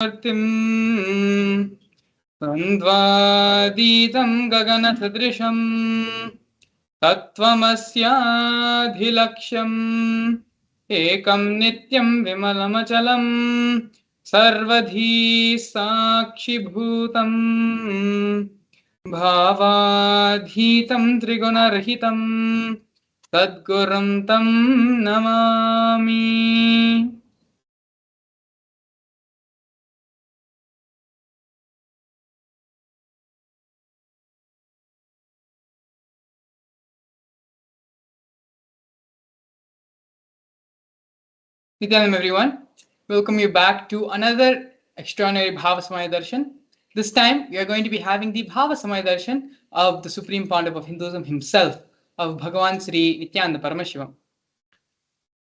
Murthy Sandvaditam Gaganasadrisham Tattvamasyadhilaksham Ekam Nityam Vimalamachalam Sarvadhi Sakshi Bhutam Bhavadhitam Trigunarhitam Sadgurum Tam Namami. Nithyananda everyone, welcome you back to another extraordinary Bhava Samadhi Darshan. This time we are going to be having the Bhava Samadhi Darshan of the Supreme Pontiff of Hinduism himself, of Bhagavan Sri Nithyananda Paramashivam.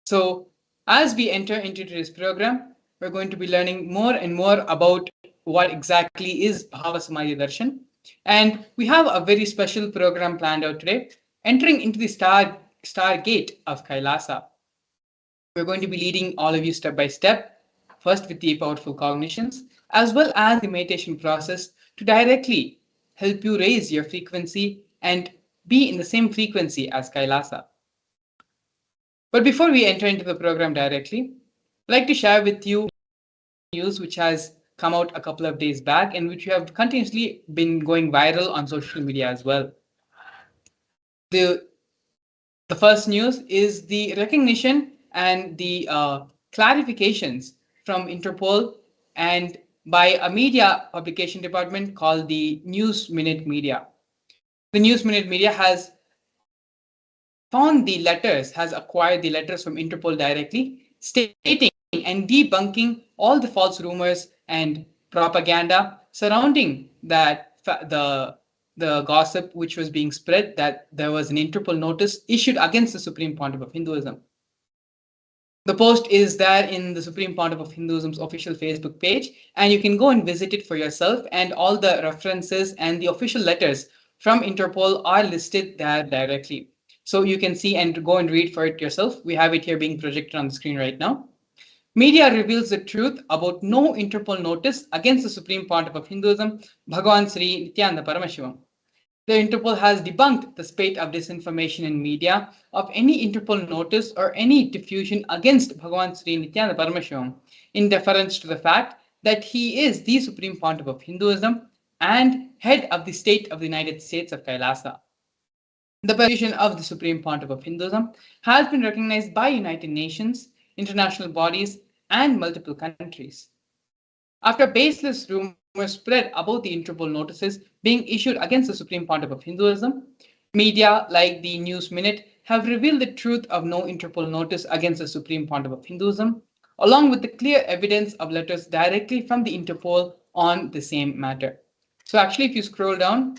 So as we enter into today's program, we're going to be learning more and more about what exactly is Bhava Samadhi Darshan. And we have a very special program planned out today, entering into the star gate of Kailasa. We're going to be leading all of you step by step, first with the powerful cognitions, as well as the meditation process to directly help you raise your frequency and be in the same frequency as Kailasa. But before we enter into the program directly, I'd like to share with you news which has come out a couple of days back and which have continuously been going viral on social media as well. The first news is the recognition and the clarifications from Interpol and by a media publication department called the News Minute Media. The News Minute Media has acquired the letters from Interpol directly, stating and debunking all the false rumors and propaganda surrounding that the gossip which was being spread that there was an Interpol notice issued against the Supreme Pontiff of Hinduism. The post is there in the Supreme Pontiff of Hinduism's official Facebook page, and you can go and visit it for yourself, and all the references and the official letters from Interpol are listed there directly. So you can see and go and read for it yourself. We have it here being projected on the screen right now. Media reveals the truth about no Interpol notice against the Supreme Pontiff of Hinduism, Bhagavan Sri Nithyananda Paramashivam. The Interpol has debunked the spate of disinformation in media of any Interpol notice or any diffusion against Bhagavan Sri Nithyananda Paramashivam in deference to the fact that he is the Supreme Pontiff of Hinduism and head of the state of the United States of Kailasa. The position of the Supreme Pontiff of Hinduism has been recognized by United Nations, international bodies, and multiple countries. After baseless rumors spread about the Interpol notices being issued against the Supreme Pontiff of Hinduism, media like the News Minute have revealed the truth of no Interpol notice against the Supreme Pontiff of Hinduism, along with the clear evidence of letters directly from the Interpol on the same matter. So actually, if you scroll down,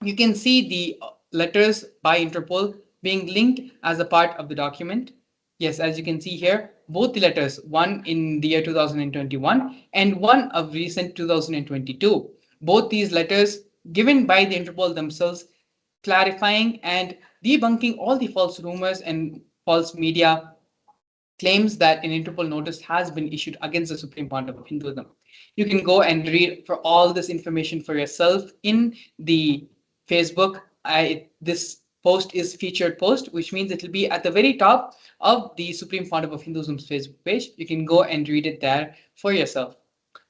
you can see the letters by Interpol being linked as a part of the document. Yes, as you can see here, both the letters, one in the year 2021 and one of recent 2022. Both these letters given by the Interpol themselves, clarifying and debunking all the false rumors and false media claims that an Interpol notice has been issued against the Supreme Pontiff of Hinduism. You can go and read for all this information for yourself in the Facebook. This post is featured post, which means it will be at the very top of the Supreme Pontiff of Hinduism's Facebook page. You can go and read it there for yourself.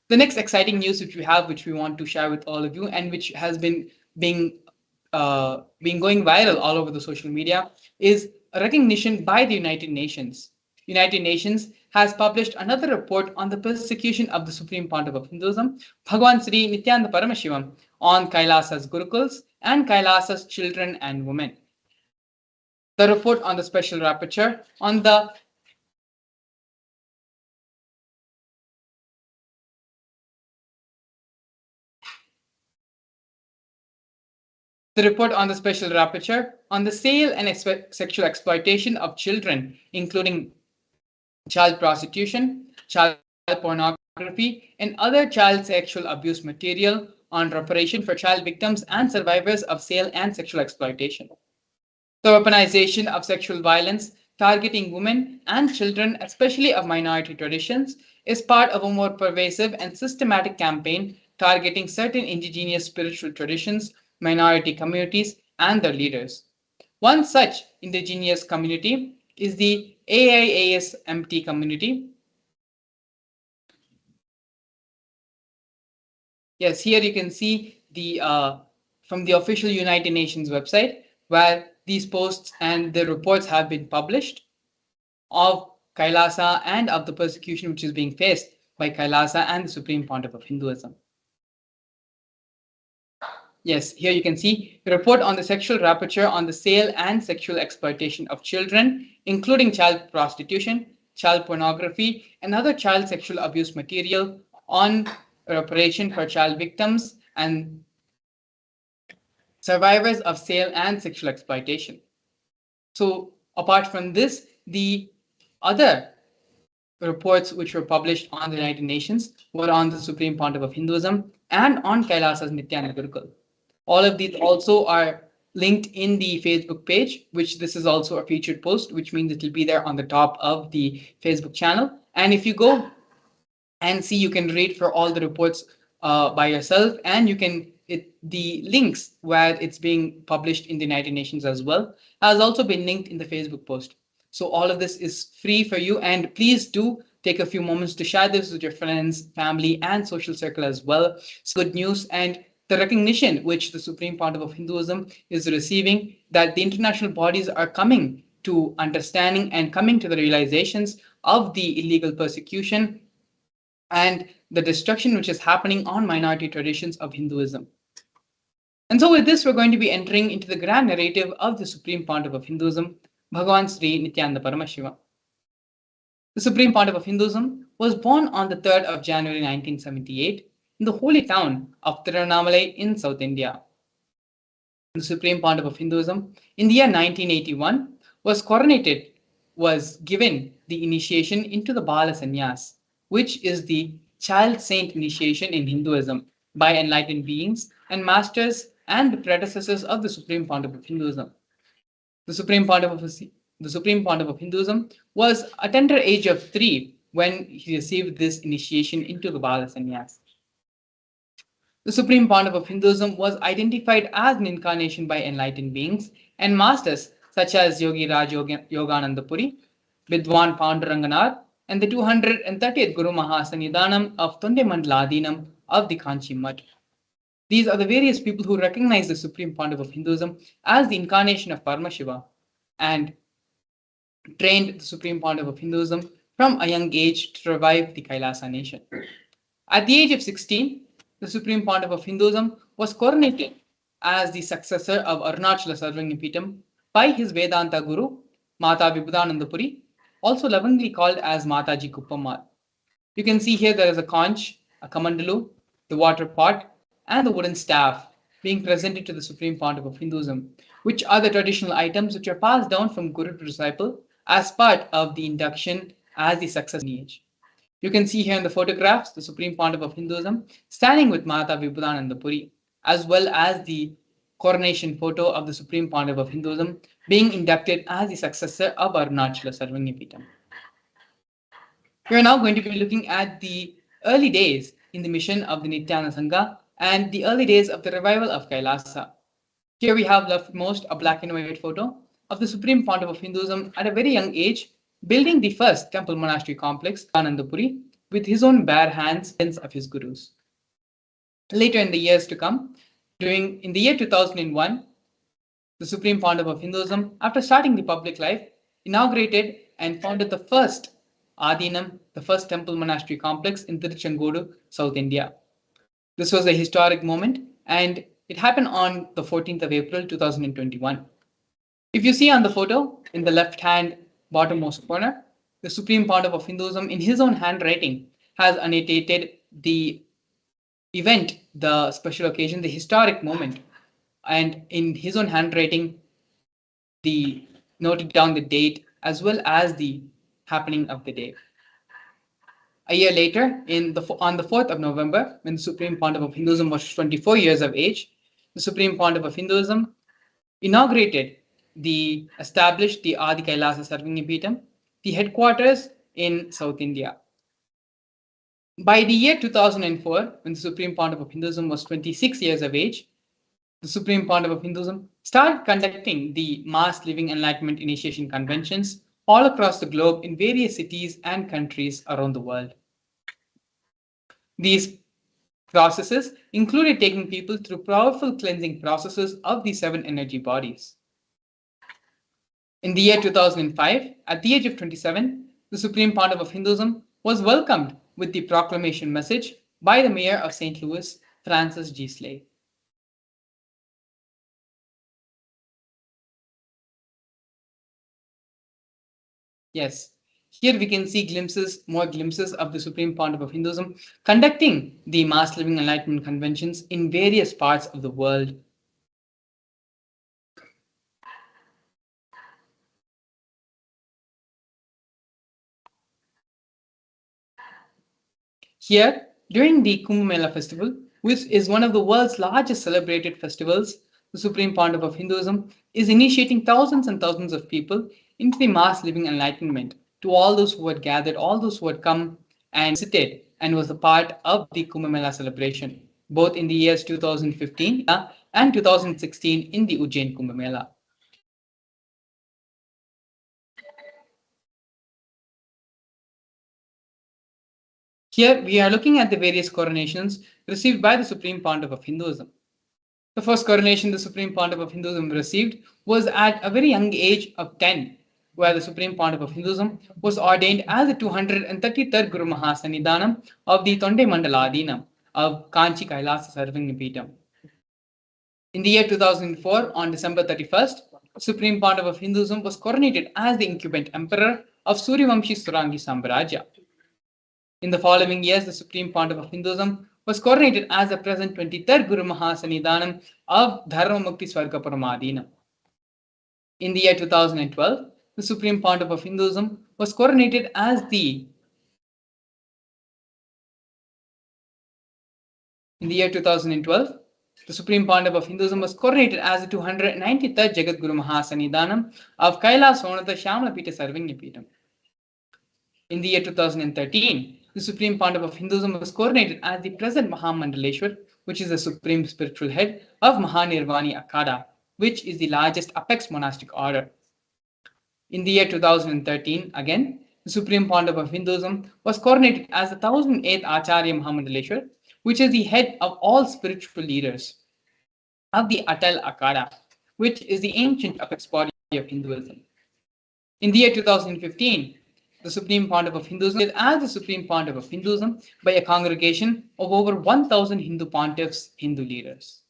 The next exciting news which we have, which we want to share with all of you, and which has been going viral all over the social media, is a recognition by the United Nations. United Nations has published another report on the persecution of the Supreme Pontiff of Hinduism, Bhagavan Sri Nithyananda Paramashivam, on Kailasa's Gurukuls and Kailasa's children and women. The report on the special rapporteur on the special rapporteur on the sale and sexual exploitation of children, including child prostitution, child pornography, and other child sexual abuse material on reparation for child victims and survivors of sale and sexual exploitation. The weaponization of sexual violence targeting women and children, especially of minority traditions, is part of a more pervasive and systematic campaign targeting certain indigenous spiritual traditions, minority communities, and their leaders. One such indigenous community is the AIASMT community. Yes, here you can see the from the official United Nations website where these posts and the reports have been published of Kailasa and of the persecution which is being faced by Kailasa and the Supreme Pontiff of Hinduism. Yes, here you can see a report on the sexual rapture on the sale and sexual exploitation of children, including child prostitution, child pornography, and other child sexual abuse material on reparation for child victims and survivors of sale and sexual exploitation. So apart from this, the other reports which were published on the United Nations were on the Supreme Pontiff of Hinduism and on Kailasa's Nithyananda Gurukul. All of these also are linked in the Facebook page, which this is also a featured post, which means it will be there on the top of the Facebook channel. And if you go and see, you can read for all the reports by yourself, and you can the links where it's being published in the United Nations as well has also been linked in the Facebook post. So all of this is free for you, and please do take a few moments to share this with your friends, family, and social circle as well. It's good news, and the recognition which the Supreme Pontiff of Hinduism is receiving, that the international bodies are coming to understanding and coming to the realizations of the illegal persecution and the destruction which is happening on minority traditions of Hinduism. And so with this, we're going to be entering into the grand narrative of the Supreme Pontiff of Hinduism, Bhagavan Sri Nithyananda Paramashivam. The Supreme Pontiff of Hinduism was born on the 3rd of January 1978 in the holy town of Tiruvannamalai in South India. The Supreme Pontiff of Hinduism in the year 1981 was given the initiation into the Bala Sannyas, which is the child saint initiation in Hinduism by enlightened beings and masters and the predecessors of the Supreme Pontiff of Hinduism. The Supreme Pontiff of Hinduism was a tender age of 3 when he received this initiation into the Bala Sannyas. The Supreme Pontiff of Hinduism was identified as an incarnation by enlightened beings and masters such as Yogi Raj Yogananda Puri, Vidwan Panduranganar, and the 230th Guru Mahasannidhanam of Tonde Mandaladinam of the Kanchi Mutt. These are the various people who recognize the Supreme Pontiff of Hinduism as the incarnation of Paramashiva and trained the Supreme Pontiff of Hinduism from a young age to revive the Kailasa nation. At the age of 16, the Supreme Pontiff of Hinduism was coronated as the successor of Arunachala Sarvangapeetham by his Vedanta guru, Mata Vibhudananda Puri, also lovingly called as Mataji Kuppammal. You can see here there is a conch, a kamandalu, the water pot, and the wooden staff being presented to the Supreme Pontiff of Hinduism, which are the traditional items which are passed down from guru to disciple as part of the induction as the successor lineage. You can see here in the photographs the Supreme Pontiff of Hinduism standing with Mata Vibhudananda Puri, as well as the coronation photo of the Supreme Pontiff of Hinduism being inducted as the successor of Arunachala Sarvangapeetham. We are now going to be looking at the early days in the mission of the Nityananda Sangha and the early days of the revival of Kailasa. Here we have leftmost a black and white photo of the Supreme Pontiff of Hinduism at a very young age, building the first temple monastery complex, Anandapuri, with his own bare hands of his gurus. Later in the years to come, in the year 2001, the Supreme Pontiff of Hinduism, after starting the public life, inaugurated and founded the first Adinam, the first temple monastery complex in Tiruchengodu, South India. This was a historic moment, and it happened on the 14th of April 2021. If you see on the photo in the left-hand bottommost corner, the Supreme Pontiff of Hinduism, in his own handwriting, has annotated the event, the special occasion, the historic moment, and in his own handwriting, the noted down the date as well as the happening of the day. A year later, on the 4th of November, when the Supreme Pontiff of Hinduism was 24 years of age, the Supreme Pontiff of Hinduism established the Adi Kailasa Sarvangapeetham, the headquarters in South India. By the year 2004, when the Supreme Pontiff of Hinduism was 26 years of age, the Supreme Pontiff of Hinduism started conducting the mass living enlightenment initiation conventions all across the globe in various cities and countries around the world. These processes included taking people through powerful cleansing processes of the seven energy bodies. In the year 2005, at the age of 27, the Supreme Pontiff of Hinduism was welcomed with the proclamation message by the mayor of St. Louis, Francis G. Slay. Yes, here we can see more glimpses of the Supreme Pontiff of Hinduism conducting the mass living enlightenment conventions in various parts of the world. Here, during the Kumbh Mela festival, which is one of the world's largest celebrated festivals, the Supreme Pontiff of Hinduism is initiating thousands and thousands of people into the mass living enlightenment. To all those who had gathered, all those who had come and visited and was a part of the Kumbh Mela celebration, both in the years 2015 and 2016 in the Ujjain Kumbh Mela. Here we are looking at the various coronations received by the Supreme Pontiff of Hinduism. The first coronation the Supreme Pontiff of Hinduism received was at a very young age of 10, where the Supreme Pontiff of Hinduism was ordained as the 233rd Guru Mahasannidhanam of the Tonde Mandaladinam of Kanchi Kailasa Sarvangapeetham. In the year 2004, on December 31st, Supreme Pontiff of Hinduism was coronated as the incumbent emperor of Suryavamshi Surangi Samrajya. In the following years, the Supreme Pontiff of Hinduism was coronated as the present 23rd Guru Mahasannidhanam of Dharmamukti Swarga Paramadinam. In the year 2012, the Supreme Pontiff of Hinduism was coronated as the In the year 2012, the Supreme Pontiff of Hinduism was coronated as the 293rd Jagat Guru Mahasannidhanam of Kailas Sonatha Shyamlapita Sarvangapeetham. In the year 2013, the Supreme Pontiff of Hinduism was coronated as the present Mahamandaleshwar, which is the supreme spiritual head of Mahanirvani Akhada, which is the largest apex monastic order. In the year 2013, again, the Supreme Pontiff of Hinduism was coronated as the 1008th Acharya Mahamandaleshwar, which is the head of all spiritual leaders of the Atal Akhada, which is the ancient apex body of Hinduism. In the year 2015, the Supreme Pontiff of Hinduism as the Supreme Pontiff of Hinduism by a congregation of over 1,000 Hindu pontiffs, Hindu leaders.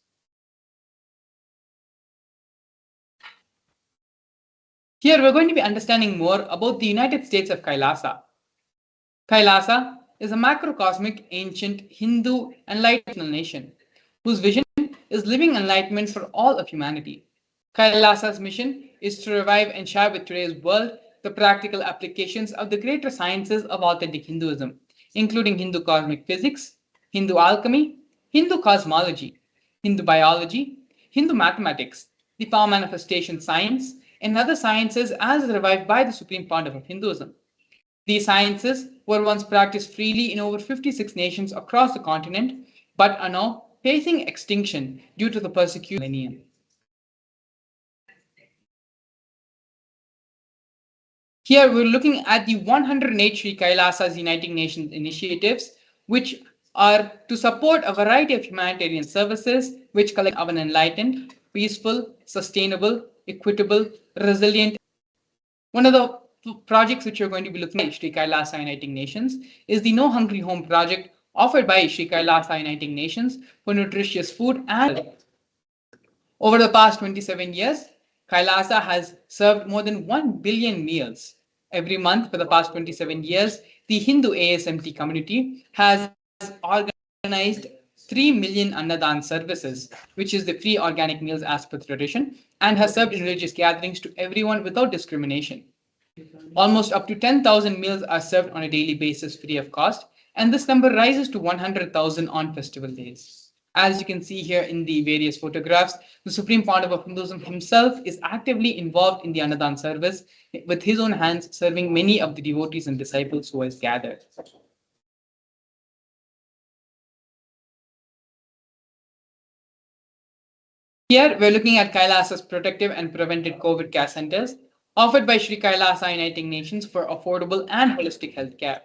Here we're going to be understanding more about the United States of Kailasa. Kailasa is a macrocosmic, ancient Hindu enlightened nation whose vision is living enlightenment for all of humanity. Kailasa's mission is to revive and share with today's world the practical applications of the greater sciences of authentic Hinduism, including Hindu cosmic physics, Hindu alchemy, Hindu cosmology, Hindu biology, Hindu mathematics, the power manifestation science, and other sciences as revived by the Supreme Pontiff of Hinduism. These sciences were once practiced freely in over 56 nations across the continent, but are now facing extinction due to the persecution of the millennium. Here we're looking at the 108 Sri Kailasas United Nations initiatives, which are to support a variety of humanitarian services, which collect an enlightened, peaceful, sustainable, equitable, resilient. One of the projects which you're going to be looking at Sri Kailasa Uniting Nations is the No Hungry Home project offered by Sri Kailasa Uniting Nations for nutritious food and health. Over the past 27 years, Kailasa has served more than 1 billion meals. Every month for the past 27 years, the Hindu ASMT community has organized 3 million Annadan services, which is the free organic meals as per tradition, and has served in religious gatherings to everyone without discrimination. Almost up to 10,000 meals are served on a daily basis free of cost, and this number rises to 100,000 on festival days. As you can see here in the various photographs, the Supreme Pontiff of Hinduism himself is actively involved in the Annadan service with his own hands serving many of the devotees and disciples who has gathered. Here, we're looking at Kailasa's protective and preventive COVID care centers offered by Sri Kailasa Uniting Nations for affordable and holistic health care.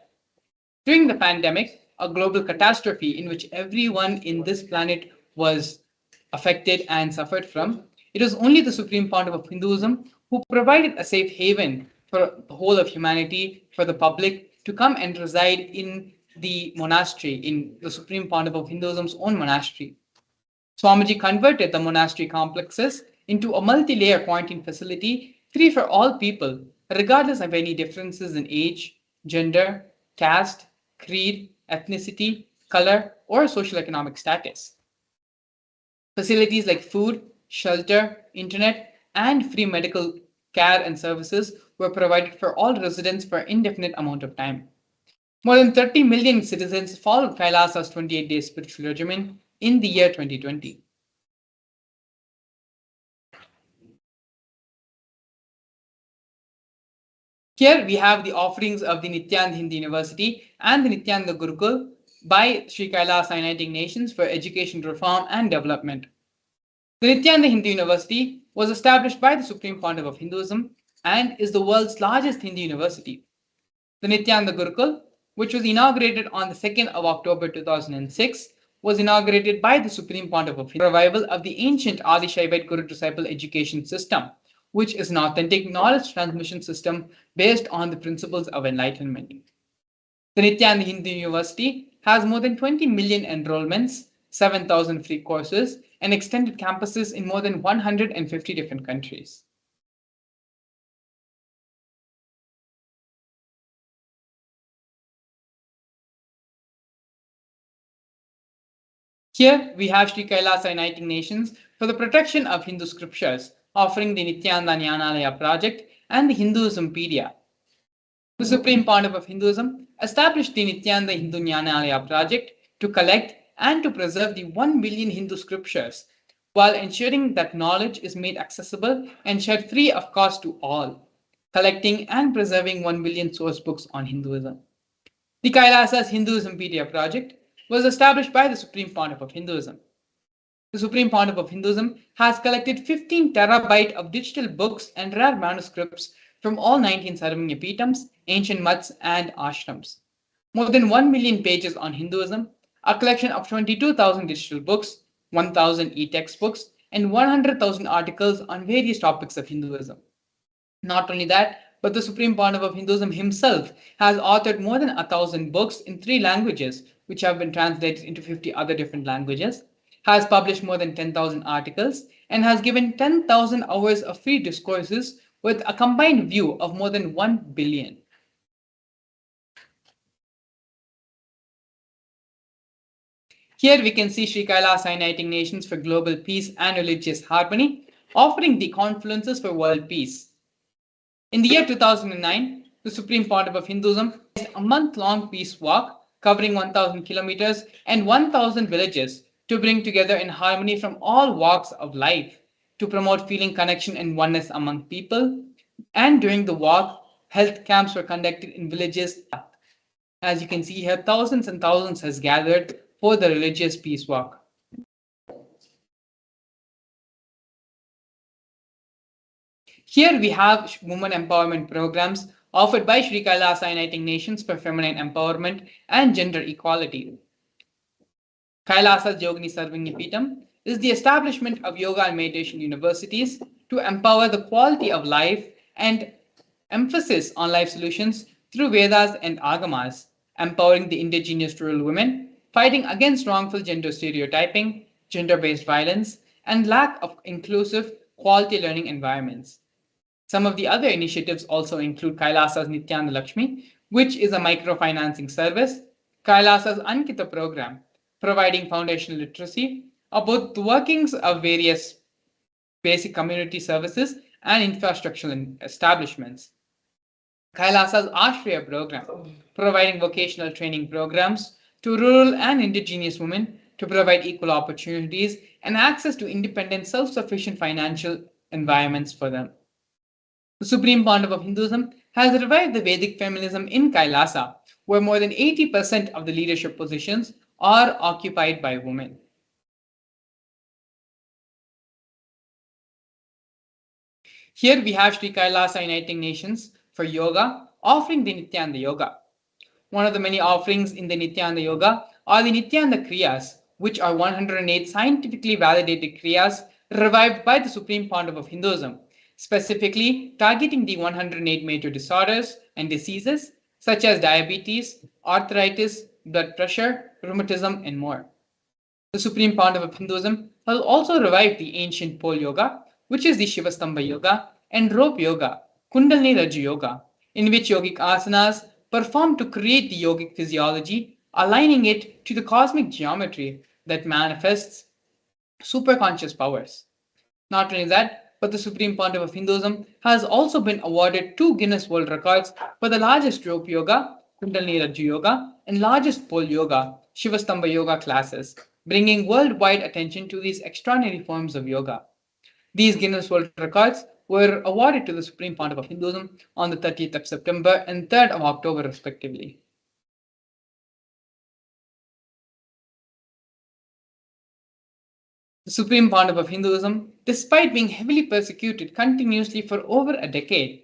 During the pandemic, a global catastrophe in which everyone in this planet was affected and suffered from, it was only the Supreme Pontiff of Hinduism who provided a safe haven for the whole of humanity, for the public to come and reside in the monastery, in the Supreme Pontiff of Hinduism's own monastery. Swamiji converted the monastery complexes into a multi-layer quarantine facility free for all people, regardless of any differences in age, gender, caste, creed, ethnicity, color, or socioeconomic status. Facilities like food, shelter, internet, and free medical care and services were provided for all residents for an indefinite amount of time. More than 30 million citizens followed Kailasa's 28-day spiritual regimen in the year 2020. Here we have the offerings of the Nithyananda Hindu University and the Nithyananda Gurukul by Sri Kailasa Uniting Nations for education reform and development. The Nithyananda Hindu University was established by the Supreme Pontiff of Hinduism and is the world's largest Hindu university. The Nithyananda Gurukul, which was inaugurated on the 2nd of October 2006, was inaugurated by the Supreme Pontiff of Hinduism, revival of the ancient Adi Shaivite Guru-disciple education system, which is an authentic knowledge transmission system based on the principles of enlightenment. The Nithyananda Hindu University has more than 20 million enrollments, 7,000 free courses, and extended campuses in more than 150 different countries. Here we have Sri Kailasa Uniting Nations for the protection of Hindu scriptures, offering the Nithyananda Jnanalaya project and the Hinduismpedia. The Supreme Pontiff of Hinduism established the Nithyananda Hindu Jnanalaya project to collect and to preserve the 1 billion Hindu scriptures, while ensuring that knowledge is made accessible and shared free of cost to all, collecting and preserving 1 billion source books on Hinduism. The Kailasa's Hinduismpedia project was established by the Supreme Pontiff of Hinduism. The Supreme Pontiff of Hinduism has collected 15 terabyte of digital books and rare manuscripts from all 19 Sarvanya Peetams, ancient mutts, and ashrams. More than 1 million pages on Hinduism, a collection of 22,000 digital books, 1,000 e-textbooks, and 100,000 articles on various topics of Hinduism. Not only that, but the Supreme Pontiff of Hinduism himself has authored more than 1,000 books in 3 languages, which have been translated into 50 other different languages, has published more than 10,000 articles, and has given 10,000 hours of free discourses with a combined view of more than 1 billion. Here we can see Sri Kailasa Uniting Nations for Global Peace and Religious Harmony, offering the confluences for world peace. In the year 2009, the Supreme Pontiff of Hinduism organized a month-long peace walk covering 1,000 kilometers and 1,000 villages to bring together in harmony from all walks of life, to promote feeling connection and oneness among people. And during the walk, health camps were conducted in villages. As you can see here, thousands and thousands has gathered for the religious peace walk. Here we have women empowerment programs offered by Sri Kailasa Uniting Nations for feminine empowerment and gender equality. Kailasa's Yogini Sarvanya Peetam is the establishment of yoga and meditation universities to empower the quality of life and emphasis on life solutions through Vedas and Agamas, empowering the indigenous rural women, fighting against wrongful gender stereotyping, gender-based violence, and lack of inclusive, quality learning environments. Some of the other initiatives also include Kailasa's Nithyananda Lakshmi, which is a microfinancing service, Kailasa's Ankita program, providing foundational literacy about the workings of various basic community services and infrastructural establishments. Kailasa's Ashriya program, providing vocational training programs to rural and indigenous women to provide equal opportunities and access to independent, self-sufficient financial environments for them. The Supreme Pontiff of Hinduism has revived the Vedic feminism in Kailasa, where more than 80% of the leadership positions are occupied by women. Here we have Sri Kailasa Uniting Nations for Yoga offering the Nithyananda Yoga. One of the many offerings in the Nithyananda Yoga are the Nithyananda Kriyas, which are 108 scientifically validated Kriyas revived by the Supreme Pontiff of Hinduism, specifically targeting the 108 major disorders and diseases such as diabetes, arthritis, blood pressure, rheumatism, and more. The Supreme Pontiff of Hinduism has also revived the ancient pole yoga, which is the Shivastambha yoga, and rope yoga, Kundalini Raju yoga, in which yogic asanas perform to create the yogic physiology, aligning it to the cosmic geometry that manifests superconscious powers. Not only that, but the Supreme Pontiff of Hinduism has also been awarded 2 Guinness World Records for the largest rope yoga, Kundalini Raju yoga, and largest pole yoga, Shivastambha yoga classes, bringing worldwide attention to these extraordinary forms of yoga. These Guinness World Records were awarded to the Supreme Pontiff of Hinduism on the 30th of September and 3rd of October, respectively. The Supreme Pontiff of Hinduism, despite being heavily persecuted continuously for over a decade,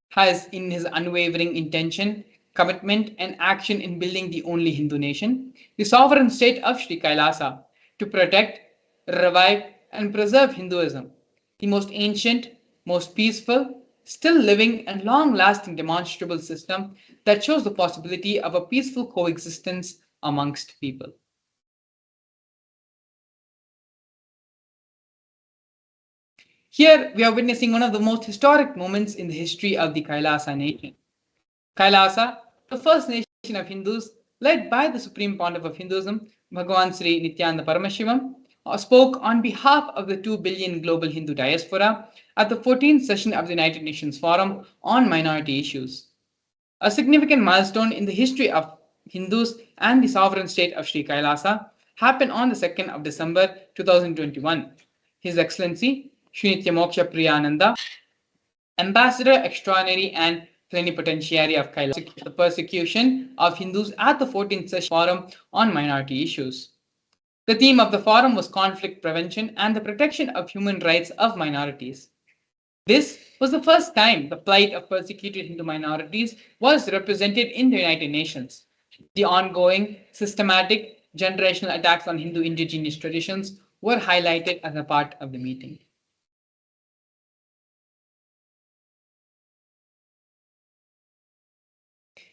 has in his unwavering intention, commitment, and action in building the only Hindu nation, the sovereign state of Sri Kailasa, to protect, revive, and preserve Hinduism, the most ancient, most peaceful, still living, and long lasting demonstrable system that shows the possibility of a peaceful coexistence amongst people. Here we are witnessing one of the most historic moments in the history of the Kailasa nation. Kailasa, the first nation of Hindus led by the Supreme Pontiff of Hinduism, Bhagavan Sri Nithyananda Paramashivam, spoke on behalf of the 2 billion global Hindu diaspora at the 14th session of the United Nations Forum on Minority Issues. A significant milestone in the history of Hindus and the sovereign state of Sri Kailasa happened on the 2nd of December 2021. His Excellency Sri Nityamoksha Priyananda, Ambassador Extraordinary and Plenipotentiary of Kailasa, the persecution of Hindus at the 14th Session Forum on Minority Issues. The theme of the forum was conflict prevention and the protection of human rights of minorities. This was the first time the plight of persecuted Hindu minorities was represented in the United Nations. The ongoing, systematic, generational attacks on Hindu indigenous traditions were highlighted as a part of the meeting.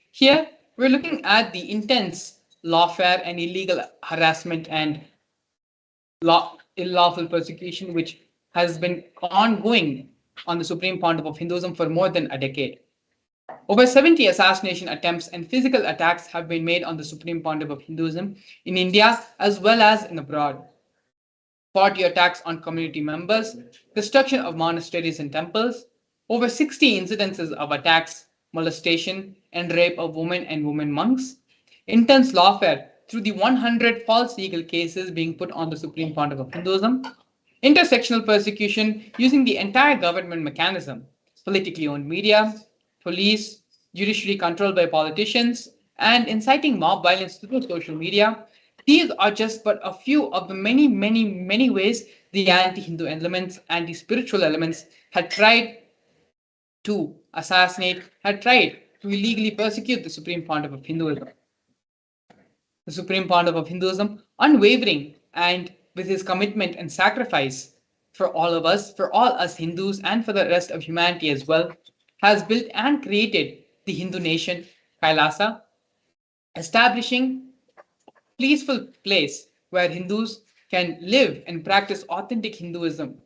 Here, we're looking at the intense lawfare and illegal harassment and unlawful persecution which has been ongoing on the Supreme Pontiff of Hinduism for more than a decade. Over 70 assassination attempts and physical attacks have been made on the Supreme Pontiff of Hinduism in India as well as in abroad. 40 attacks on community members, destruction of monasteries and temples, over 60 incidences of attacks, molestation, and rape of women and women monks, intense lawfare through the 100 false legal cases being put on the Supreme Pontiff of Hinduism, intersectional persecution using the entire government mechanism, politically owned media, police, judiciary controlled by politicians, and inciting mob violence through social media. These are just but a few of the many ways the anti-Hindu elements and the spiritual elements had tried to assassinate, had tried to illegally persecute the Supreme Pontiff of Hinduism. The Supreme Pontiff of Hinduism, unwavering and with his commitment and sacrifice for all of us, for all us Hindus, and for the rest of humanity as well, has built and created the Hindu nation, Kailasa, establishing peaceful place where Hindus can live and practice authentic Hinduism.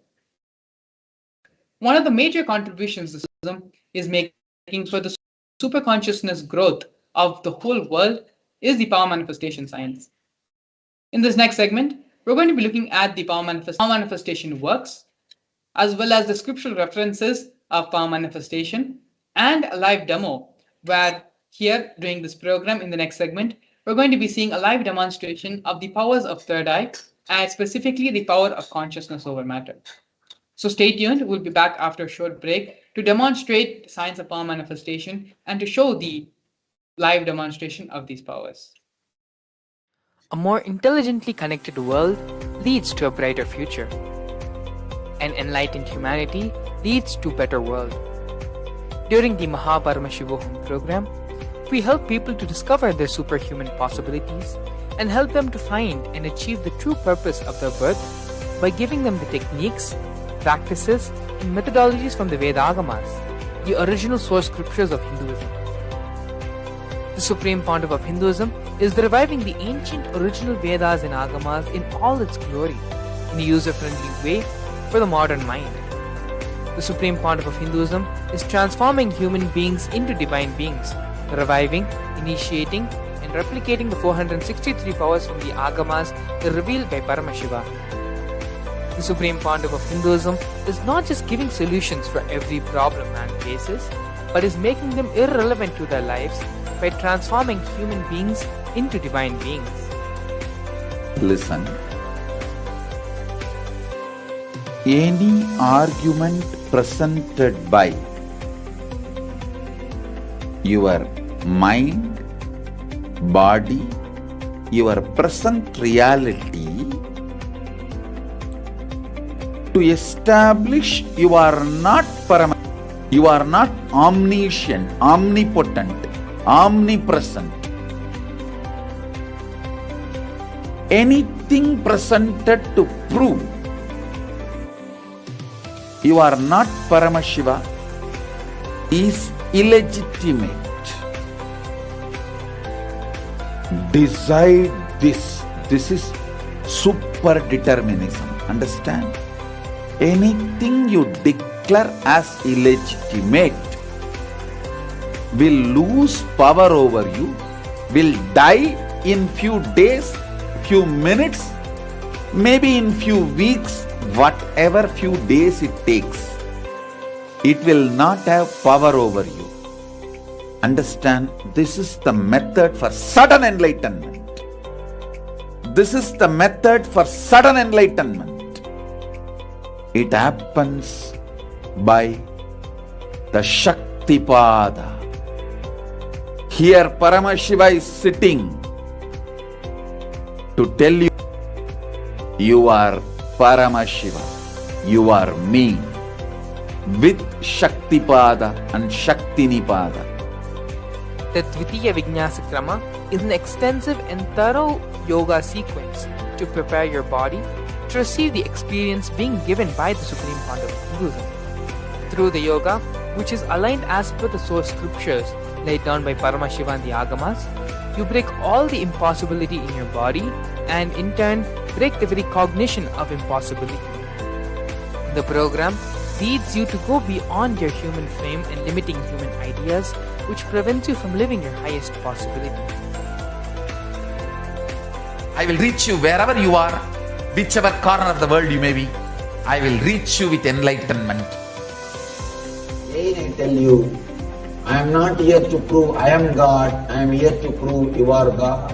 One of the major contributions this Hinduism is making for the superconsciousness growth of the whole world is the power manifestation science. In this next segment, we're going to be looking at the power manifestation works, as well as the scriptural references of power manifestation, and a live demo where here during this program in the next segment, we're going to be seeing a live demonstration of the powers of third eye and specifically the power of consciousness over matter. So stay tuned, we'll be back after a short break to demonstrate the science of power manifestation and to show the live demonstration of these powers. A more intelligently connected world leads to a brighter future. and enlightened humanity leads to a better world. During the Paramashivam program, we help people to discover their superhuman possibilities and help them to find and achieve the true purpose of their birth by giving them the techniques, practices, and methodologies from the Vedagamas, the original source scriptures of Hinduism. The Supreme Pontiff of Hinduism is reviving the ancient original Vedas and Agamas in all its glory, in a user-friendly way for the modern mind. The Supreme Pontiff of Hinduism is transforming human beings into divine beings, reviving, initiating, and replicating the 463 powers from the Agamas revealed by Paramashiva. The Supreme Pontiff of Hinduism is not just giving solutions for every problem man faces, but is making them irrelevant to their lives by transforming human beings into divine beings. Listen. Any argument presented by your mind, body, your present reality to establish you are not you are not omniscient, omnipotent, omnipresent. Anything presented to prove you are not Paramashiva is illegitimate. Decide this. This is super determinism. Understand? Anything you declare as illegitimate will lose power over you, will die in few days, few minutes, maybe in few weeks, whatever few days it takes. It will not have power over you. Understand, this is the method for sudden enlightenment. This is the method for sudden enlightenment. It happens by the Shaktipada. Here Paramashiva is sitting to tell you, you are Paramashiva, you are me, with Shaktipada and Shaktinipada. The Dvitiya Vijnasa Krama is an extensive and thorough yoga sequence to prepare your body to receive the experience being given by the Supreme Pontiff of Hinduism. Through the yoga, which is aligned as per the source scriptures laid down by Paramashiva and the Agamas, you break all the impossibility in your body and in turn break the very cognition of impossibility. The program leads you to go beyond your human frame and limiting human ideas, which prevents you from living your highest possibility. I will reach you wherever you are, whichever corner of the world you may be. I will reach you with enlightenment. Again I tell you, I am not here to prove I am God, I am here to prove you are God.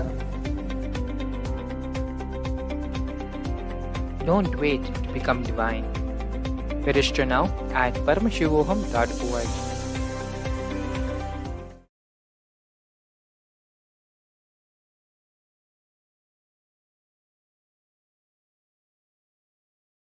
Don't wait to become divine. Register now at paramashivoham.org.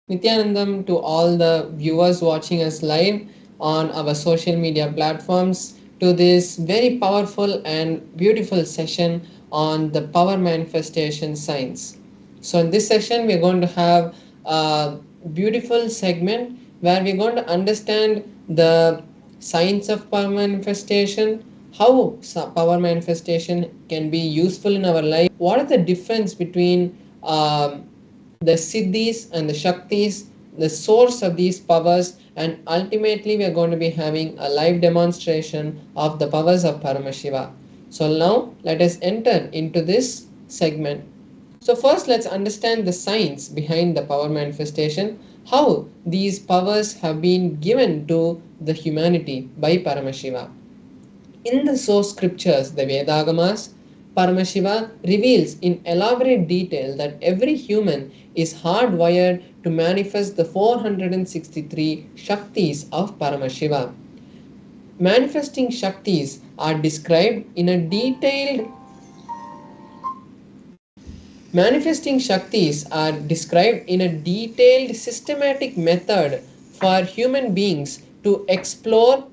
Nithyanandam to all the viewers watching us live on our social media platforms to this very powerful and beautiful session on the power manifestation science. So in this session we are going to have a beautiful segment where we are going to understand the science of power manifestation, how power manifestation can be useful in our life, what is the difference between the siddhis and the shaktis, the source of these powers, and ultimately we are going to be having a live demonstration of the powers of Paramashiva. So now let us enter into this segment. So first let's understand the science behind the power manifestation, how these powers have been given to the humanity by Paramashiva. In the source scriptures, the Vedagamas, Paramashiva reveals in elaborate detail that every human is hardwired to manifest the 463 Shaktis of Paramashiva. Manifesting Shaktis are described in a detailed Manifesting Shaktis are described in a detailed systematic method for human beings to explore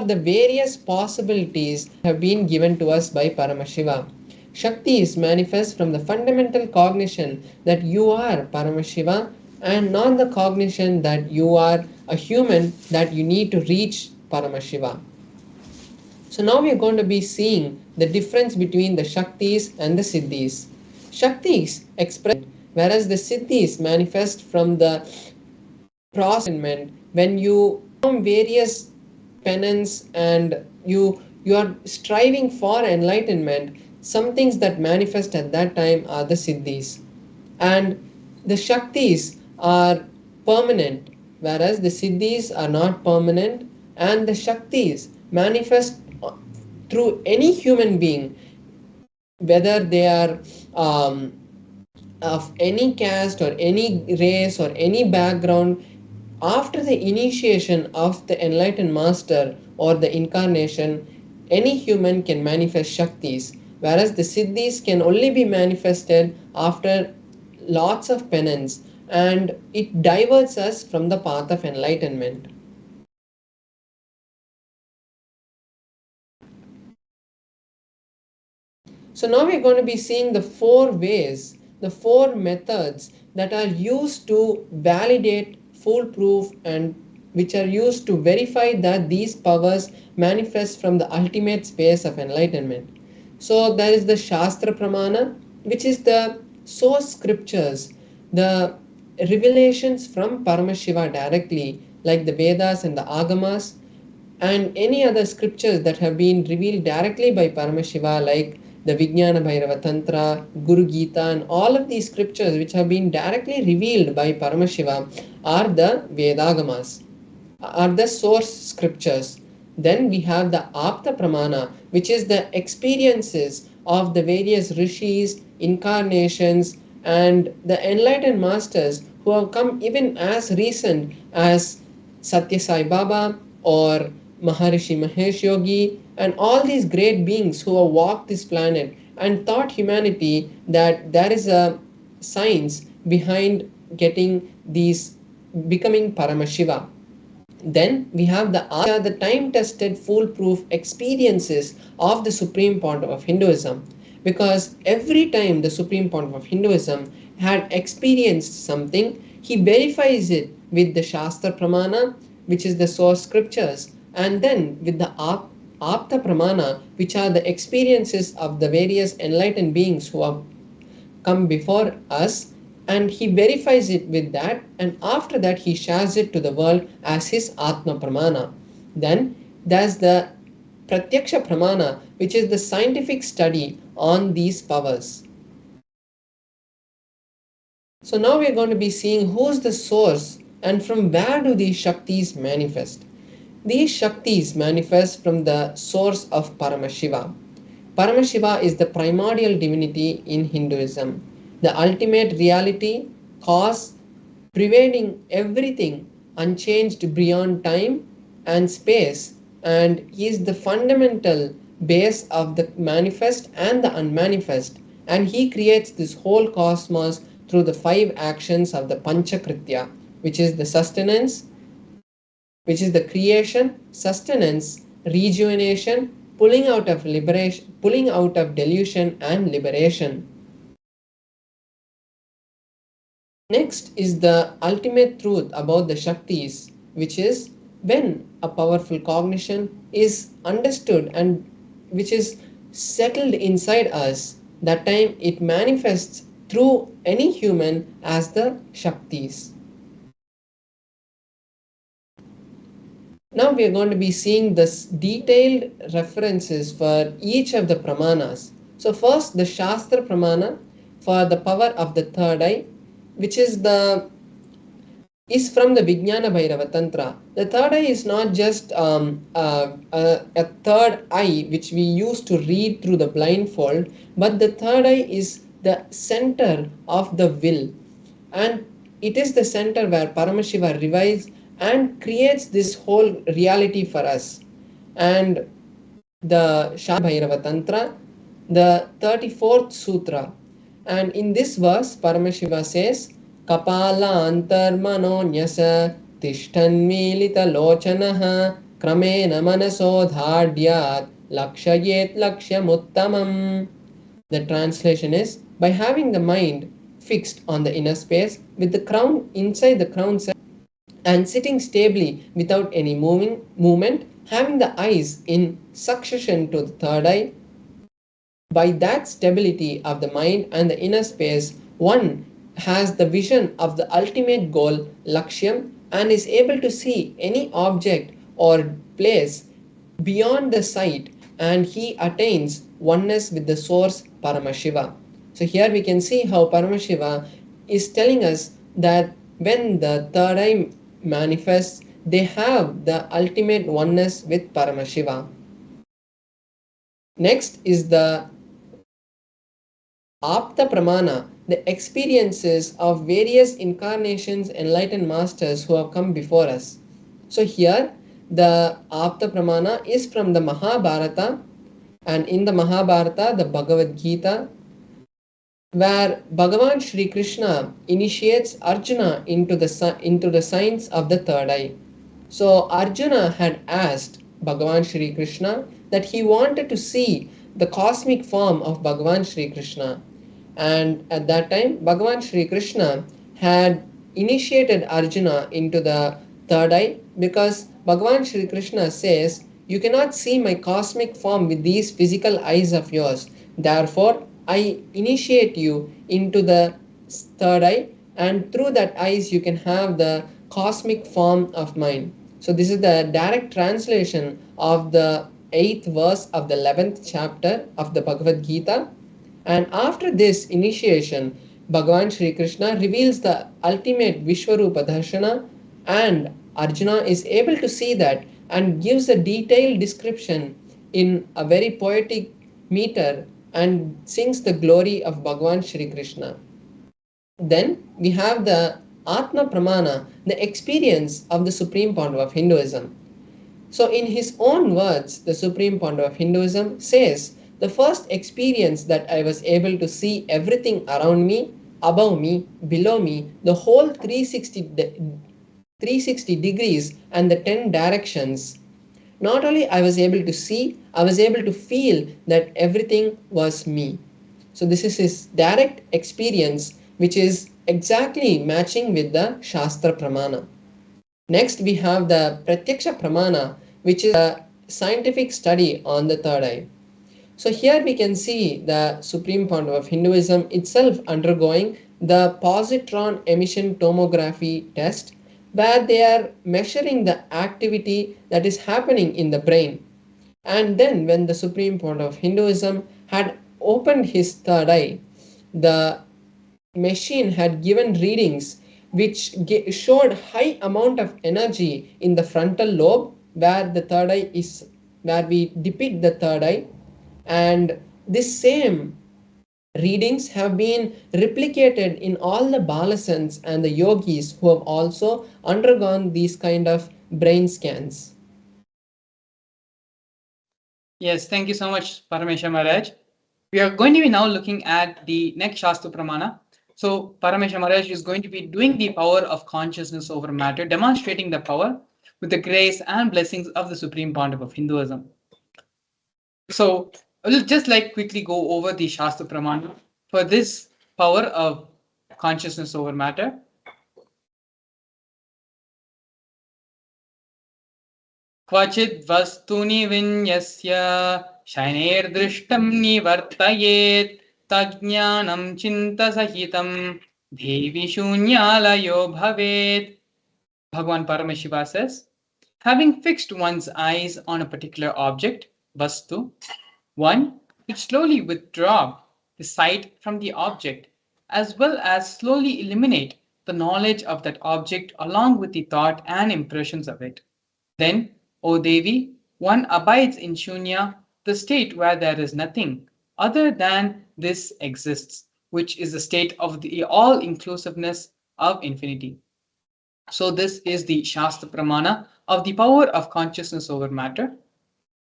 the various possibilities that have been given to us by Paramashiva. Shaktis manifest from the fundamental cognition that you are Paramashiva and not the cognition that you are a human, that you need to reach Paramashiva. So now we are going to be seeing the difference between the Shaktis and the Siddhis. Shaktis express, whereas the Siddhis manifest from the process when you perform various penance and you are striving for enlightenment. Some things that manifest at that time are the Siddhis, and the Shaktis are permanent, whereas the Siddhis are not permanent, and the Shaktis manifest through any human being, whether they are of any caste or any race or any background. After the initiation of the enlightened master or the incarnation, any human can manifest Shaktis, whereas the Siddhis can only be manifested after lots of penance, and it diverts us from the path of enlightenment. So now we're going to be seeing the 4 ways, the 4 methods that are used to validate, foolproof, and which are used to verify that these powers manifest from the ultimate space of enlightenment. So there is the Shastra Pramana, which is the source scriptures, the revelations from Paramashiva directly, like the Vedas and the Agamas, and any other scriptures that have been revealed directly by Paramashiva, like the Vijnana Bhairava Tantra, Guru Gita, and all of these scriptures which have been directly revealed by Paramashiva are the Vedagamas, are the source scriptures. Then we have the Apta Pramana, which is the experiences of the various rishis, incarnations, and the enlightened masters who have come even as recent as Satya Sai Baba or Maharishi Mahesh Yogi, and all these great beings who have walked this planet and taught humanity that there is a science behind getting these, becoming Paramashiva. Then we have the time-tested, foolproof experiences of the Supreme Pontiff of Hinduism, because every time the Supreme Pontiff of Hinduism had experienced something, he verifies it with the Shastra Pramana, which is the source scriptures, and then with the Apta Pramana, which are the experiences of the various enlightened beings who have come before us, and he verifies it with that, and after that he shares it to the world as his Atma Pramana. Then there's the Pratyaksha Pramana, which is the scientific study on these powers. So now we're going to be seeing who's the source and from where do these Shaktis manifest. These Shaktis manifest from the source of Paramashiva. Paramashiva is the primordial divinity in Hinduism, the ultimate reality, cause, pervading everything, unchanged beyond time and space, and he is the fundamental base of the manifest and the unmanifest, and he creates this whole cosmos through the 5 actions of the Panchakritya, which is the sustenance, which is the creation, sustenance, rejuvenation, pulling out of delusion and liberation. Next is the ultimate truth about the Shaktis, which is when a powerful cognition is understood and which is settled inside us, that time it manifests through any human as the Shaktis. Now we are going to be seeing this detailed references for each of the Pramanas. So first the Shastra Pramana for the power of the third eye, which is from the Vijnana Bhairava Tantra. The third eye is not just a third eye which we use to read through the blindfold, but the third eye is the center of the will, and it is the center where Paramashiva revives and creates this whole reality for us. and the Bhairava Tantra, the 34th Sutra. And in this verse, Paramashiva says, Kapala antarmano nyasa tishtanmilita lochanaha kramena manaso dhadyat lakshayet lakshyamuttamam. The translation is, by having the mind fixed on the inner space with the crown inside the crown center and sitting stably without any movement, having the eyes in succession to the third eye, by that stability of the mind and the inner space, one has the vision of the ultimate goal, Lakshyam, and is able to see any object or place beyond the sight, and he attains oneness with the source, Paramashiva. So here we can see how Paramashiva is telling us that when the third eye manifests, they have the ultimate oneness with Paramashiva. Next is the Apta Pramana, the experiences of various incarnations, enlightened masters who have come before us. So here the Apta Pramana is from the Mahabharata, and in the Mahabharata, the Bhagavad Gita, where Bhagavan Shri Krishna initiates Arjuna into the science of the third eye. So Arjuna had asked Bhagavan Shri Krishna that he wanted to see the cosmic form of Bhagavan Shri Krishna. And at that time, Bhagavan Shri Krishna had initiated Arjuna into the third eye, because Bhagavan Shri Krishna says, you cannot see my cosmic form with these physical eyes of yours. Therefore, I initiate you into the third eye, and through that eyes you can have the cosmic form of mine. So this is the direct translation of the 8th verse of the 11th chapter of the Bhagavad Gita. And after this initiation, Bhagavan Shri Krishna reveals the ultimate Vishwarupa Darshana, and Arjuna is able to see that and gives a detailed description in a very poetic meter and sings the glory of Bhagavan Shri Krishna. Then we have the Atma Pramana, the experience of the Supreme Pandava of Hinduism. So in his own words, the Supreme Pandava of Hinduism says, the first experience that I was able to see everything around me, above me, below me, the whole 360 degrees and the 10 directions. Not only I was able to see, I was able to feel that everything was me. So this is his direct experience, which is exactly matching with the Shastra Pramana. Next we have the Pratyaksha Pramana, which is a scientific study on the third eye. So here we can see the Supreme Pandava of Hinduism itself undergoing the positron emission tomography test, where they are measuring the activity that is happening in the brain. And then when the Supreme Pandava of Hinduism had opened his third eye, the machine had given readings which showed high amount of energy in the frontal lobe, where the third eye is, where we depict the third eye. And this same readings have been replicated in all the balasans and the yogis who have also undergone these kind of brain scans. Yes, thank you so much, Paramesha Maharaj. We are going to be now looking at the next Shastra Pramana. So Paramesha Maharaj is going to be doing the power of consciousness over matter, demonstrating the power with the grace and blessings of the Supreme Pandava of Hinduism. So I'll just quickly go over the Shastra Pramana for this power of consciousness over matter. Kvachid vastuni vinyasya shaineerdrishtam nivartayet tajnanam chinta sahitam devi shunyalayo bhavet. Bhagavan Paramashiva says, having fixed one's eyes on a particular object, vastu, one would slowly withdraw the sight from the object, as well as slowly eliminate the knowledge of that object along with the thought and impressions of it. Then, O Devi, one abides in Shunya, the state where there is nothing other than this exists, which is the state of the all-inclusiveness of infinity. So this is the Shastra Pramana of the power of consciousness over matter.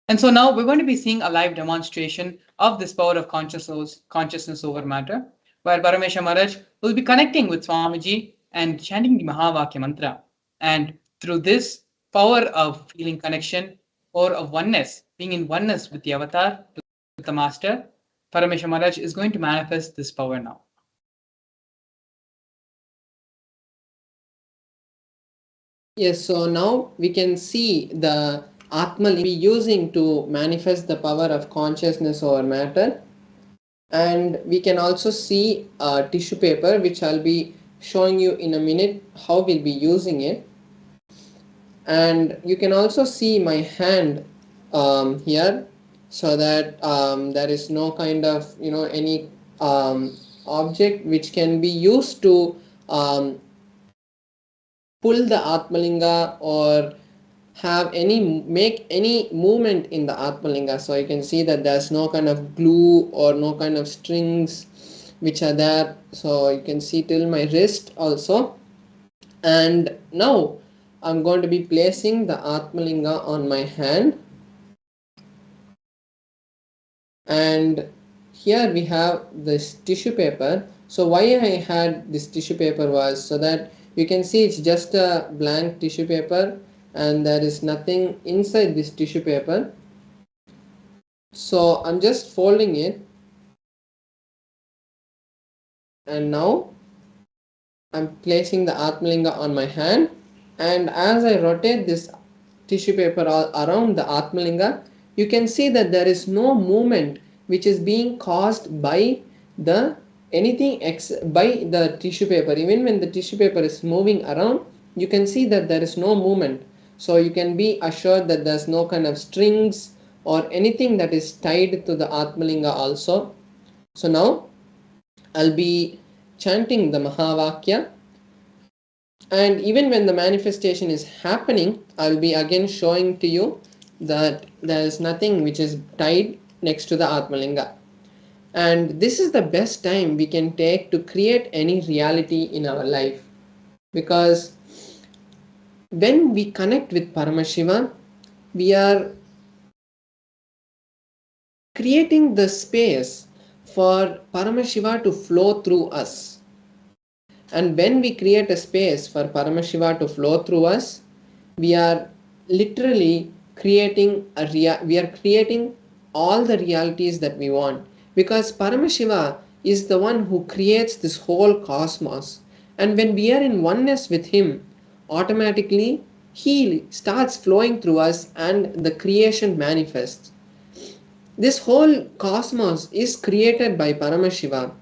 And so now we're going to be seeing a live demonstration of this power of consciousness over matter, where Paramesha Maharaj will be connecting with Swamiji and chanting the Mahavakya mantra. And through this power of feeling connection or of oneness, being in oneness with the avatar, with the master, Paramesha Maharaj is going to manifest this power now. Yes, so now we can see the Atma be using to manifest the power of consciousness over matter. And we can also see a tissue paper, which I'll be showing you in a minute how we'll be using it. And you can also see my hand here, so that there is no kind of any object which can be used to pull the Atmalinga or make any movement in the Atmalinga. So you can see that there's no kind of glue or no kind of strings which are there. So you can see till my wrist also. And now I'm going to be placing the Atmalinga on my hand. And here we have this tissue paper. So why I had this tissue paper was so that you can see it's just a blank tissue paper and there is nothing inside this tissue paper. So I'm just folding it, and now I'm placing the Atmalinga on my hand, and as I rotate this tissue paper around the Atmalinga, you can see that there is no movement which is being caused by the tissue paper. Even when the tissue paper is moving around, you can see that there is no movement. So you can be assured that there's no kind of strings or anything that is tied to the Atmalinga also. So now I'll be chanting the Mahavakya, and even when the manifestation is happening, I'll be again showing to you that there is nothing which is tied next to the Atmalinga. And this is the best time we can take to create any reality in our life, because when we connect with Paramashiva, we are creating the space for Paramashiva to flow through us. And when we create a space for Paramashiva to flow through us, we are literally creating all the realities that we want, because Paramashiva is the one who creates this whole cosmos. And when we are in oneness with him, automatically he starts flowing through us and the creation manifests. This whole cosmos is created by Paramashiva,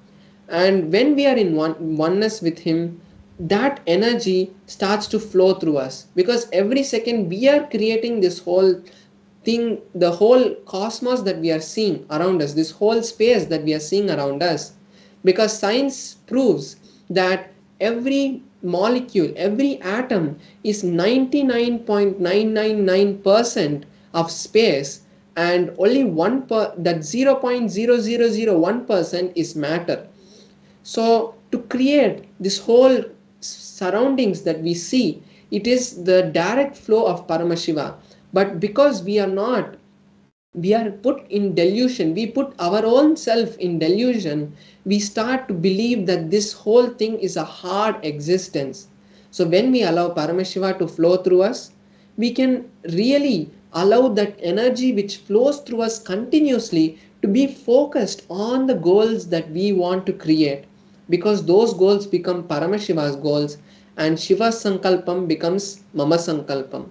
and when we are in oneness with him, that energy starts to flow through us, because every second we are creating this whole thing, the whole cosmos that we are seeing around us, this whole space that we are seeing around us. Because science proves that every molecule, every atom is 99.999% of space, and only that 0.0001% is matter. So to create this whole surroundings that we see, it is the direct flow of Paramashiva. But because we are put in delusion, we put our own self in delusion, we start to believe that this whole thing is a hard existence. So when we allow Paramashiva to flow through us, we can really allow that energy which flows through us continuously to be focused on the goals that we want to create, because those goals become Paramashiva's goals and Shiva's Sankalpam becomes Mama Sankalpam.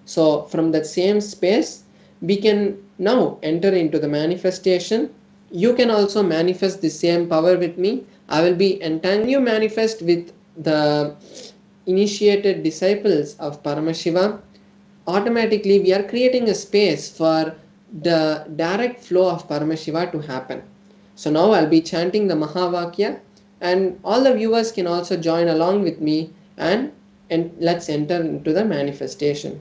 So from that same space, we can now enter into the manifestation. You can also manifest the same power with me. I will be entangling you manifest with the initiated disciples of Paramashiva. Automatically we are creating a space for the direct flow of Paramashiva to happen. So now I'll be chanting the Mahavakya, and all the viewers can also join along with me, and let's enter into the manifestation.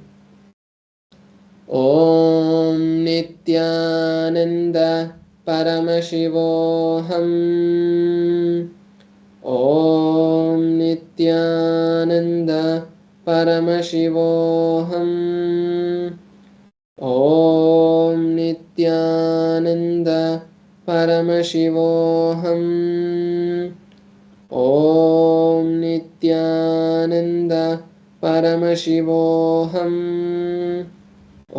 Om Nithyananda Paramashivam. Om Nithyananda Paramashivam. ॐ नित्यानन्द परमशिवोऽहम् ॐ नित्यानन्द परमशिवोऽहम्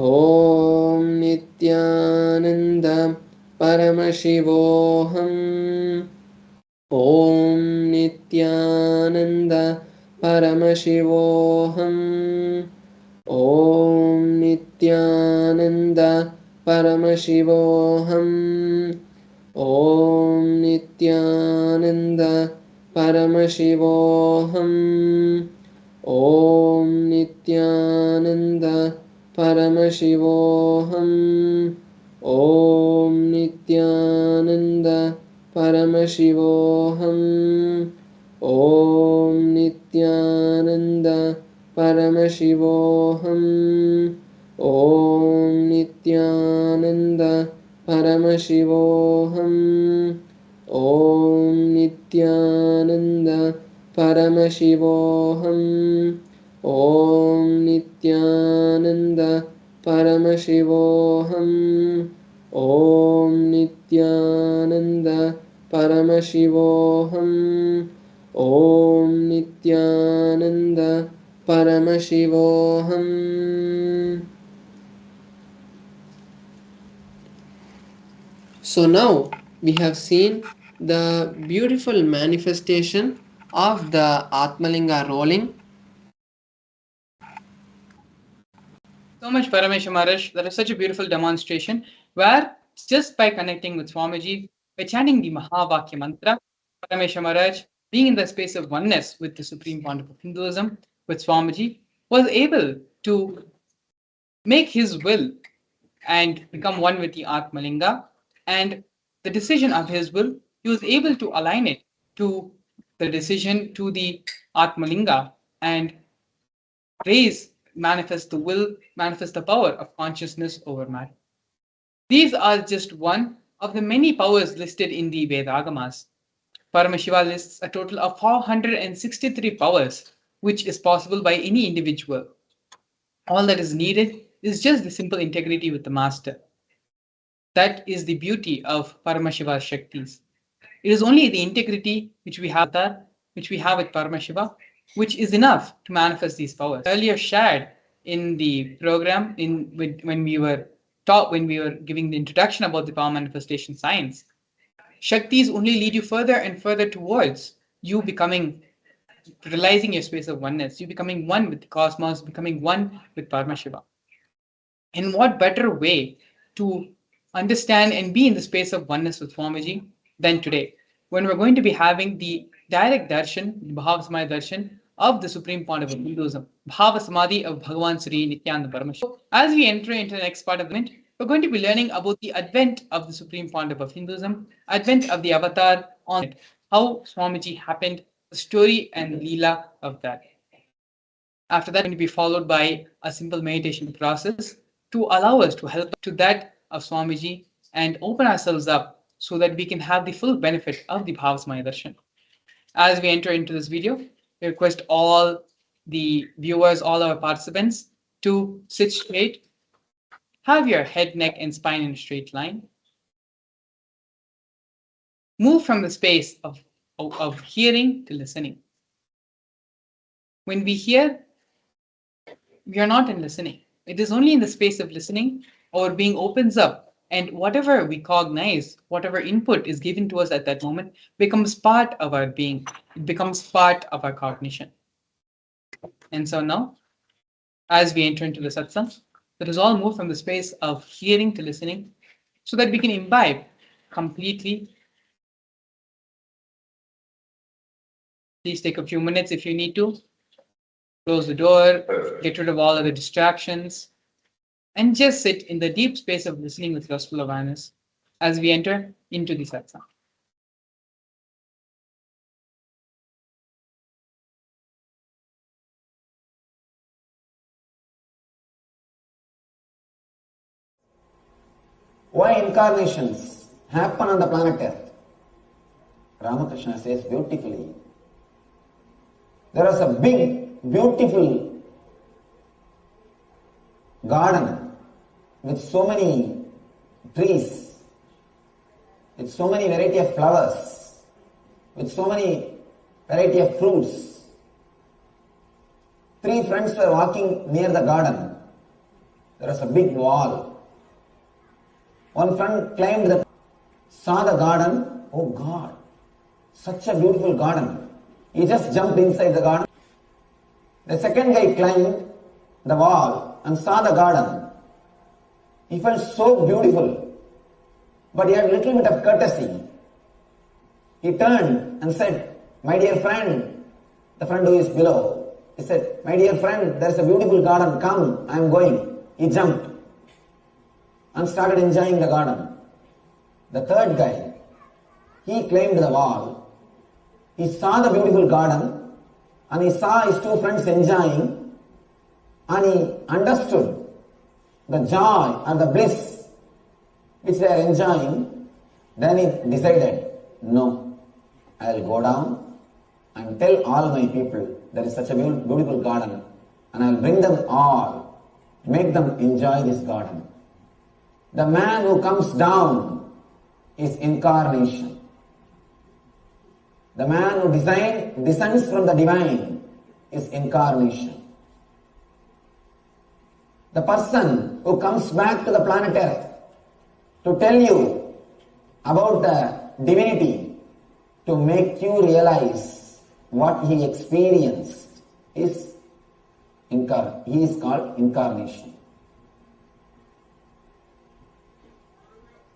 ॐ नित्यानन्द परमशिवोऽहम् ॐ नित्यानन्द परमशिवोऽहम् ॐ नित्यानन्द परमशिवोऽहम् ॐ नित्यानन्द परमशिवोऽहम् ॐ नित्यानन्द परमशिवोऽहम् ॐ नित्यानन्द परमशिवोऽहम् ॐ नित्यानन्द परमशिवोऽहम् ॐ नित्यानन्द परमशिवोऽहम् ॐ नित्यानन्द परमशिवोऽहम् ॐ नित्यानन्द परमशिवोऽहम् ॐ नित्यानन्द परमशिवोऽहम् ॐ नित्यानन्द परमशिवोऽहम्. So now we have seen the beautiful manifestation of the Atmalinga rolling. So much, Paramesha Maharaj. That is such a beautiful demonstration where just by connecting with Swamiji, by chanting the Mahavakya mantra, Paramesha Maharaj, being in the space of oneness with the Supreme Pontiff of Hinduism, with Swamiji, was able to make his will and become one with the Atmalinga. And the decision of his will, he was able to align it to the decision to the Atmalinga and manifest the will, manifest the power of consciousness over matter. These are just one of the many powers listed in the Vedagamas. Paramashiva lists a total of 463 powers, which is possible by any individual. All that is needed is just the simple integrity with the Master. That is the beauty of Paramashiva's Shaktis. It is only the integrity which we have with Paramashiva, which is enough to manifest these powers. Earlier shared in the program when we were giving the introduction about the power manifestation science, Shaktis only lead you further and further towards you realizing your space of oneness, you becoming one with the cosmos, becoming one with Paramashiva. And what better way to understand and be in the space of oneness with Swamiji than today, when we're going to be having the direct darshan, the Bhava Samadhi darshan of the Supreme Pontiff of Hinduism, Bhava Samadhi of Bhagavan Sri Nithyananda Paramashivam. As we enter into the next part of the event, we're going to be learning about the advent of the Supreme Pontiff of Hinduism, advent of the avatar on it, how Swamiji happened, the story and leela of that. After that, going to be followed by a simple meditation process to allow us to help to that of Swamiji and open ourselves up so that we can have the full benefit of the Bhava Samadhi darshan. As we enter into this video, we request all the viewers, all our participants to sit straight, have your head, neck, and spine in a straight line. Move from the space of hearing to listening. When we hear, we are not in listening. It is only in the space of listening our being opens up, and whatever we cognize, whatever input is given to us at that moment becomes part of our being. It becomes part of our cognition. And so now, as we enter into the satsang, let us all move from the space of hearing to listening so that we can imbibe completely. Please take a few minutes if you need to. Close the door, get rid of all other distractions, and just sit in the deep space of listening with restful awareness as we enter into the satsang. Why incarnations happen on the planet Earth? Ramakrishna says beautifully. There was a big, beautiful garden with so many trees, with so many variety of flowers, with so many variety of fruits. 3 friends were walking near the garden. There was a big wall. One friend climbed saw the garden. Oh God, such a beautiful garden. He just jumped inside the garden. The second guy climbed the wall and saw the garden. He felt so beautiful, but he had a little bit of courtesy. He turned and said, "My dear friend," the friend who is below, he said, "My dear friend, there is a beautiful garden, come, I am going." He jumped and started enjoying the garden. The third guy, he climbed the wall. He saw the beautiful garden and he saw his 2 friends enjoying, and he understood the joy and the bliss which they are enjoying. Then he decided, no, I will go down and tell all my people there is such a beautiful garden, and I will bring them all, make them enjoy this garden. The man who comes down is incarnation. The man who descends from the divine is incarnation. The person who comes back to the planet Earth to tell you about the divinity, to make you realize what he experienced, he is called incarnation.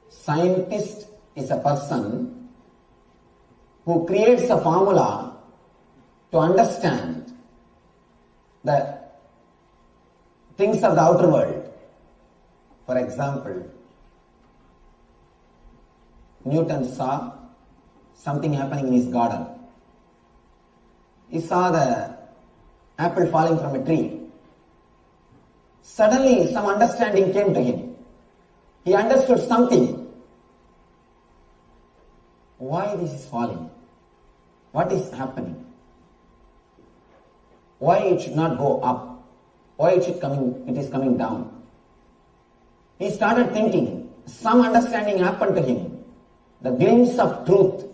Scientist is a person who creates a formula to understand the things of the outer world. For example, Newton saw something happening in his garden. He saw the apple falling from a tree. Suddenly some understanding came to him. He understood something. Why this is falling? What is happening? Why it should not go up? Why it is coming down? He started thinking. Some understanding happened to him. The glimpse of truth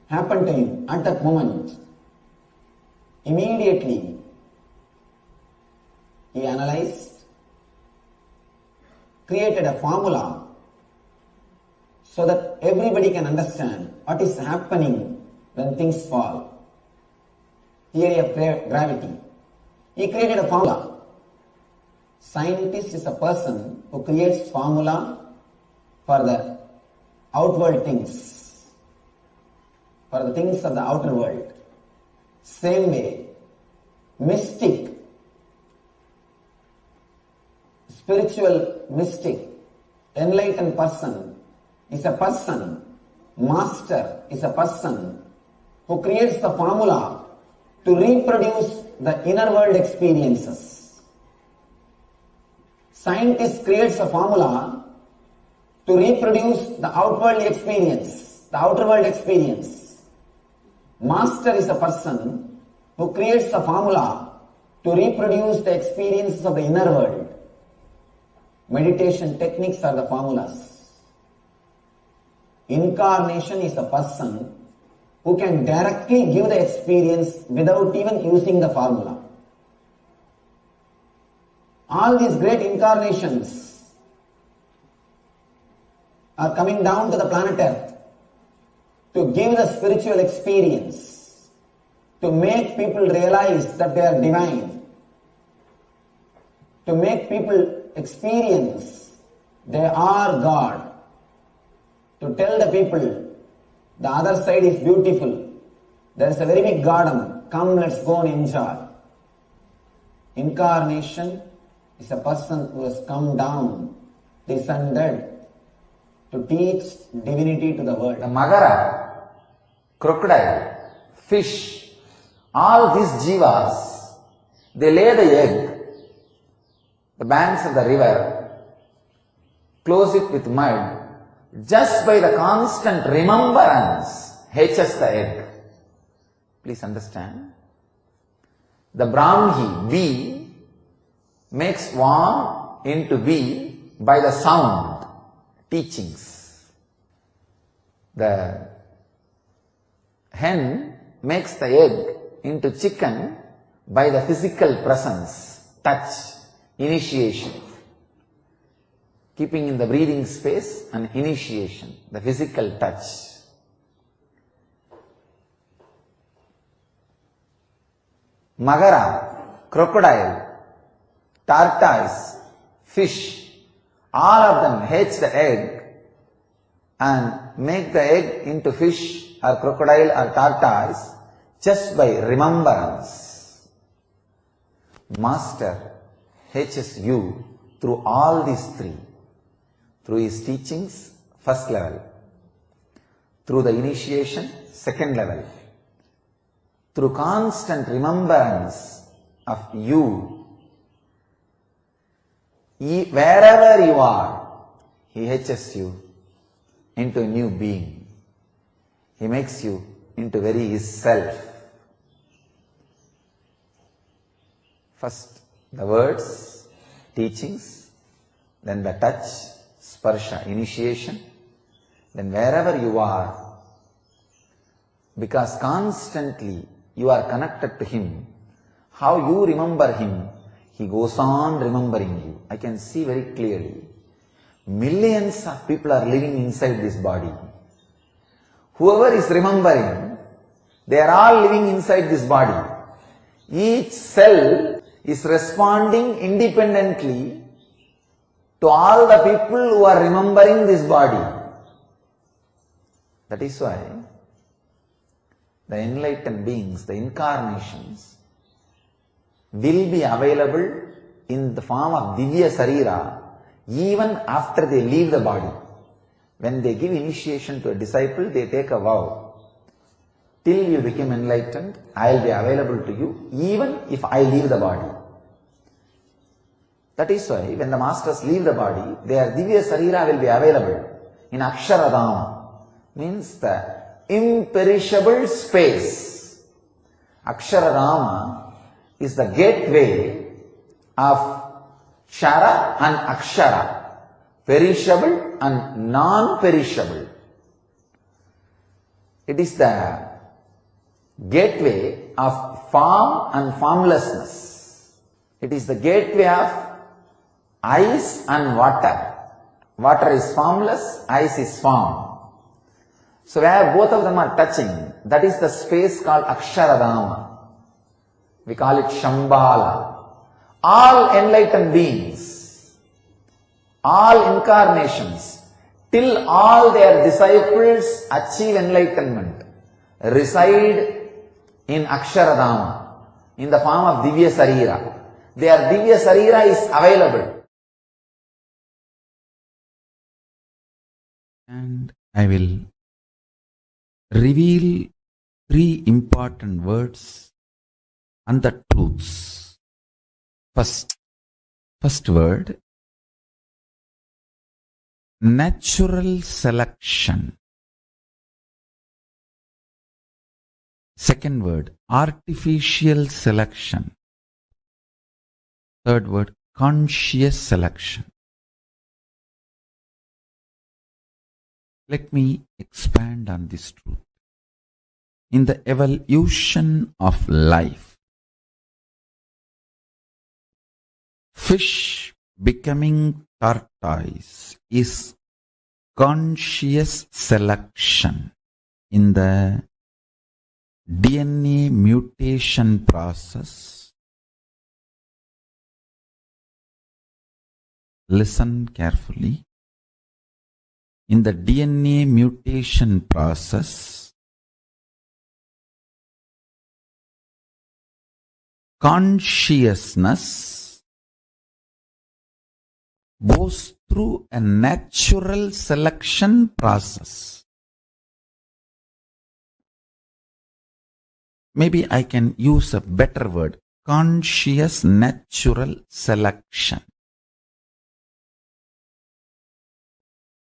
happened to him at that moment. Immediately, he analyzed, created a formula so that everybody can understand what is happening when things fall. Theory of gravity. He created a formula. Scientist is a person who creates formula for the outward things, for the things of the outer world. Same way, mystic, spiritual mystic, enlightened person is a person, master is a person who creates the formula to reproduce the inner world experiences. Scientist creates a formula to reproduce the outward experience, the outer world experience. Master is a person who creates a formula to reproduce the experiences of the inner world. Meditation techniques are the formulas. Incarnation is a person who can directly give the experience without even using the formula. All these great incarnations are coming down to the planet Earth to give the spiritual experience, to make people realize that they are divine, to make people experience they are God, to tell the people the other side is beautiful, there is a very big garden, come let's go and enjoy. Incarnation is a person who has come down, descended to teach divinity to the world. The magara, crocodile, fish, all these jivas, they lay the egg, the banks of the river, close it with mud, just by the constant remembrance hatches the egg. Please understand. The Brahmi, bee, makes swarm into bee by the sound, teachings. The hen makes the egg into chicken by the physical presence, touch, initiation. Keeping in the breathing space an initiation, the physical touch. Magara, crocodile, tortoise, fish, all of them hatch the egg and make the egg into fish or crocodile or tortoise just by remembrance. Master hatches you through all these three. Through his teachings, first level. Through the initiation, second level. Through constant remembrance of you, wherever you are, he hatches you into a new being. He makes you into very his self. First, the words, teachings, then the touch, sparsha, initiation, then wherever you are, because constantly you are connected to him, how you remember him, he goes on remembering you. I can see very clearly. Millions of people are living inside this body. Whoever is remembering, they are all living inside this body. Each cell is responding independently to all the people who are remembering this body. That is why the enlightened beings, the incarnations, will be available in the form of Divya Sarira even after they leave the body. When they give initiation to a disciple, they take a vow. Till you become enlightened, I will be available to you even if I leave the body. That is why when the masters leave the body, their Divya Sarira will be available in Aksharadama, means the imperishable space. Aksharadama is the gateway of Kshara and Akshara, perishable and non-perishable. It is the gateway of form and formlessness. It is the gateway of ice and water. Water is formless, ice is form. So where both of them are touching, that is the space called Aksharadama. We call it Shambhala. All enlightened beings, all incarnations, till all their disciples achieve enlightenment, reside in Aksharadama, in the form of Divya Sarira. Their Divya Sarira is available. And I will reveal three important words and the truths. First word, natural selection. Second word, artificial selection. Third word, conscious selection. Let me expand on this truth. In the evolution of life, fish becoming tortoise is conscious selection in the DNA mutation process. Listen carefully. In the DNA mutation process, consciousness goes through a natural selection process. Maybe I can use a better word, conscious natural selection.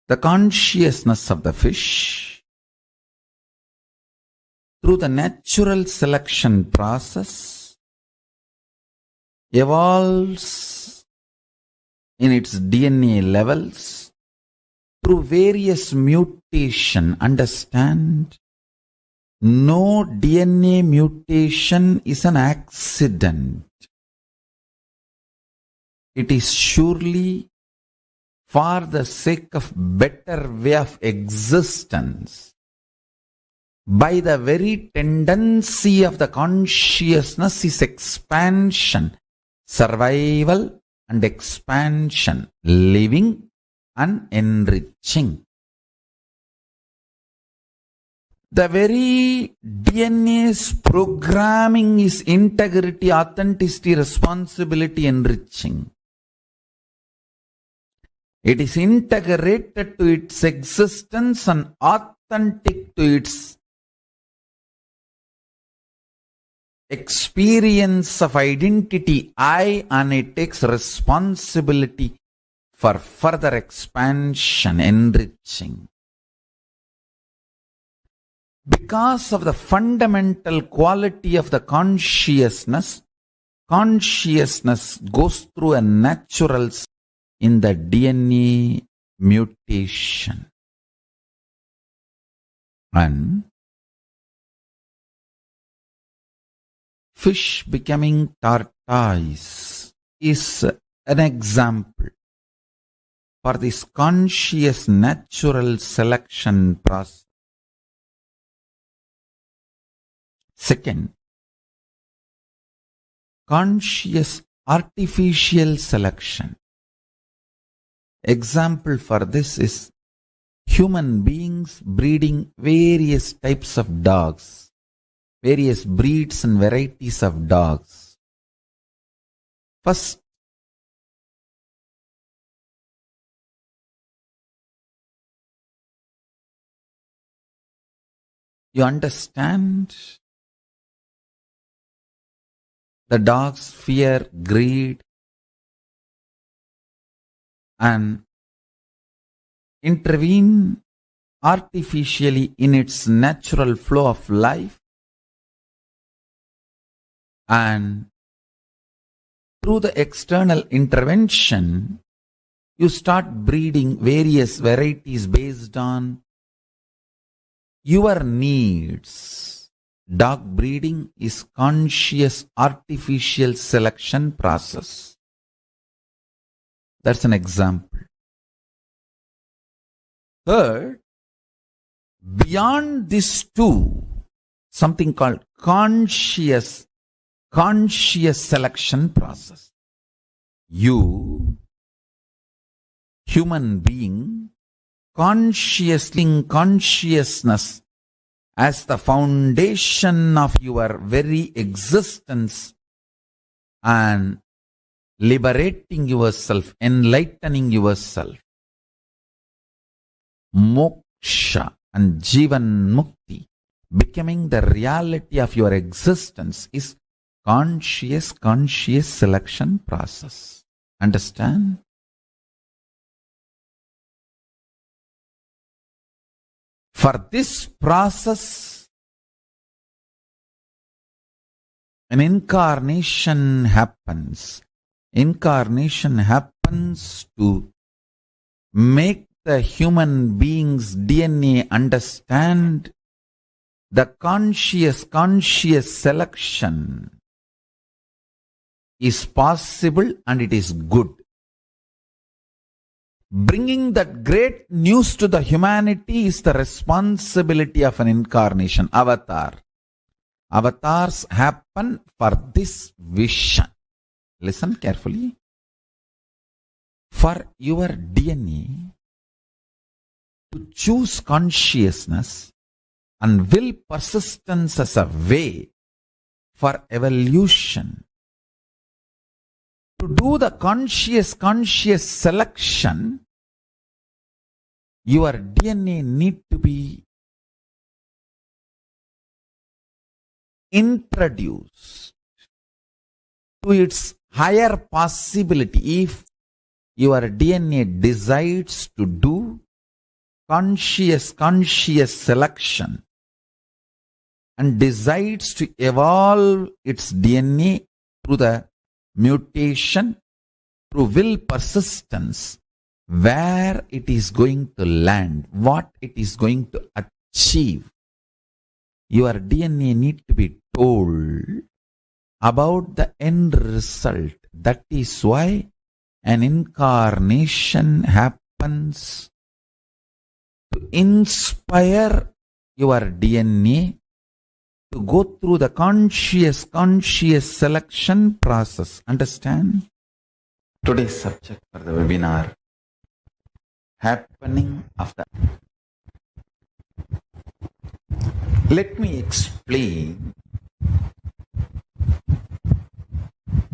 The consciousness of the fish, through the natural selection process, evolves in its DNA levels through various mutation. Understand? No DNA mutation is an accident. It is surely for the sake of better way of existence. By the very tendency of the consciousness is expansion, survival and expansion, living and enriching. The very DNA's programming is integrity, authenticity, responsibility, enriching. It is integrated to its existence and authentic to its experience of identity, I, and it takes responsibility for further expansion, enriching. Because of the fundamental quality of the consciousness, consciousness goes through a natural in the DNA mutation. And fish becoming tortoise is an example for this conscious natural selection process. Second, conscious artificial selection. Example for this is human beings breeding various types of dogs. Various breeds and varieties of dogs. First, you understand the dogs fear, greed, and intervene artificially in its natural flow of life. And through the external intervention, you start breeding various varieties based on your needs. Dog breeding is conscious artificial selection process. That's an example. Third, beyond these two, something called conscious selection process. You, human being, consciousness as the foundation of your very existence and liberating yourself, enlightening yourself. Moksha and Jivan Mukti, becoming the reality of your existence, is conscious selection process. Understand? For this process, an incarnation happens. Incarnation happens to make the human being's DNA understand the conscious selection is possible and it is good. Bringing that great news to the humanity is the responsibility of an incarnation, avatar. Avatars happen for this vision. Listen carefully. For your DNA to choose consciousness and will persistence as a way for evolution, to do the conscious selection, your DNA need to be introduced to its higher possibility. If your DNA decides to do conscious selection and decides to evolve its DNA through the mutation through will persistence, where it is going to land, what it is going to achieve. Your DNA need to be told about the end result. That is why an incarnation happens to inspire your DNA to go through the conscious selection process. Understand? Today's subject for the webinar, happening of the... Let me explain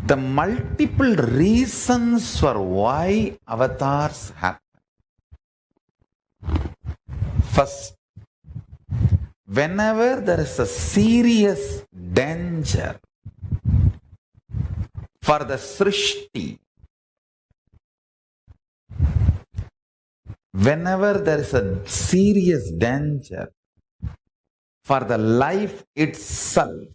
the multiple reasons for why avatars happen. First, whenever there is a serious danger for the Srishti, whenever there is a serious danger for the life itself,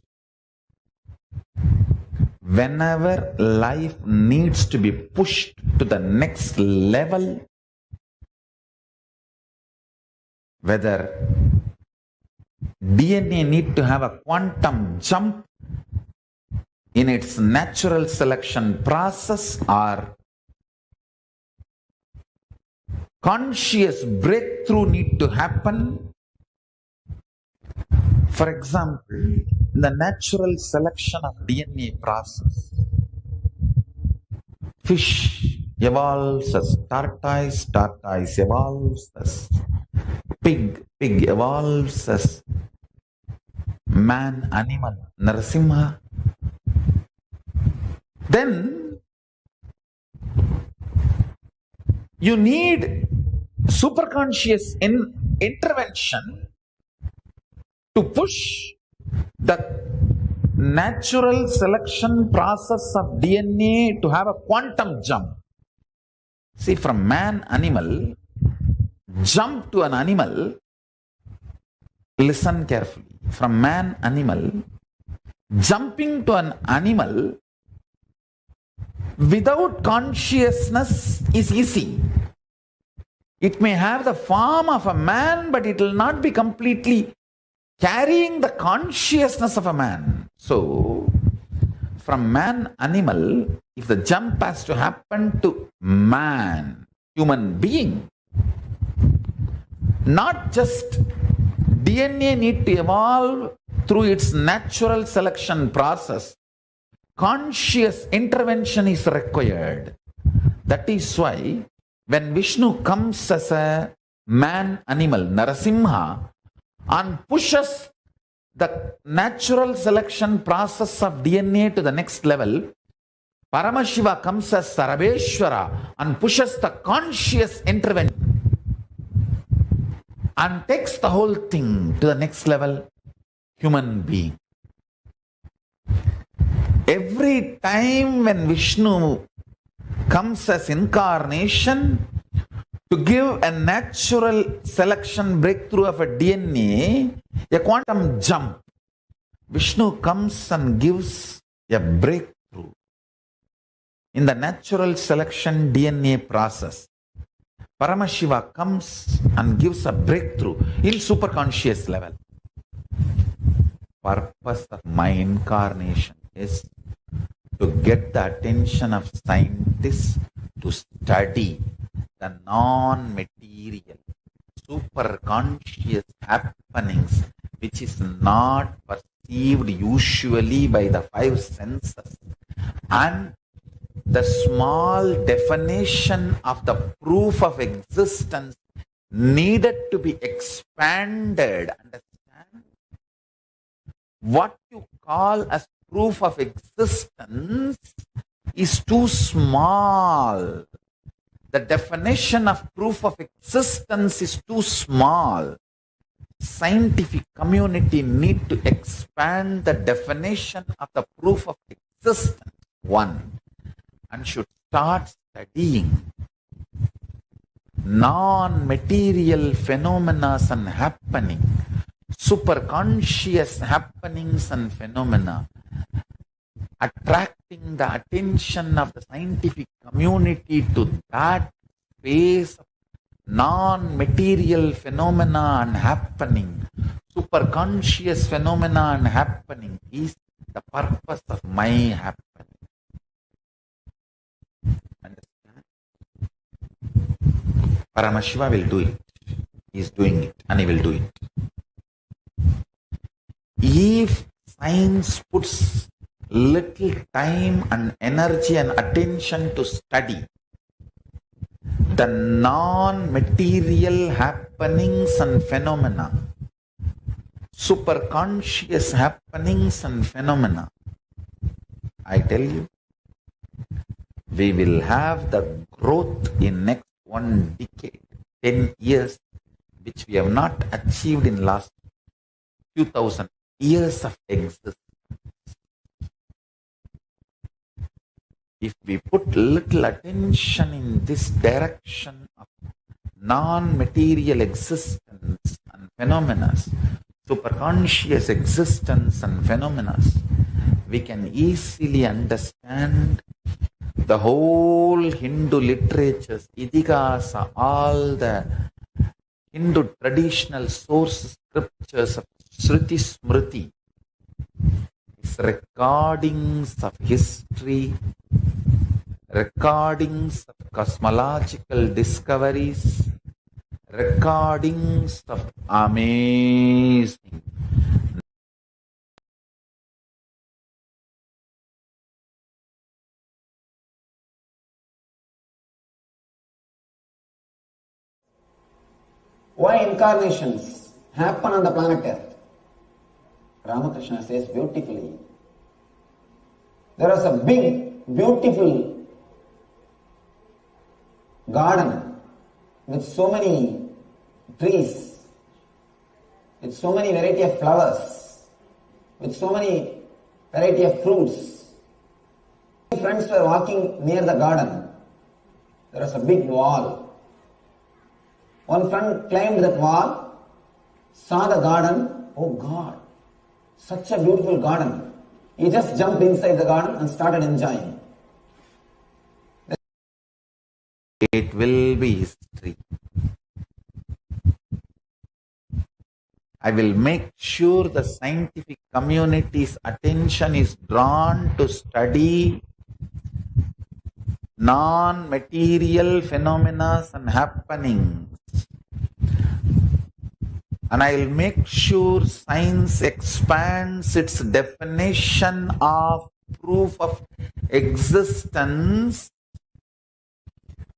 whenever life needs to be pushed to the next level, whether DNA need to have a quantum jump in its natural selection process or conscious breakthrough need to happen. For example, in the natural selection of DNA process, fish evolves as tortoise, tortoise evolves as pig, pig evolves as man, animal, Narasimha. Then you need superconscious intervention to push the natural selection process of DNA to have a quantum jump. See, from man, animal, jump to an animal, listen carefully. From man, animal, jumping to an animal without consciousness is easy. It may have the form of a man, but it will not be completely carrying the consciousness of a man. So, from man, animal, if the jump has to happen to man, human being, not just DNA need to evolve through its natural selection process, conscious intervention is required. That is why when Vishnu comes as a man animal, Narasimha, and pushes the natural selection process of DNA to the next level, Paramashiva comes as Sarabeshwara and pushes the conscious intervention and takes the whole thing to the next level, human being. Every time when Vishnu comes as incarnation to give a natural selection breakthrough of a DNA, a quantum jump, Vishnu comes and gives a breakthrough in the natural selection DNA process. Paramashiva comes and gives a breakthrough in superconscious level. Purpose of my incarnation is to get the attention of scientists to study the non-material, superconscious happenings which is not perceived usually by the five senses, and the small definition of the proof of existence needed to be expanded. Understand? What you call as proof of existence is too small. The definition of proof of existence is too small. Scientific community need to expand the definition of the proof of existence, one, and should start studying non-material phenomena and happening, superconscious happenings and phenomena, attracting the attention of the scientific community to that phase of non-material phenomena and happening, superconscious phenomena and happening is the purpose of my happening. Understand? Paramashiva will do it. He is doing it and he will do it. If science puts little time and energy and attention to study the non-material happenings and phenomena, superconscious happenings and phenomena, I tell you, we will have the growth in next 1 decade, 10 years, which we have not achieved in last few thousand years of existence. If we put little attention in this direction of non-material existence and phenomena, superconscious existence and phenomena, we can easily understand the whole Hindu literatures, Idigasa, all the Hindu traditional source scriptures of Shruti Smriti, recordings of history, recordings of cosmological discoveries, recordings of amazing Why incarnations happen on the planet Earth? Ramakrishna says beautifully. There is a big, beautiful garden with so many trees, with so many variety of flowers, with so many variety of fruits. Friends were walking near the garden. There was a big wall. One friend climbed that wall, saw the garden. Oh God, such a beautiful garden. He just jumped inside the garden and started enjoying. it will be history. I will make sure the scientific community's attention is drawn to study non-material phenomena and happenings. And I will make sure science expands its definition of proof of existence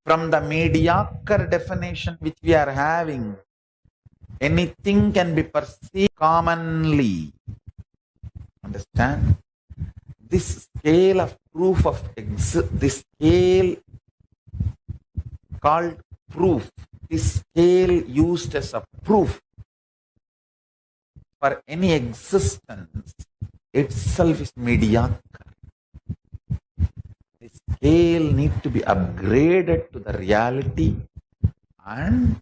from the mediocre definition which we are having. Anything can be perceived commonly. Understand? This scale of proof of this scale called proof, this scale used as a proof for any existence itself is mediocre. The scale needs to be upgraded to the reality, and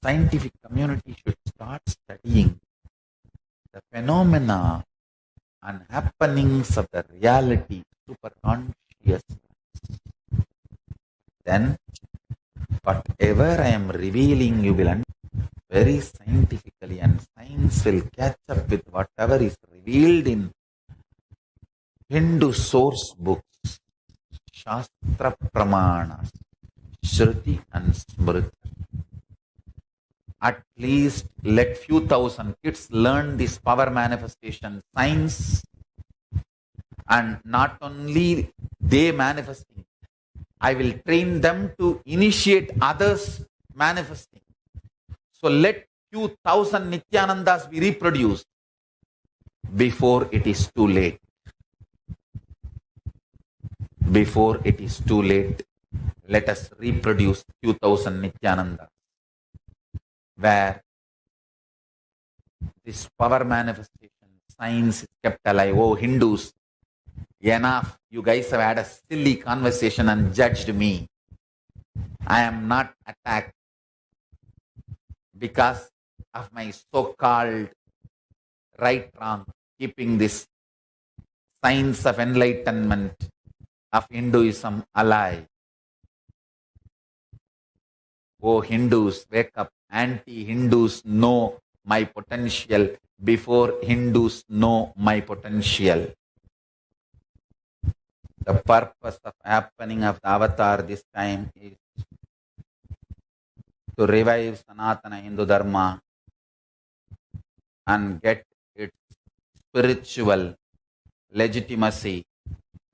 scientific community should start studying the phenomena and happenings of the reality, super consciousness. Then whatever I am revealing, you will understand very scientifically, and science will catch up with whatever is revealed in Hindu source books, Shastra Pramanas, Shruti and Smriti. At least let few thousand kids learn this power manifestation science, and not only they manifesting, I will train them to initiate others manifesting. So let few thousand Nithyanandas be reproduced before it is too late. Before it is too late, let us reproduce few thousand Nithyanandas, where this power manifestation science is kept alive. Oh, Hindus, enough. You guys have had a silly conversation and judged me. I am not attacked because of my so-called right wrong, keeping this science of enlightenment of Hinduism alive. Oh Hindus, wake up. Anti-Hindus know my potential before Hindus know my potential. The purpose of happening of the avatar this time is to revive Sanatana Hindu Dharma and get its spiritual legitimacy,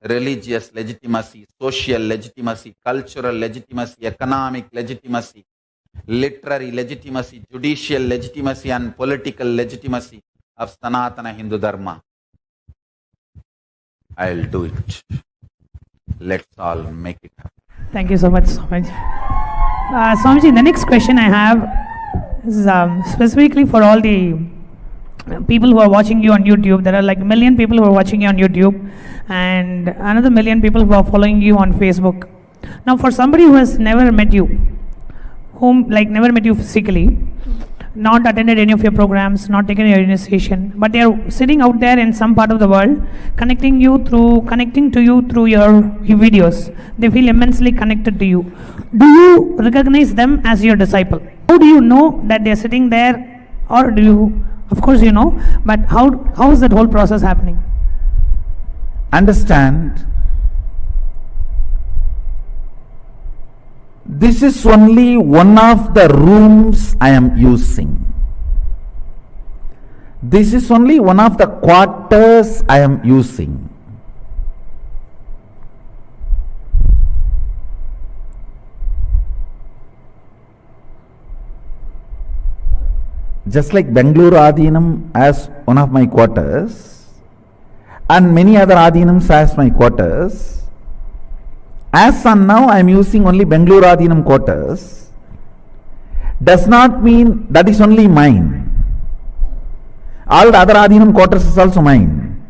religious legitimacy, social legitimacy, cultural legitimacy, economic legitimacy, literary legitimacy, judicial legitimacy, and political legitimacy of Sanatana Hindu Dharma. I'll do it. Let's all make it happen. Thank you so much, Swamiji. Swamiji, the next question I have is specifically for all the people who are watching you on YouTube. There are like 1 million people who are watching you on YouTube and another 1 million people who are following you on Facebook. Now, for somebody who has never met you, never met you physically, not attended any of your programs, not taken your initiation, but they are sitting out there in some part of the world, connecting to you through your videos. They feel immensely connected to you. Do you recognize them as your disciple? How do you know that they are sitting there, or do you? Of course you know, but how is that whole process happening? Understand, this is only one of the rooms I am using. This is only one of the quarters I am using. Just like Bengaluru Adhinam as one of my quarters and many other Adhinams as my quarters, as on now I am using only Bengaluru Adhinam quarters, does not mean that is only mine. All the other Adhinam quarters is also mine.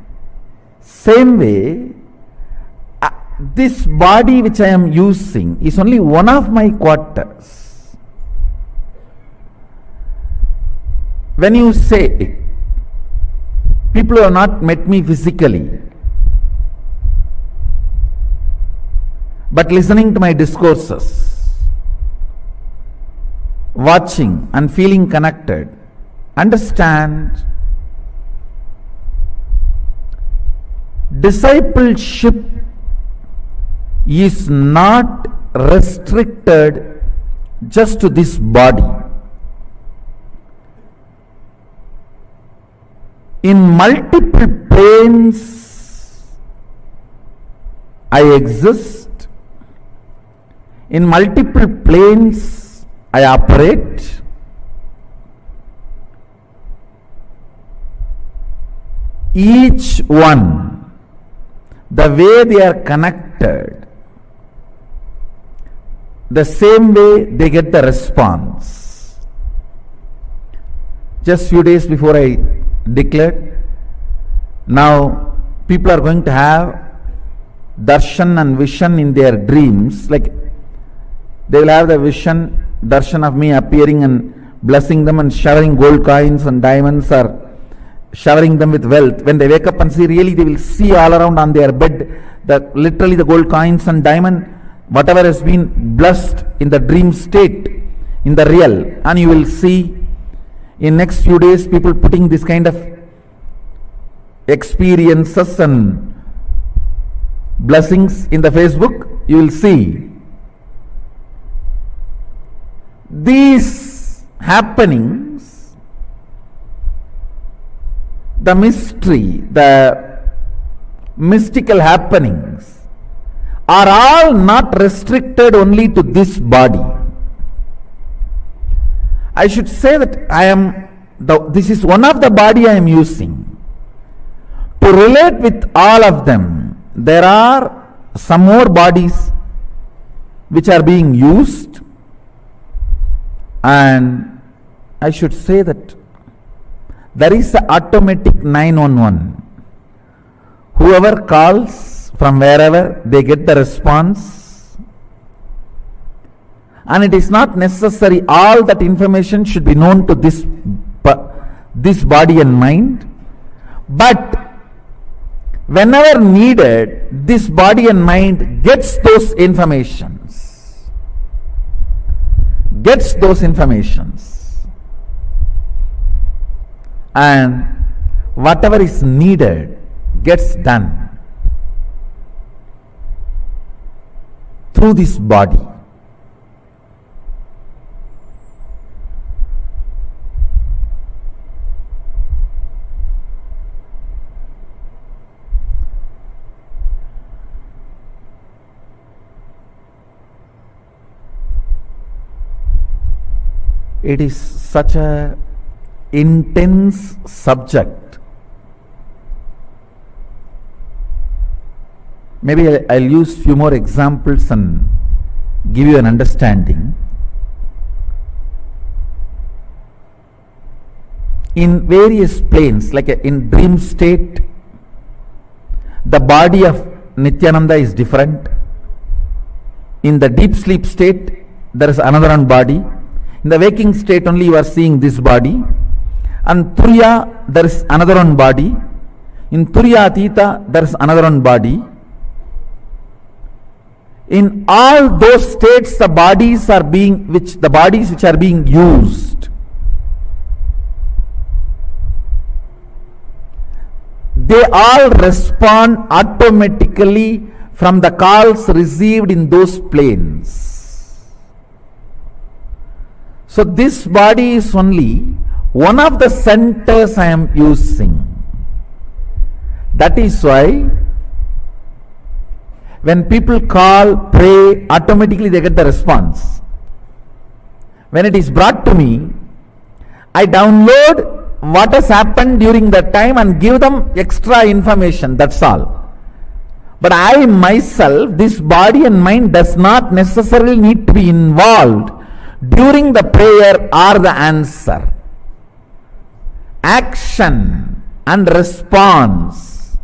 Same way, this body which I am using is only one of my quarters. When you say, people who have not met me physically, but listening to my discourses, watching and feeling connected, understand, discipleship is not restricted just to this body. In multiple planes, I exist. In multiple planes, I operate. Each one, the way they are connected, the same way they get the response. Just few days before I declared, now people are going to have darshan and vision in their dreams. Like they will have the vision, darshan of me appearing and blessing them and showering gold coins and diamonds, or showering them with wealth. When they wake up and see, really they will see all around on their bed literally the gold coins and diamond, whatever has been blessed in the dream state in the real. And you will see in next few days people putting this kind of experiences and blessings in the Facebook. You will see these happenings, the mystery, the mystical happenings are all not restricted only to this body. I should say that this is one of the body I am using. To relate with all of them, there are some more bodies which are being used, and I should say that there is an automatic 911. Whoever calls from wherever, they get the response. And it is not necessary all that information should be known to this body and mind, but whenever needed, this body and mind gets those informations. And whatever is needed gets done through this body. It is such a intense subject. Maybe I'll use few more examples and give you an understanding. In various planes, like in dream state, the body of Nithyananda is different. In the deep sleep state, there is another one body. In the waking state only you are seeing this body. And Turiya, there is another one body. In Turiya Atita, there is another one body. In all those states, the bodies which are being used, they all respond automatically from the calls received in those planes. So this body is only one of the centers I am using. That is why when people call, pray, automatically they get the response. When it is brought to me, I download what has happened during that time and give them extra information, that's all. But I myself, this body and mind does not necessarily need to be involved during the prayer or the answer. Action and response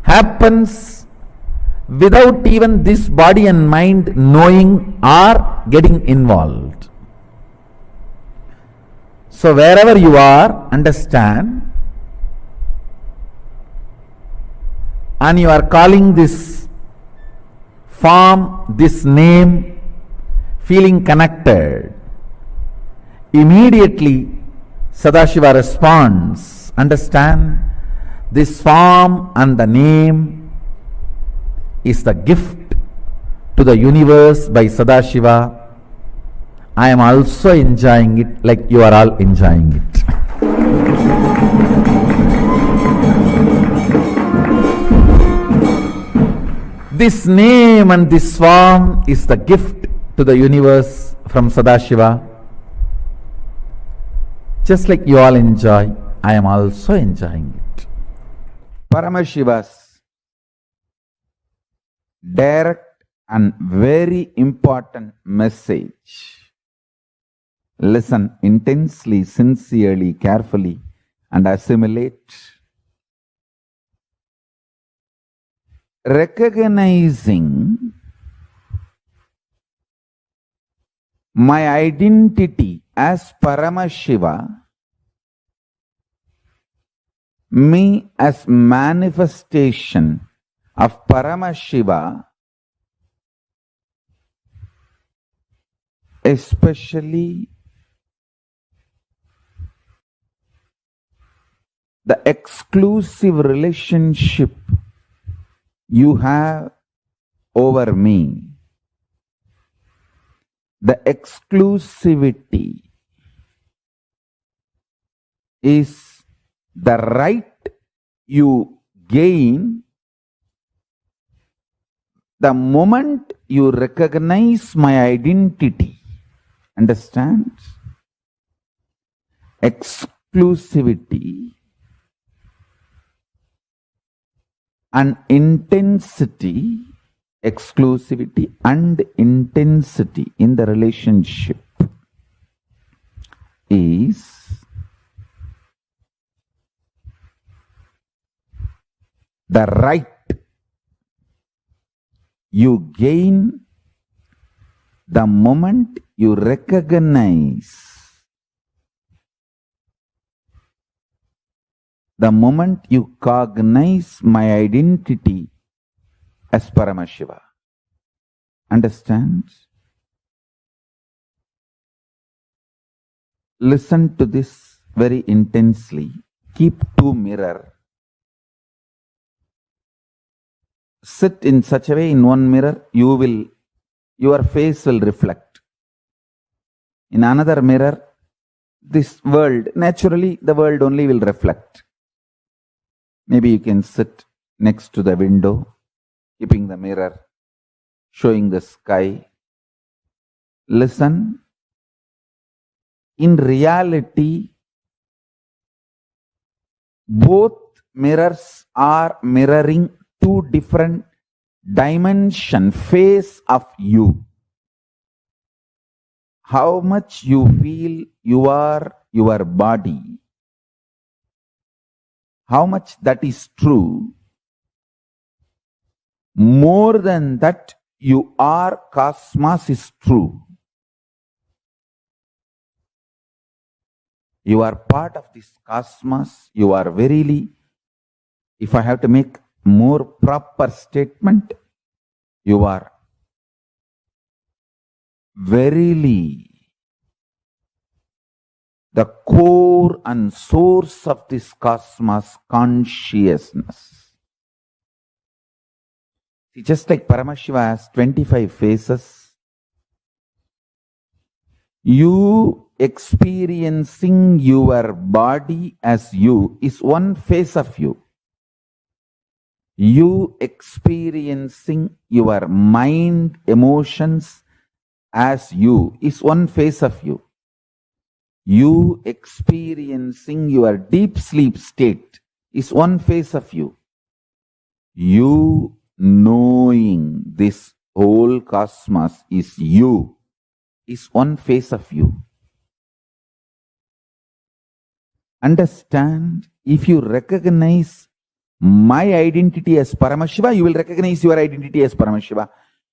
happens without even this body and mind knowing or getting involved. So wherever you are, understand, and you are calling this form, this name, feeling connected, immediately Sadashiva responds. Understand, this form and the name is the gift to the universe by Sadashiva. I am also enjoying it like you are all enjoying it. This name and this form is the gift to the universe from Sadashiva. Just like you all enjoy, I am also enjoying it. Paramashiva's direct and very important message. Listen intensely, sincerely, carefully, and assimilate. Recognizing my identity as Paramashiva, me as manifestation of Paramashiva, especially the exclusive relationship you have over me, the exclusivity is the right you gain the moment you recognize my identity. Understand? Exclusivity and intensity, exclusivity and intensity in the relationship is the right you gain the moment you recognize the moment you cognize my identity as Paramashiva. Understand? Listen to this very intensely. Keep two mirrors. Sit in such a way in one mirror, your face will reflect. In another mirror, this world, naturally the world only will reflect. Maybe you can sit next to the window, keeping the mirror, showing the sky. Listen. In reality, both mirrors are mirroring two different dimension, face of you. How much you feel you are your body, how much that is true, more than that you are cosmos is true. You are part of this cosmos. You are verily, if I have to make more proper statement, you are verily the core and source of this cosmos consciousness. See, just like Paramashiva has 25 faces, you experiencing your body as you is one face of you. You experiencing your mind, emotions as you is one face of you. You experiencing your deep sleep state is one face of you. You knowing this whole cosmos is you is one face of you. Understand, if you recognize my identity as Paramashiva, you will recognize your identity as Paramashiva.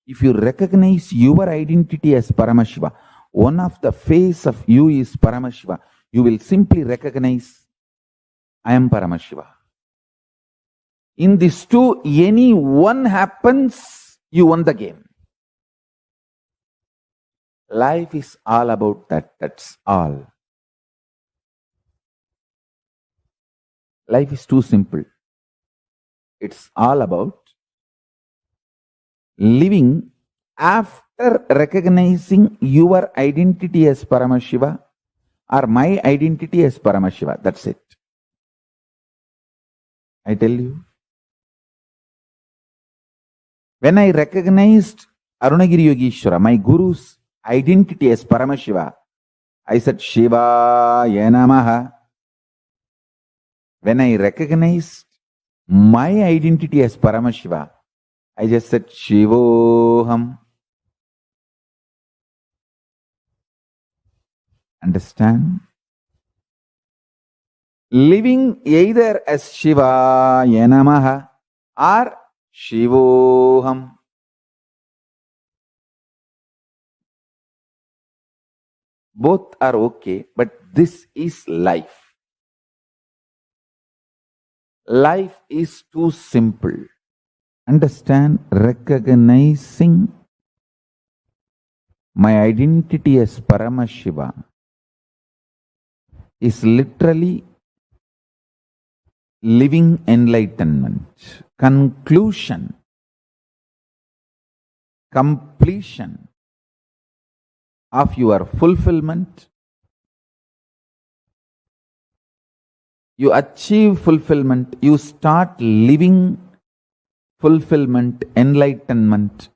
If you recognize your identity as Paramashiva, one of the face of you is Paramashiva, you will simply recognize, I am Paramashiva. In these two, any one happens, you won the game. Life is all about that. That's all. Life is too simple. It's all about living after recognizing your identity as Paramashiva or my identity as Paramashiva. That's it. I tell you. When I recognized Arunagiri Yogeshwara, my guru's identity as Paramashiva, I said, Shivaya Namaha. When I recognized my identity as Paramashiva, I just said, Shivoham. Understand? Living either as Shivaya Namaha or Shivoham. Both are okay, but this is life. Life is too simple. Understand, recognizing my identity as Paramashiva is literally living enlightenment, conclusion, completion of your fulfillment. You achieve fulfillment, you start living fulfillment, enlightenment,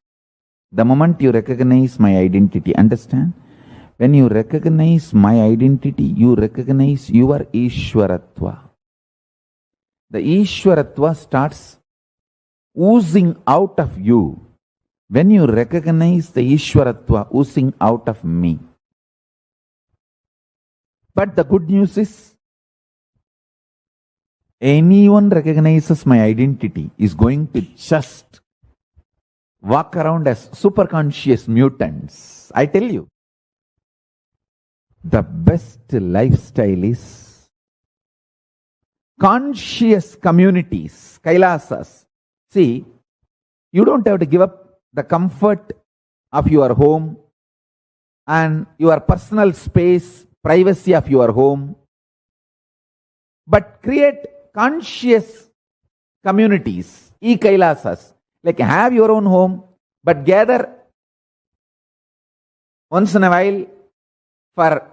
the moment you recognize my identity. Understand? When you recognize my identity, you recognize your Ishwaratva. The Ishwaratva starts oozing out of you when you recognize the Ishwaratva oozing out of me. But the good news is, anyone recognizes my identity is going to just walk around as superconscious mutants. I tell you, the best lifestyle is conscious communities, Kailasas. See, you don't have to give up the comfort of your home and your personal space, privacy of your home, but create conscious communities, e-Kailasas. Like have your own home, but gather once in a while for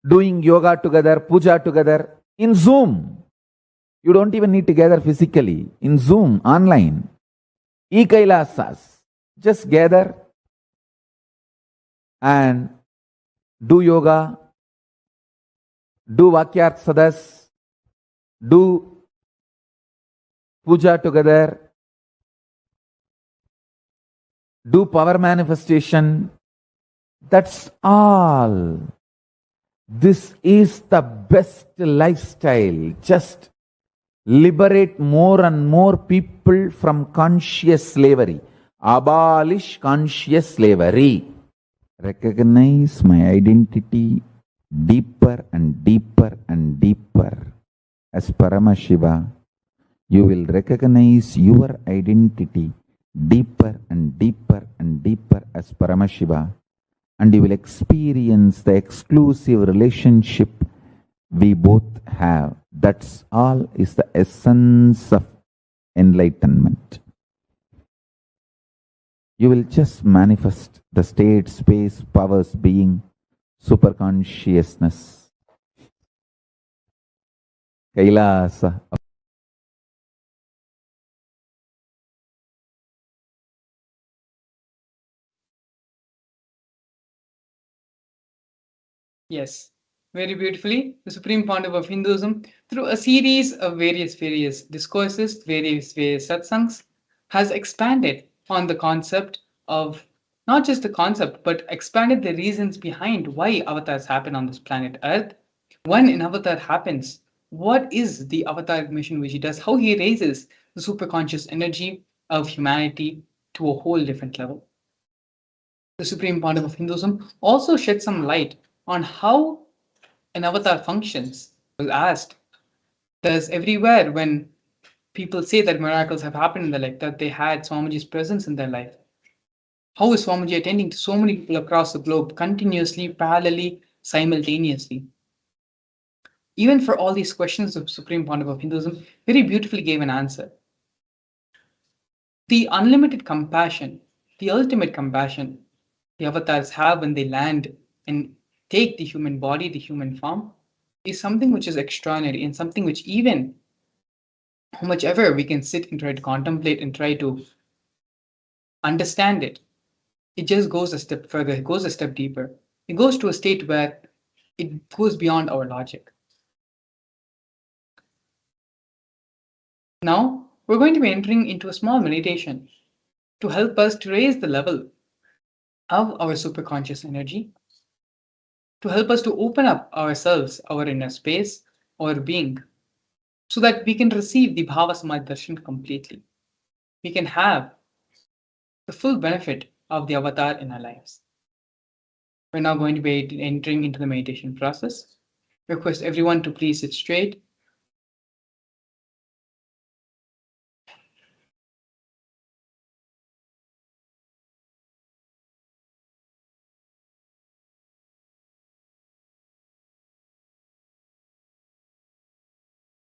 doing yoga together, puja together in Zoom. You don't even need to gather physically. In Zoom, online. E-Kailasas. Just gather and do yoga, do Vakyart Sadas, do puja together, do power manifestation. That's all. This is the best lifestyle. Just liberate more and more people from conscious slavery. Abolish conscious slavery. Recognize my identity deeper and deeper and deeper. As Paramashiva, you will recognize your identity deeper and deeper and deeper as Paramashiva, and you will experience the exclusive relationship we both have. That's all is the essence of enlightenment. You will just manifest the state, space, powers, being, superconsciousness. Kailasa. Yes, very beautifully, the Supreme Pontiff of Hinduism, through a series of various discourses, various satsangs, has expanded on the concept of, not just the concept, but expanded the reasons behind why avatars happen on this planet Earth. When an avatar happens, what is the avatar mission which he does, how he raises the superconscious energy of humanity to a whole different level. The Supreme Pontiff of Hinduism also shed some light on how an avatar functions. Was asked, does everywhere when people say that miracles have happened in their life, that they had Swamiji's presence in their life, how is Swamiji attending to so many people across the globe continuously, parallelly, simultaneously? Even for all these questions, the Supreme Pontiff of Hinduism very beautifully gave an answer. The unlimited compassion, the ultimate compassion the avatars have when they land and take the human body, the human form, is something which is extraordinary and something which, even how much ever we can sit and try to contemplate and try to understand it, it just goes a step further, it goes a step deeper. It goes to a state where it goes beyond our logic. Now, we're going to be entering into a small meditation to help us to raise the level of our superconscious energy, to help us to open up ourselves, our inner space, our being, so that we can receive the Bhava Samadhi Darshan completely. We can have the full benefit of the avatar in our lives. We're now going to be entering into the meditation process. Request everyone to please sit straight.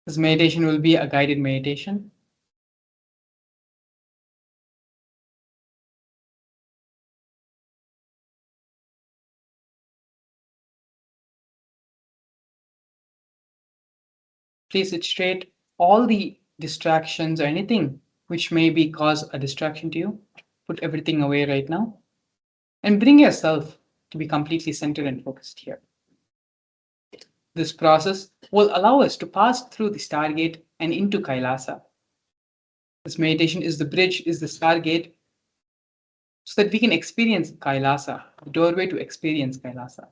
This meditation will be a guided meditation. Please sit straight. All the distractions or anything which may be cause a distraction to you, put everything away right now and bring yourself to be completely centered and focused here. This process will allow us to pass through the Stargate and into Kailasa. This meditation is the bridge, is the Stargate, so that we can experience Kailasa, the doorway to experience Kailasa.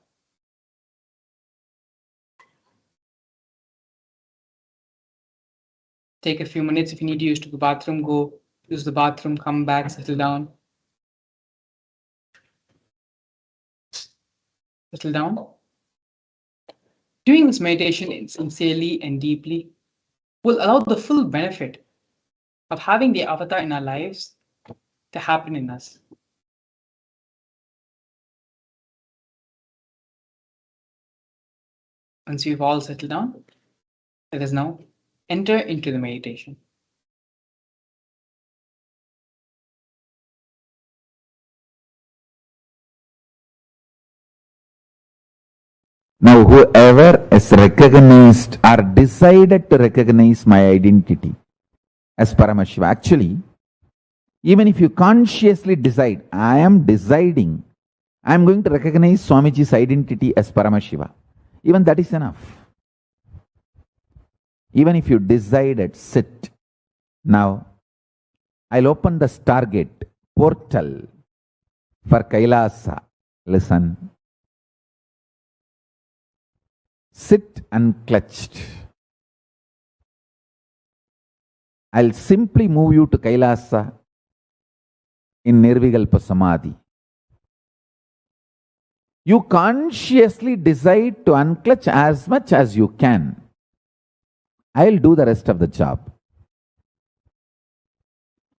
Take a few minutes. If you need to use to the bathroom, go use the bathroom, come back, settle down. Settle down. Doing this meditation sincerely and deeply will allow the full benefit of having the avatar in our lives to happen in us. Once we've all settled down, let us now enter into the meditation. Now, whoever has recognized or decided to recognize my identity as Paramashiva, actually, even if you consciously decide, I am deciding, I am going to recognize Swamiji's identity as Paramashiva, even that is enough. Even if you decided, sit. Now, I'll open the Stargate portal for Kailasa. Listen. Sit unclutched. I'll simply move you to Kailasa in Nirvikalpa Samadhi. You consciously decide to unclutch as much as you can. I'll do the rest of the job.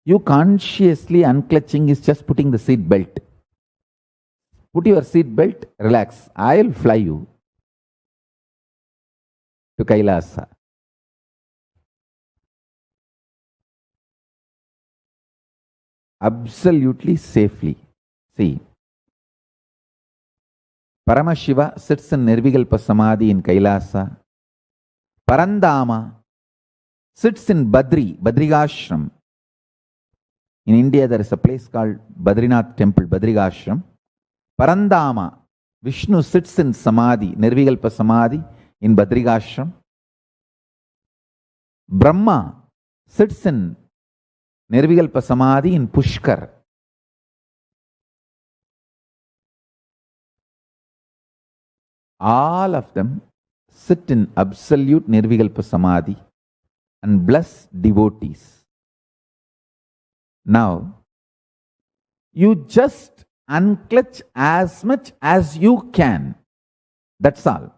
You consciously unclutching is just putting the seat belt. Put your seat belt, relax. I'll fly you to Kailasa. Absolutely safely. See, Paramashiva sits in Nirvikalpa Samadhi in Kailasa. Parandama sits in Badrigashram. In India, there is a place called Badrinath Temple, Badrigashram. Parandama, Vishnu sits in Samadhi, Nirvikalpa Samadhi in Badrigashram. Brahma sits in Nirvikalpa Samadhi in Pushkar. All of them sit in absolute Nirvikalpa Samadhi and bless devotees. Now, you just unclutch as much as you can. That's all.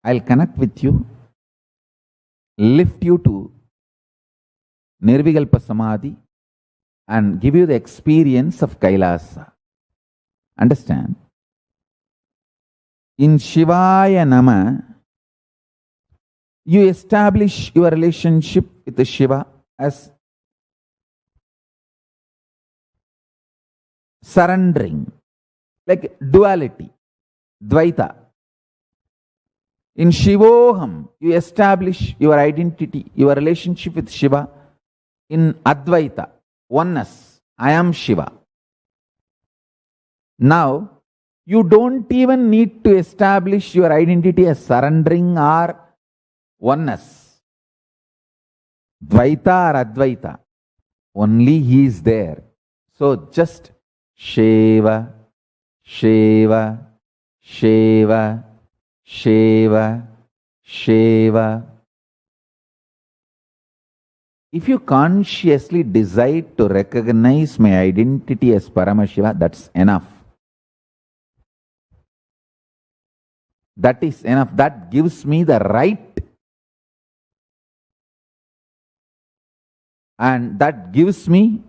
I'll connect with you, lift you to Nirvikalpa Samadhi and give you the experience of Kailasa. Understand? In Shivaya Nama, you establish your relationship with the Shiva as surrendering, like duality, Dvaita. In Shivoham, you establish your identity, your relationship with Shiva in Advaita, oneness. I am Shiva. Now, you don't even need to establish your identity as surrendering or oneness. Dvaita or Advaita. Only He is there. So just Shiva, Shiva, Shiva, Shiva, Shiva. If you consciously decide to recognize my identity as Paramashiva, that's enough. That is enough. That gives me the right. And that gives me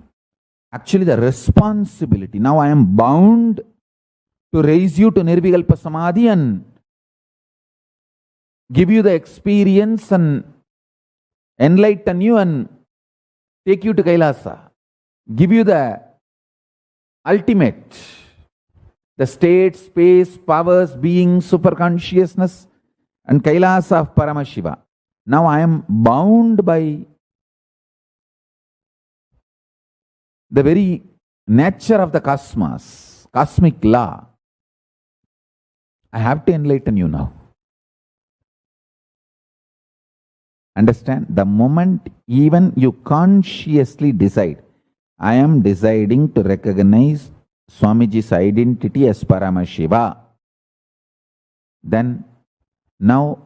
actually the responsibility. Now I am bound to raise you to Nirvikalpa Samadhi and give you the experience and enlighten you and take you to Kailasa. Give you the ultimate, the state, space, powers, being, superconsciousness and Kailasa of Paramashiva. Now I am bound by the very nature of the cosmos, cosmic law. I have to enlighten you now. Understand? The moment even you consciously decide, I am deciding to recognize Swamiji's identity as Paramashiva, then now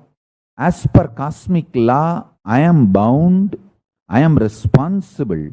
as per cosmic law, I am bound, I am responsible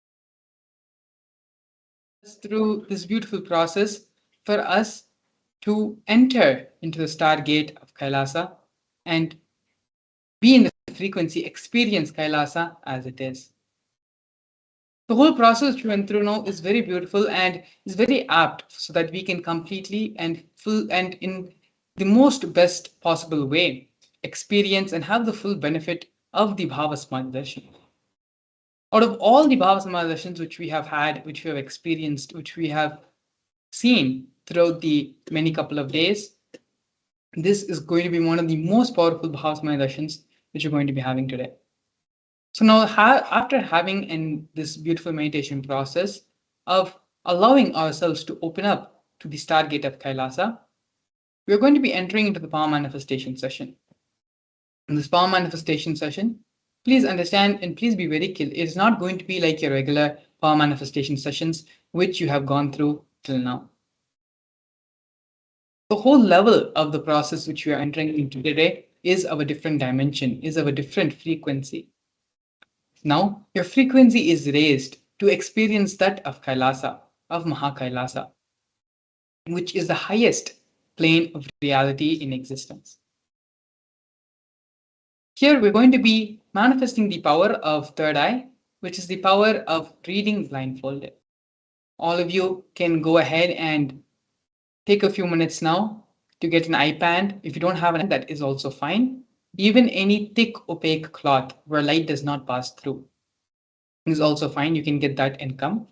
through this beautiful process for us to enter into the stargate of Kailasa and be in the frequency, experience Kailasa as it is. The whole process we went through now is very beautiful and is very apt so that we can completely and full and in the most best possible way experience and have the full benefit of the Bhava Samadhi Darshan. Out of all the Bhava Samadhi Darshans which we have had, which we have experienced, which we have seen throughout the many couple of days, this is going to be one of the most powerful Bhava Samadhi Darshans which we're going to be having today. So now, after having this beautiful meditation process of allowing ourselves to open up to the stargate of Kailasa, we're going to be entering into the power manifestation session. In this power manifestation session, please understand and please be very clear. It is not going to be like your regular power manifestation sessions which you have gone through till now. The whole level of the process which we are entering into today is of a different dimension, is of a different frequency. Now, your frequency is raised to experience that of Kailasa, of Mahakailasa, which is the highest plane of reality in existence. Here, we're going to be manifesting the power of third eye, which is the power of reading blindfolded. All of you can go ahead and take a few minutes now to get an iPad. If you don't have an, that is also fine. Even any thick opaque cloth where light does not pass through is also fine. You can get that and come.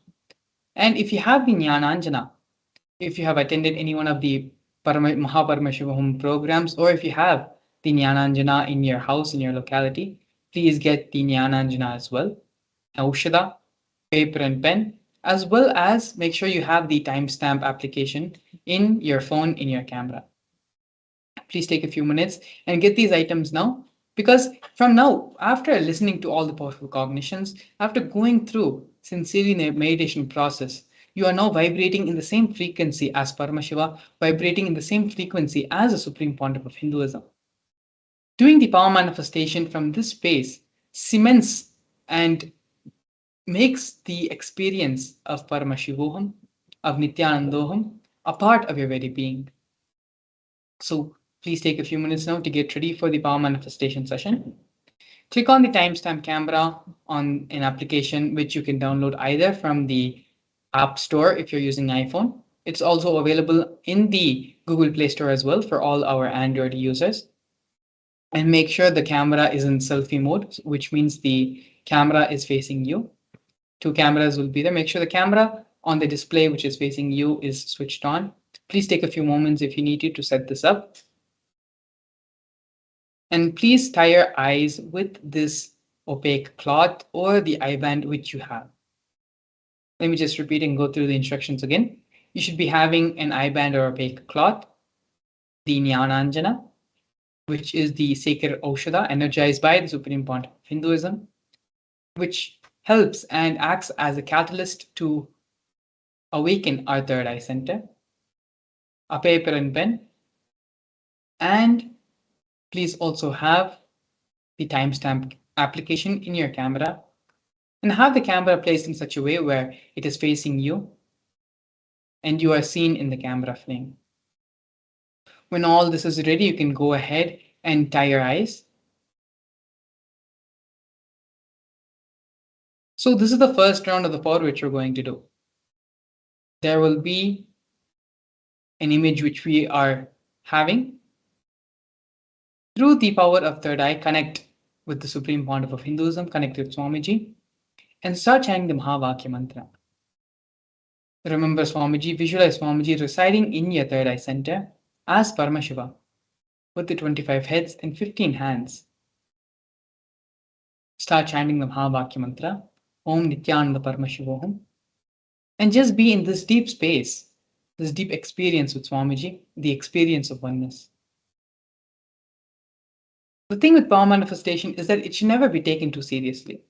And if you have the Jnananjana, if you have attended any one of the Mahaparmashivam programs, or if you have the Jnananjana in your house, in your locality, please get the Jnananjana as well. Aushada, paper and pen, as well as make sure you have the timestamp application in your phone, in your camera. Please take a few minutes and get these items now, because from now, after listening to all the powerful cognitions, after going through sincerely the meditation process, you are now vibrating in the same frequency as Paramashiva, vibrating in the same frequency as the Supreme Pontiff of Hinduism. Doing the power manifestation from this space cements and makes the experience of Paramashivoham, of Nithyanandoham, a part of your very being. So please take a few minutes now to get ready for the power manifestation session. Click on the timestamp camera on an application which you can download either from the App Store if you're using iPhone. It's also available in the Google Play Store as well for all our Android users. And make sure the camera is in selfie mode, which means the camera is facing you. 2 cameras will be there. Make sure the camera on the display which is facing you is switched on. Please take a few moments if you need to set this up. And please tie your eyes with this opaque cloth or the eye band which you have. Let me just repeat and go through the instructions again. You should be having an eye band or opaque cloth, the Jnananjana, which is the sacred Aushada energized by the Supreme Pontiff of Hinduism, which helps and acts as a catalyst to awaken our third eye center, a paper and pen, and please also have the timestamp application in your camera, and have the camera placed in such a way where it is facing you and you are seen in the camera frame. When all this is ready, you can go ahead and tie your eyes. So this is the first round of the power which we're going to do. There will be an image which we are having. Through the power of third eye, connect with the Supreme Pontiff of Hinduism, connect with Swamiji, and start chanting the Mahavakya mantra. Remember Swamiji, visualize Swamiji residing in your third eye center as Paramashiva with the 25 heads and 15 hands. Start chanting the Mahavakya mantra, Om Nithyananda Paramashivam, and just be in this deep space, this deep experience with Swamiji, the experience of oneness. The thing with power manifestation is that it should never be taken too seriously.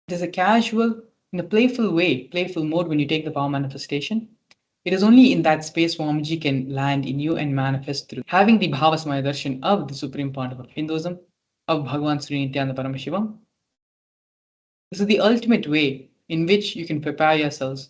It is a casual, in a playful way, playful mode when you take the power manifestation. It is only in that space Swamiji can land in you and manifest through. Having the Bhava Samadhi Darshan of the Supreme Pontiff of Hinduism, of Bhagavan Sri Nithyananda Paramashivam. This is the ultimate way in which you can prepare yourselves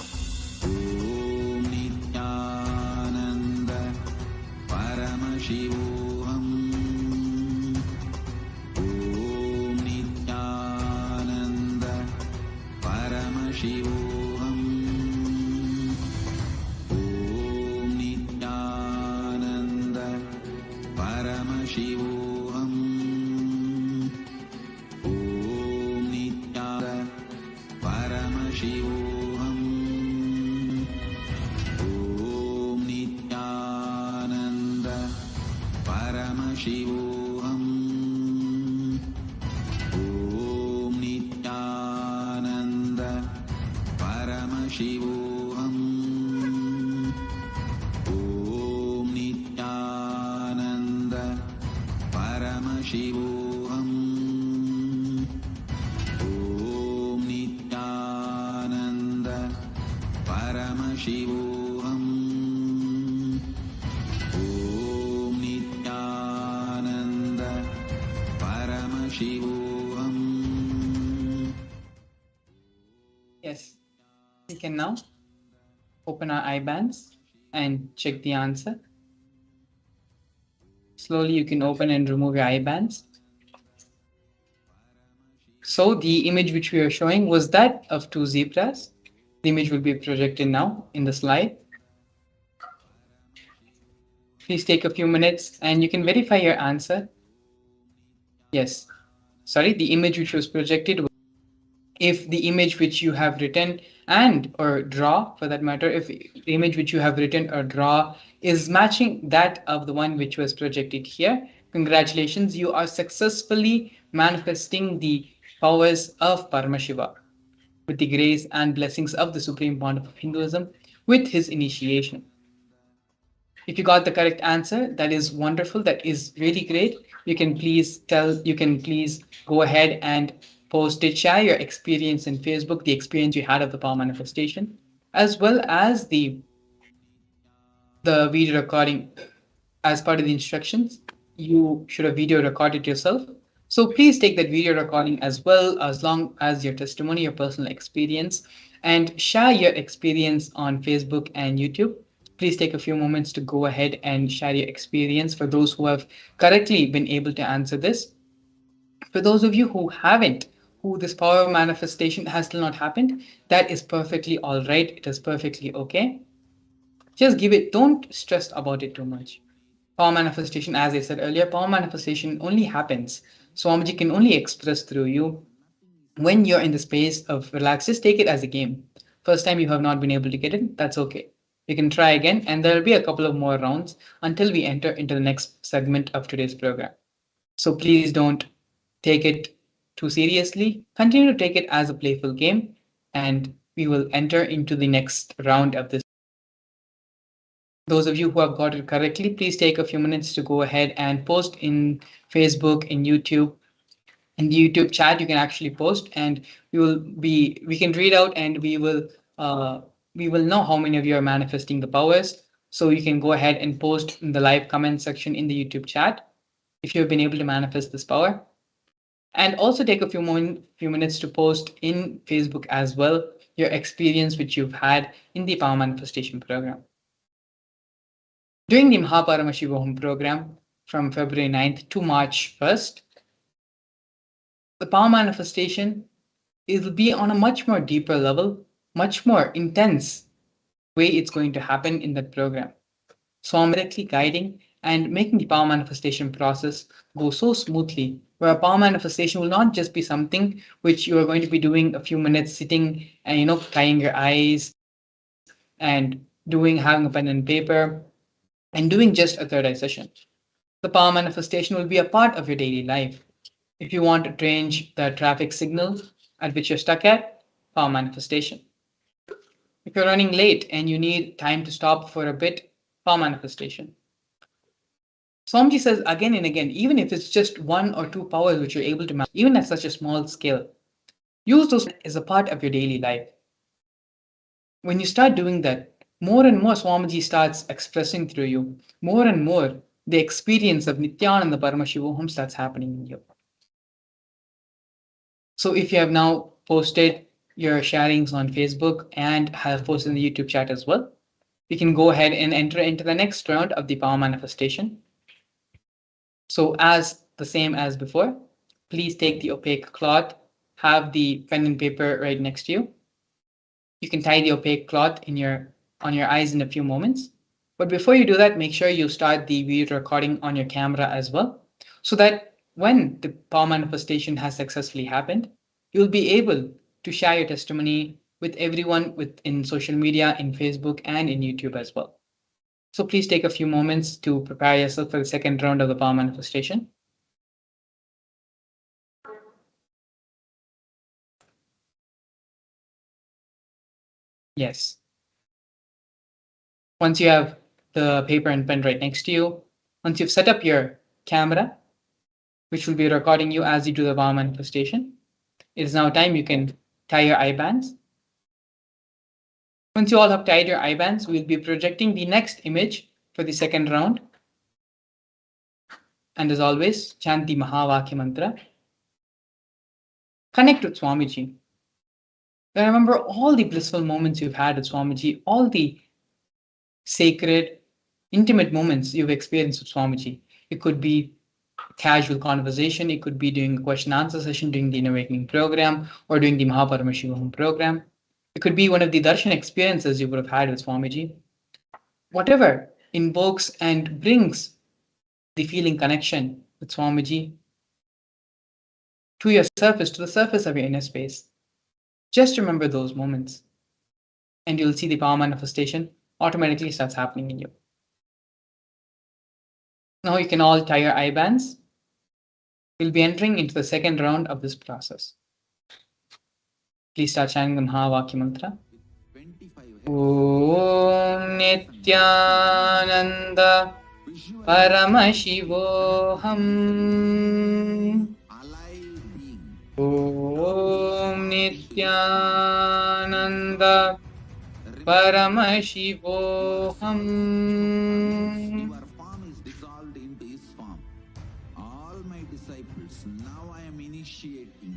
Paramashivam. Om Nithyananda Paramashivam. Om Nithyananda Paramashivam. Om Nithyananda Paramashivam. Om Nithyananda Paramashivam. Om Nithyananda Paramashivam. Om Nithyananda Paramashivam. Om Nithyananda Paramashivam. Om Nithyananda Paramashivam. Yes, we can now open our eye bands and check the answer. Slowly you can open and remove your eye bands. So the image which we are showing was that of two zebras. The image will be projected now in the slide. Please take a few minutes and you can verify your answer. Yes, sorry, the image which was projected. If the image which you have written and or draw, for that matter, if the image which you have written or draw is matching that of the one which was projected here, congratulations, you are successfully manifesting the powers of Paramashiva with the grace and blessings of the Supreme Pontiff of Hinduism with his initiation. If you got the correct answer, that is wonderful. That is really great. You can please go ahead and post it, share your experience in Facebook, the experience you had of the power manifestation, as well as the video recording. As part of the instructions, you should have video recorded yourself. So please take that video recording as well, as long as your testimony, your personal experience, and share your experience on Facebook and YouTube. Please take a few moments to go ahead and share your experience for those who have correctly been able to answer this. For those of you who haven't, who this power manifestation has still not happened, that is perfectly all right. It is perfectly okay. Just give it, don't stress about it too much. Power manifestation, as I said earlier, power manifestation only happens. Swamiji can only express through you when you're in the space of relax. Just take it as a game. First time you have not been able to get it, that's okay. You can try again, and there will be a couple of more rounds until we enter into the next segment of today's program. So please don't take it too seriously. Continue to take it as a playful game, and we will enter into the next round of this. Those of you who have got it correctly, please take a few minutes to go ahead and post in Facebook, in YouTube. In the YouTube chat, you can actually post, and we can read out, and we will know how many of you are manifesting the powers. So you can go ahead and post in the live comment section in the YouTube chat if you have been able to manifest this power. And also take a few minutes to post in Facebook as well, your experience which you've had in the power manifestation program. During the Paramashivam program from February 9th to March 1st, the power manifestation will be on a much more deeper level, much more intense way it's going to happen in that program. So I'm directly guiding and making the power manifestation process go so smoothly, where a power manifestation will not just be something which you are going to be doing a few minutes sitting and tying your eyes and having a pen and paper and doing just a third eye session. The power manifestation will be a part of your daily life. If you want to change the traffic signal at which you're stuck at, power manifestation. If you're running late and you need time to stop for a bit, power manifestation. Swamiji says again and again, even if it's just one or two powers which you're able to manage, even at such a small scale, use those as a part of your daily life. When you start doing that, more and more Swamiji starts expressing through you, more and more the experience of Nithyananda Paramashivam starts happening in you. So if you have now posted your sharings on Facebook and have posted in the YouTube chat as well, we can go ahead and enter into the next round of the power manifestation. So as the same as before, please take the opaque cloth, have the pen and paper right next to you. You can tie the opaque cloth on your eyes in a few moments. But before you do that, make sure you start the video recording on your camera as well, so that when the power manifestation has successfully happened, you'll be able to share your testimony with everyone in social media, in Facebook, and in YouTube as well. So please take a few moments to prepare yourself for the second round of the power manifestation. Yes. Once you have the paper and pen right next to you, once you've set up your camera, which will be recording you as you do the power manifestation, it is now time you can tie your eye bands. Once you all have tied your eye bands, we'll be projecting the next image for the second round. And as always, chant the Mahavakya mantra. Connect with Swamiji. Remember all the blissful moments you've had with Swamiji, all the sacred, intimate moments you've experienced with Swamiji. It could be casual conversation, it could be doing a question answer session during the Inner Awakening program or during the Paramashivam program. It could be one of the Darshan experiences you would have had with Swamiji. Whatever invokes and brings the feeling connection with Swamiji to your surface, to the surface of your inner space. Just remember those moments, and you'll see the power manifestation automatically starts happening in you. Now you can all tie your eye bands. We'll be entering into the second round of this process. Please start chanting the Mahavakya mantra. Om Nithyananda Paramashivam. Om Nithyananda Paramashivam. Your form is dissolved into his form. All my disciples, now I am initiating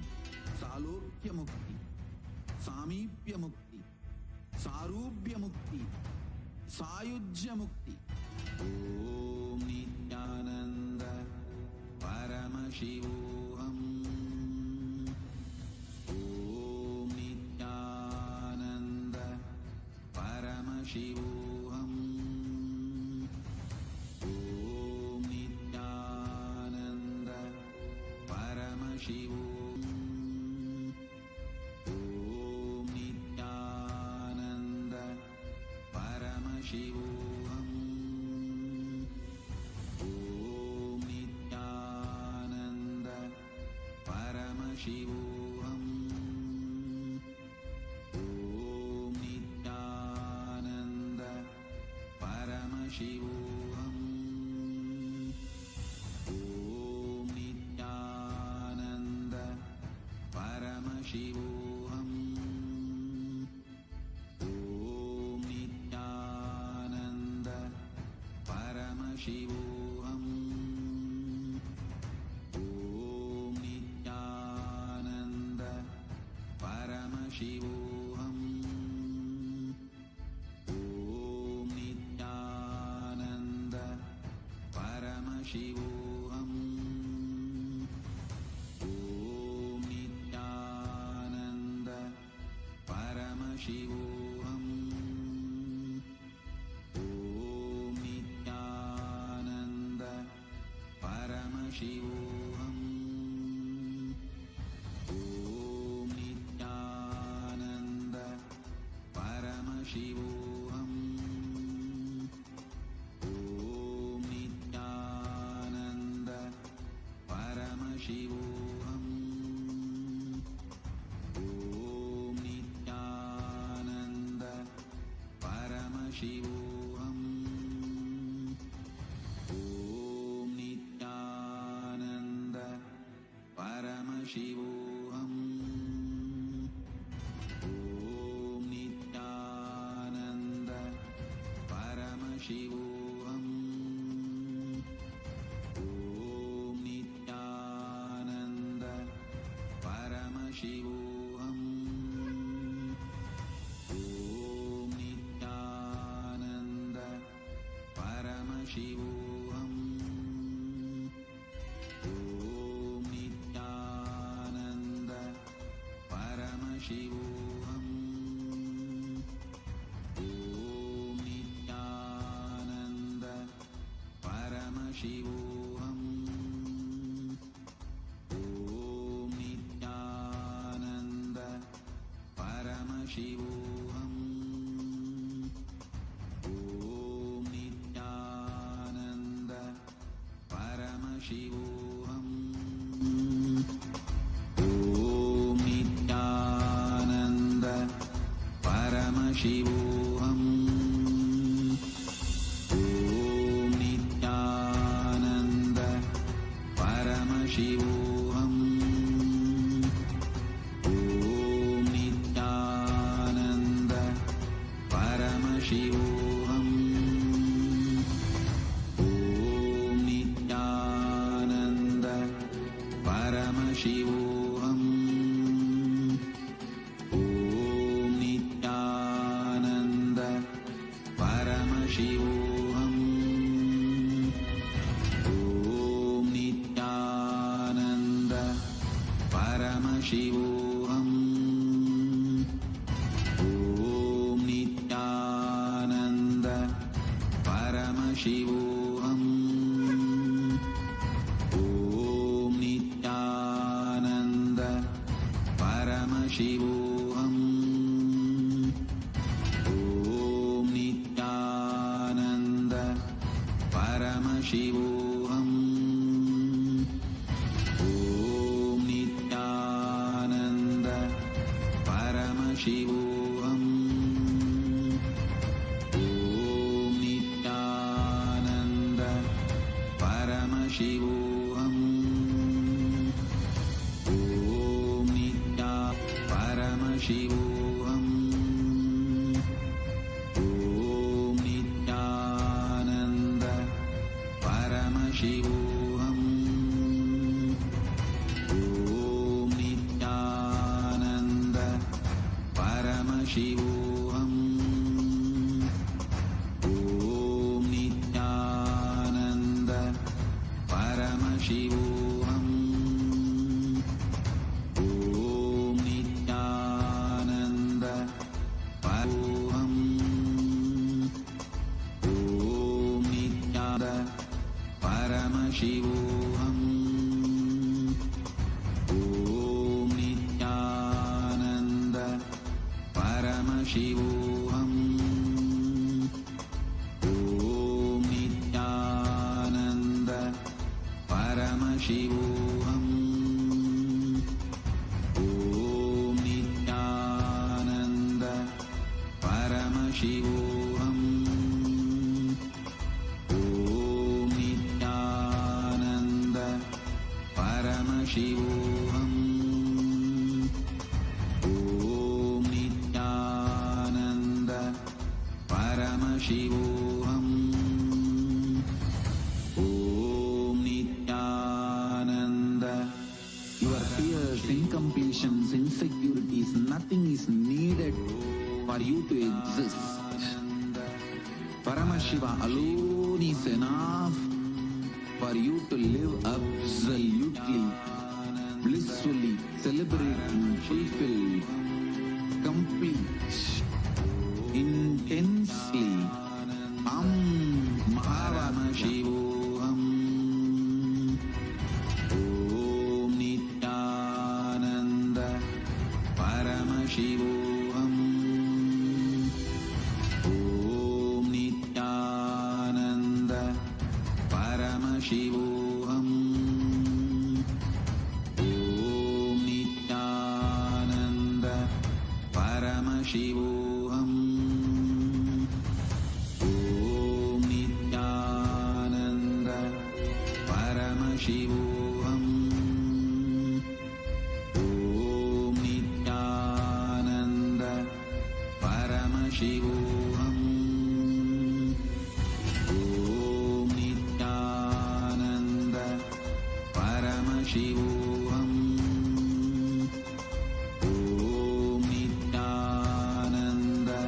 Salokya Mukti, Samipya Mukti, Sarubhya Mukti, Sayujya Mukti. Om Nithyananda Paramashivam. Om Nithyananda Paramashivam. Om Nithyananda Paramashivam. Om Nithyananda Paramashivam. Om Nithyananda Paramashivam. Om Nithyananda Paramashivam. Om Nithyananda Paramashivam. Om Nithyananda Paramashivam. Om Nithyananda Paramashivam. Om Nithyananda Paramashivam. Om Nithyananda Paramashivam. Om Nithyananda Paramashivam. Om Nithyananda Paramashivam. Om Nithyananda Paramashivam. Om Nithyananda Paramashivam. Om Nithyananda Paramashivam. Om Nithyananda Paramashivam. Om Nithyananda Paramashivam. Om Nithyananda Paramashivam. Your fears, incompletions, insecurities, nothing is needed for you to exist. Paramashiva alone is enough for you to live absolutely, blissfully, celebrating, fulfilled, complete, intensely. Paramashivam. Om Nithyananda Paramashivam. Om Nithyananda Paramashivam. Om Nithyananda Paramashivam. Om Nithyananda Paramashivam. Om Nithyananda Paramashivam. Om Nithyananda Paramashivam. Om Nithyananda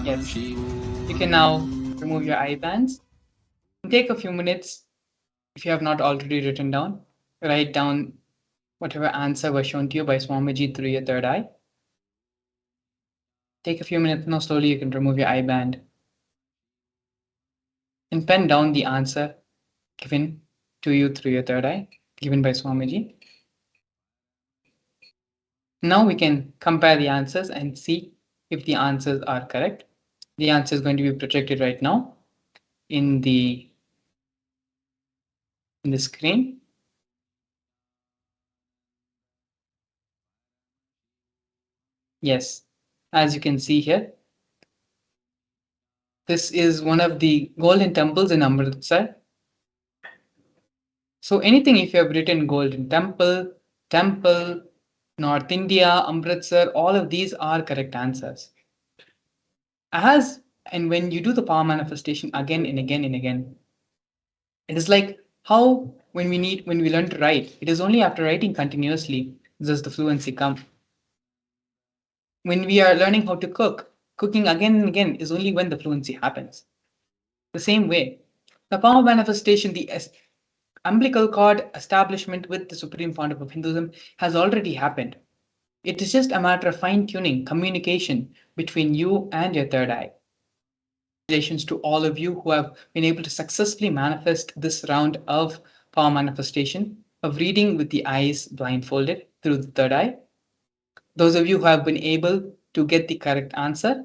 Yes. Paramashivam. You can now remove your eye bands and take a few minutes, if you have not already written down, write down whatever answer was shown to you by Swamiji through your third eye. Take a few minutes now, slowly you can remove your eye band and pen down the answer given to you through your third eye, given by Swamiji. Now we can compare the answers and see if the answers are correct. The answer is going to be projected right now in the screen. Yes, as you can see here, this is one of the golden temples in Amritsar. So anything if you have written golden temple, North India, Amritsar, all of these are correct answers. And when you do the power manifestation again and again and again, it is like how when we learn to write, it is only after writing continuously does the fluency come. When we are learning how to cook, cooking again and again is only when the fluency happens. The same way, the power manifestation, the umbilical cord establishment with the Supreme Founder of Hinduism has already happened. It is just a matter of fine-tuning communication between you and your third eye. Congratulations to all of you who have been able to successfully manifest this round of power manifestation, of reading with the eyes blindfolded through the third eye. Those of you who have been able to get the correct answer,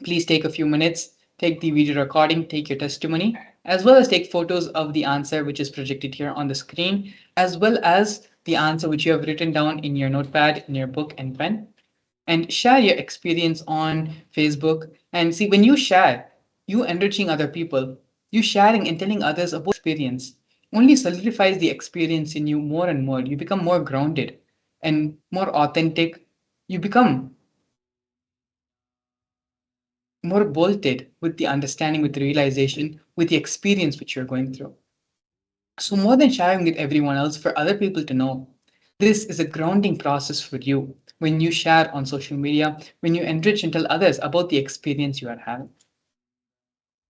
please take a few minutes, take the video recording, take your testimony, as well as take photos of the answer which is projected here on the screen, as well as the answer which you have written down in your notepad, in your book and pen, and share your experience on Facebook. And see, when you share, you enriching other people, you sharing and telling others about experience only solidifies the experience in you more and more. You become more grounded and more authentic. You become more bolted with the understanding, with the realization, with the experience which you're going through. So more than sharing with everyone else, for other people to know, this is a grounding process for you when you share on social media, when you enrich and tell others about the experience you are having.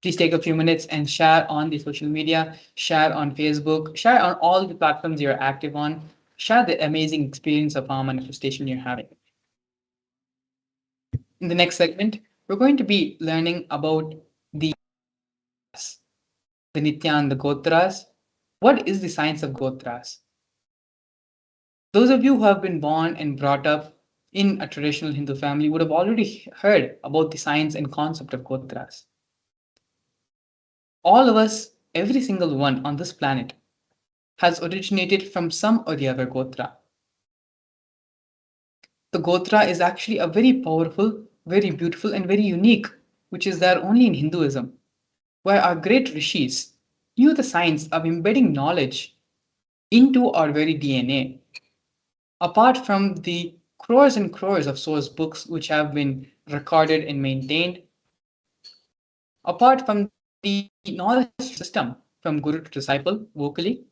Please take a few minutes and share on the social media, share on Facebook, share on all the platforms you're active on, share the amazing experience of our manifestation you're having. In the next segment, we're going to be learning about the Nithyananda Gotras. What is the science of Gotras? Those of you who have been born and brought up in a traditional Hindu family would have already heard about the science and concept of Gotras. All of us, every single one on this planet, has originated from some or the other Gotra. The Gotra is actually a very powerful, very beautiful, and very unique, which is there only in Hinduism, where our great rishis knew the science of embedding knowledge into our very DNA. Apart from the crores and crores of source books which have been recorded and maintained, apart from the knowledge system from guru to disciple vocally,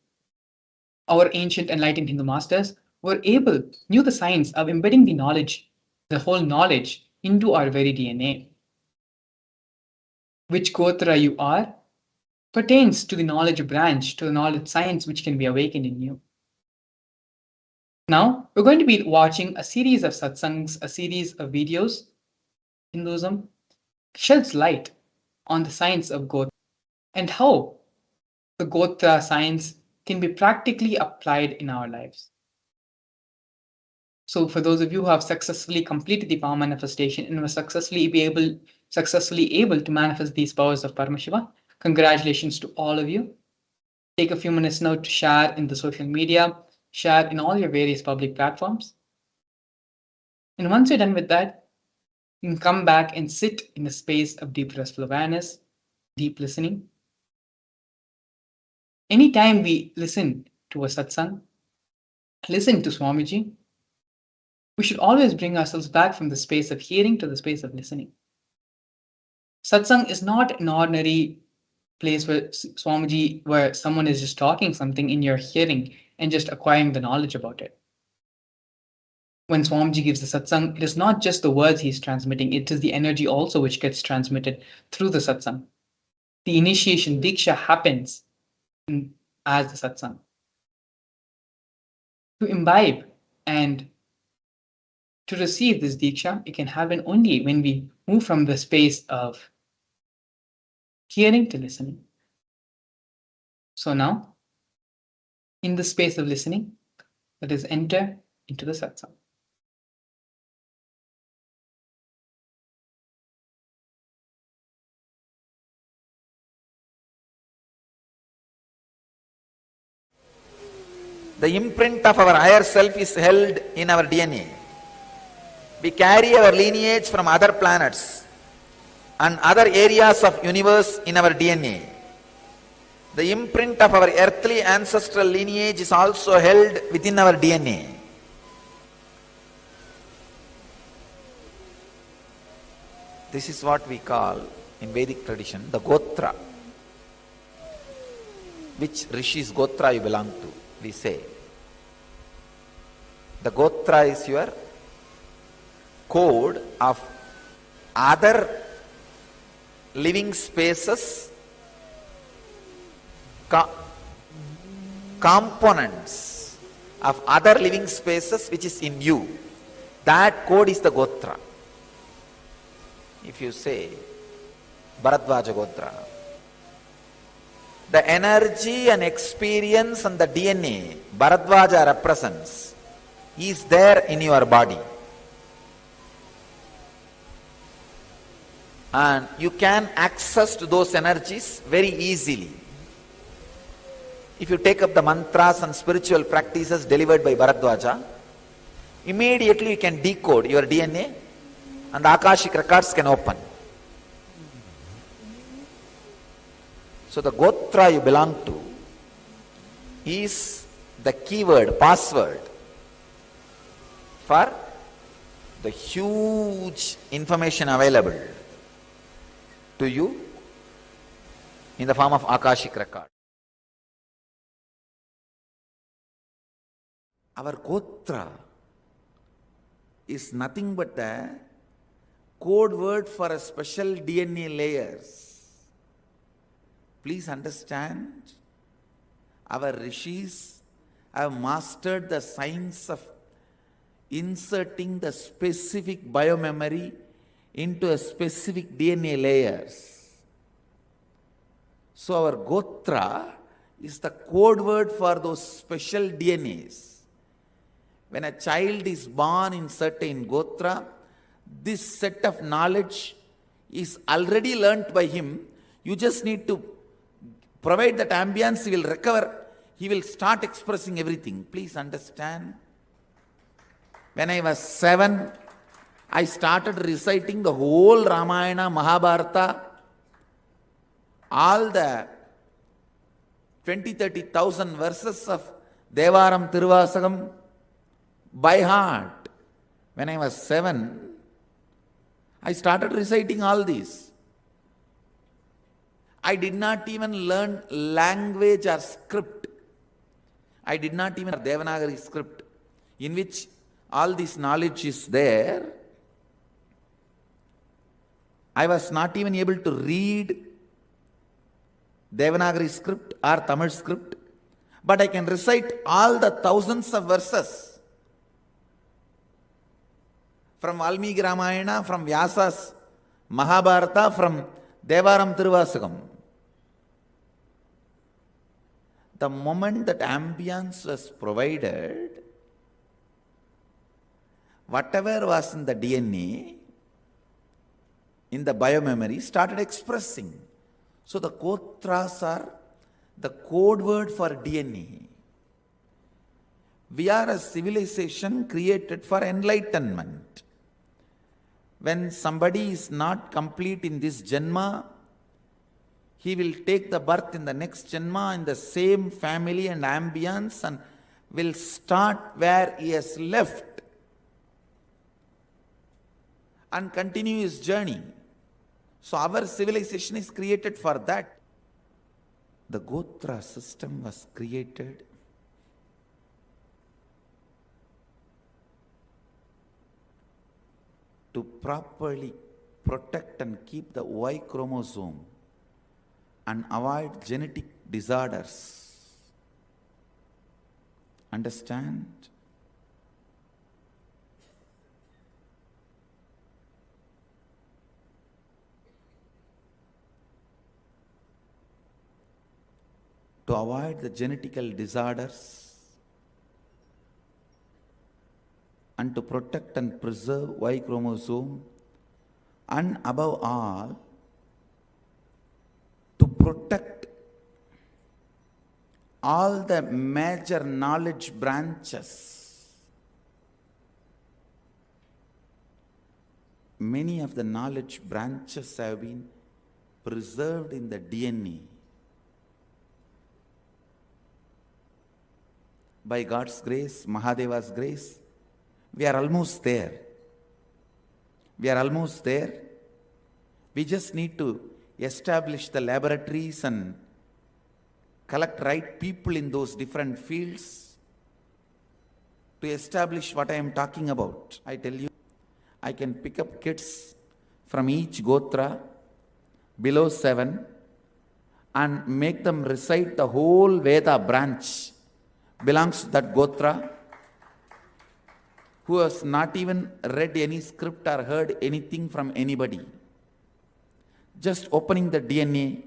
our ancient enlightened Hindu masters knew the science of embedding the knowledge, the whole knowledge, into our very DNA. Which Gotra you are pertains to the knowledge branch, to the knowledge science which can be awakened in you. Now, we're going to be watching a series of satsangs, a series of videos. Hinduism sheds light on the science of Gotra and how the Gotra science can be practically applied in our lives. So for those of you who have successfully completed the power manifestation and were successfully able to manifest these powers of Paramashiva, congratulations to all of you. Take a few minutes now to share in the social media, share in all your various public platforms. And once you're done with that, you can come back and sit in a space of deep restful awareness, deep listening. Anytime we listen to a satsang, listen to Swamiji, we should always bring ourselves back from the space of hearing to the space of listening. Satsang is not an ordinary place where Swamiji, where someone is just talking something in your hearing and just acquiring the knowledge about it. When Swamiji gives the satsang, it is not just the words he's transmitting, it is the energy also which gets transmitted through the satsang. The initiation, diksha, happens as the satsang. To imbibe and to receive this diksha, it can happen only when we move from the space of hearing to listening. So now, in the space of listening, let us enter into the satsang. The imprint of our higher self is held in our DNA. We carry our lineage from other planets and other areas of universe in our DNA. The imprint of our earthly ancestral lineage is also held within our DNA. This is what we call in Vedic tradition the Gotra. Which Rishi's Gotra you belong to, we say. The Gotra is your code of other living spaces, components of other living spaces which is in you. That code is the Gotra. If you say Bharadvaja Gotra, the energy and experience and the DNA Bharadvaja represents is there in your body. And you can access to those energies very easily. If you take up the mantras and spiritual practices delivered by Bharadvaja, immediately you can decode your DNA and the Akashic records can open. So the Gotra you belong to is the keyword, password for the huge information available to you in the form of Akashic record. Our Gotra is nothing but the code word for a special DNA layers. Please understand, our rishis have mastered the science of inserting the specific biomemory into a specific DNA layers. So our Gotra is the code word for those special DNAs. When a child is born in certain Gotra, this set of knowledge is already learnt by him. You just need to provide that ambience, he will recover, he will start expressing everything. Please understand. When I was 7, I started reciting the whole Ramayana, Mahabharata, all the 20,000-30,000 verses of Devaram Tiruvasagam by heart. When I was 7, I started reciting all these. I did not even learn language or script. I did not even learn Devanagari script in which all this knowledge is there. I was not even able to read Devanagari script or Tamil script, but I can recite all the thousands of verses from Valmiki Ramayana, from Vyasa's Mahabharata, from Devaram Tiruvasagam. The moment that ambience was provided, whatever was in the DNA, in the biomemory, started expressing. So the Gotras are the code word for DNA. We are a civilization created for enlightenment. When somebody is not complete in this Janma, he will take the birth in the next Janma in the same family and ambience and will start where he has left and continue his journey. So our civilization is created for that. The Gotra system was created to properly protect and keep the Y chromosome and avoid genetic disorders. Understand? to avoid the genetical disorders, and to protect and preserve Y chromosome, and above all, to protect all the major knowledge branches. Many of the knowledge branches have been preserved in the DNA. By God's grace, Mahadeva's grace, we are almost there. We are almost there. We just need to establish the laboratories and collect right people in those different fields to establish what I am talking about. I tell you, I can pick up kids from each Gotra below 7 and make them recite the whole Veda branch belongs to that Gotra, who has not even read any script or heard anything from anybody. Just opening the DNA,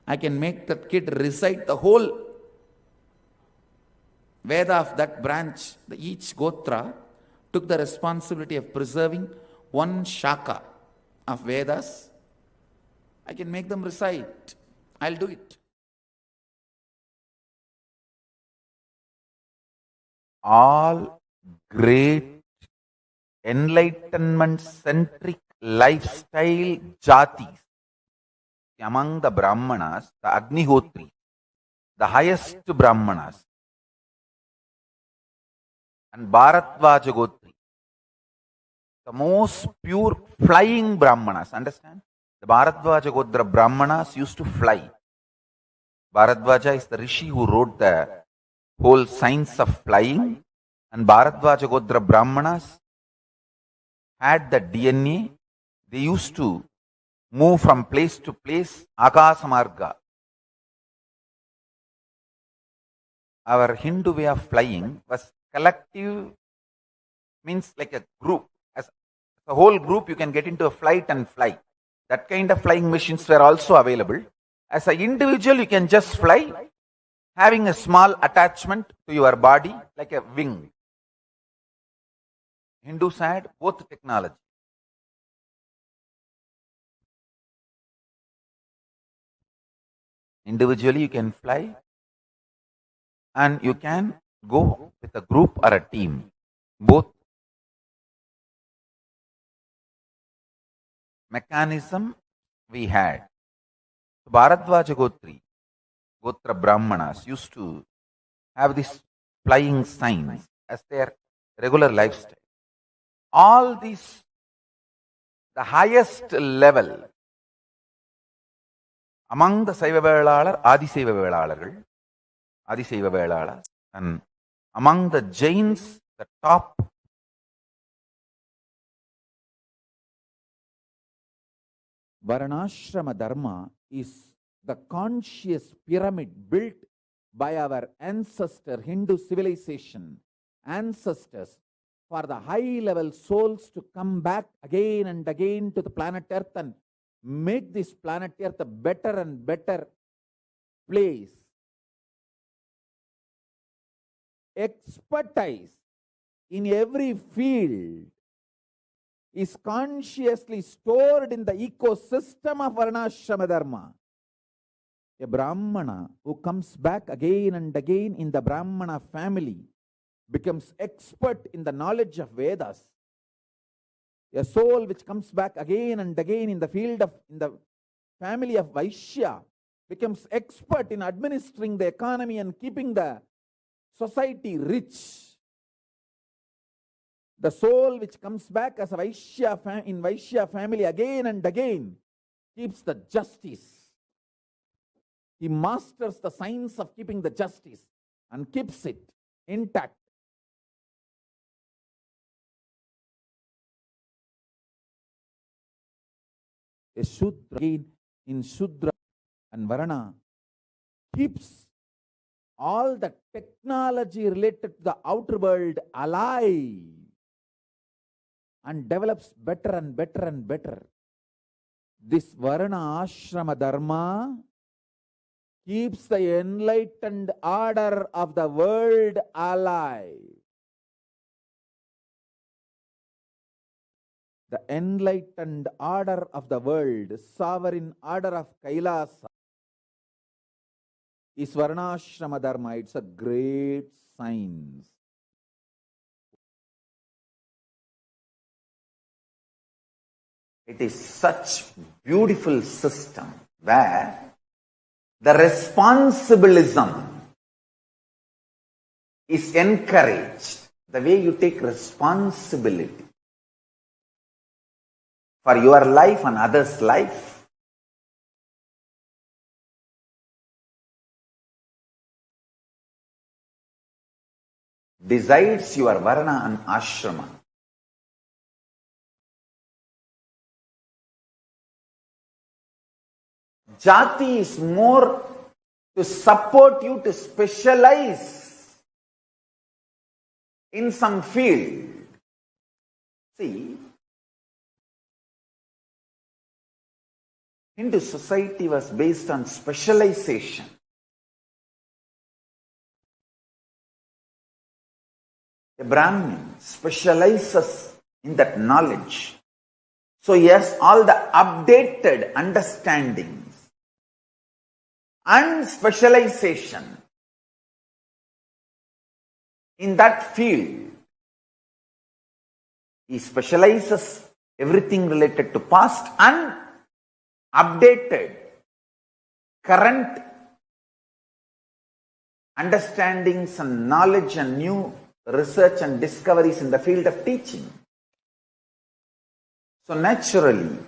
I can make that kid recite the whole Veda of that branch. Each Gotra took the responsibility of preserving one Shaka of Vedas. I can make them recite. I'll do it. All great enlightenment-centric lifestyle jatis among the Brahmanas, the Agnihotri, the highest Brahmanas, and Bharadvaja Gotri, the most pure flying Brahmanas. Understand? The Bharadvaja Gotra Brahmanas used to fly. Bharadvaja is the rishi who wrote the whole science of flying, and Bharadvaja Gotra Brahmanas had the DNA. They used to move from place to place, Akasa Marga. Our Hindu way of flying was collective, means like a group. As a whole group, you can get into a flight and fly. That kind of flying machines were also available. As an individual, you can just fly, having a small attachment to your body, like a wing. Hindus had both technology. Individually, you can fly, and you can go with a group or a team. Both mechanism we had. Bharadvaja Gotra Brahmanas used to have this flying signs as their regular lifestyle. All these, the highest level among the Saiva Velalar, Adisaiva Velalas, and among the Jains, the top Varnashrama Dharma is the conscious pyramid built by our ancestor Hindu civilization, ancestors, for the high-level souls to come back again and again to the planet Earth and make this planet Earth a better and better place. Expertise in every field is consciously stored in the ecosystem of Varnashrama Dharma. A Brahmana who comes back again and again in the Brahmana family becomes expert in the knowledge of Vedas. A soul which comes back again and again in the field of, in the family of Vaishya becomes expert in administering the economy and keeping the society rich. The soul which comes back as a Vaishya in Vaishya family again and again keeps the justice. He masters the science of keeping the justice and keeps it intact. A Shudra, again in Shudra and Varana, keeps all the technology related to the outer world alive and develops better and better and better. This Varana Ashrama Dharma keeps the enlightened order of the world alive. The enlightened order of the world, sovereign order of Kailasa, is Varnashrama Dharma. It's a great science. It is such beautiful system where the responsibilism is encouraged. The way you take responsibility for your life and others' life. Decides your varna and ashrama. Jati is more to support you to specialize in some field. See, Hindu society was based on specialization. A Brahmin specializes in that knowledge. So he has all the updated understandings and specialization in that field. He specializes everything related to past and updated current understandings and knowledge and new research and discoveries in the field of teaching. So naturally,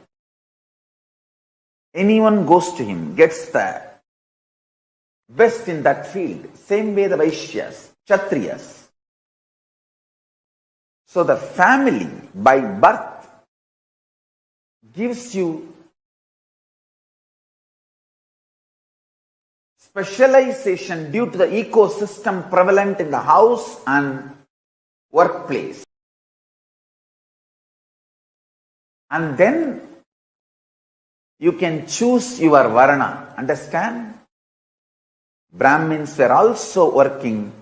anyone goes to him, gets the best in that field. Same way the Vaishyas, Kshatriyas. So the family by birth gives you specialization due to the ecosystem prevalent in the house and workplace. And then you can choose your varna. Understand? Brahmins were also working.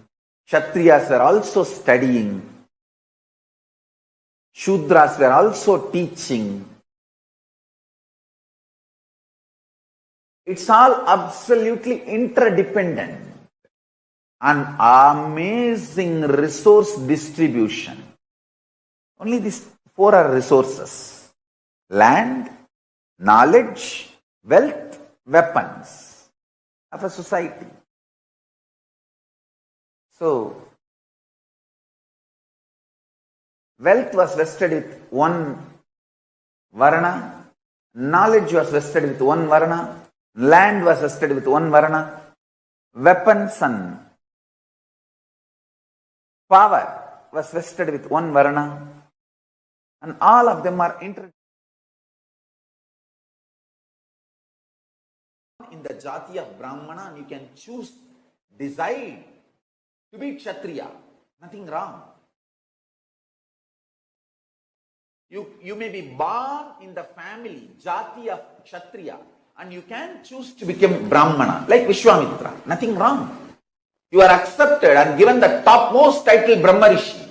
Kshatriyas were also studying. Shudras were also teaching. It's all absolutely interdependent. An amazing resource distribution. Only these four are resources: land, knowledge, wealth, weapons of a society. So, wealth was vested with one varna, knowledge was vested with one varna, land was vested with one varna, weapons and power was vested with one varna, and all of them are in the jati of Brahmana, and you can choose, decide to be Kshatriya. Nothing wrong. You may be born in the family, jati of Kshatriya, and you can choose to become Brahmana, like Vishwamitra. Nothing wrong. You are accepted and given the topmost title Brahmarishi.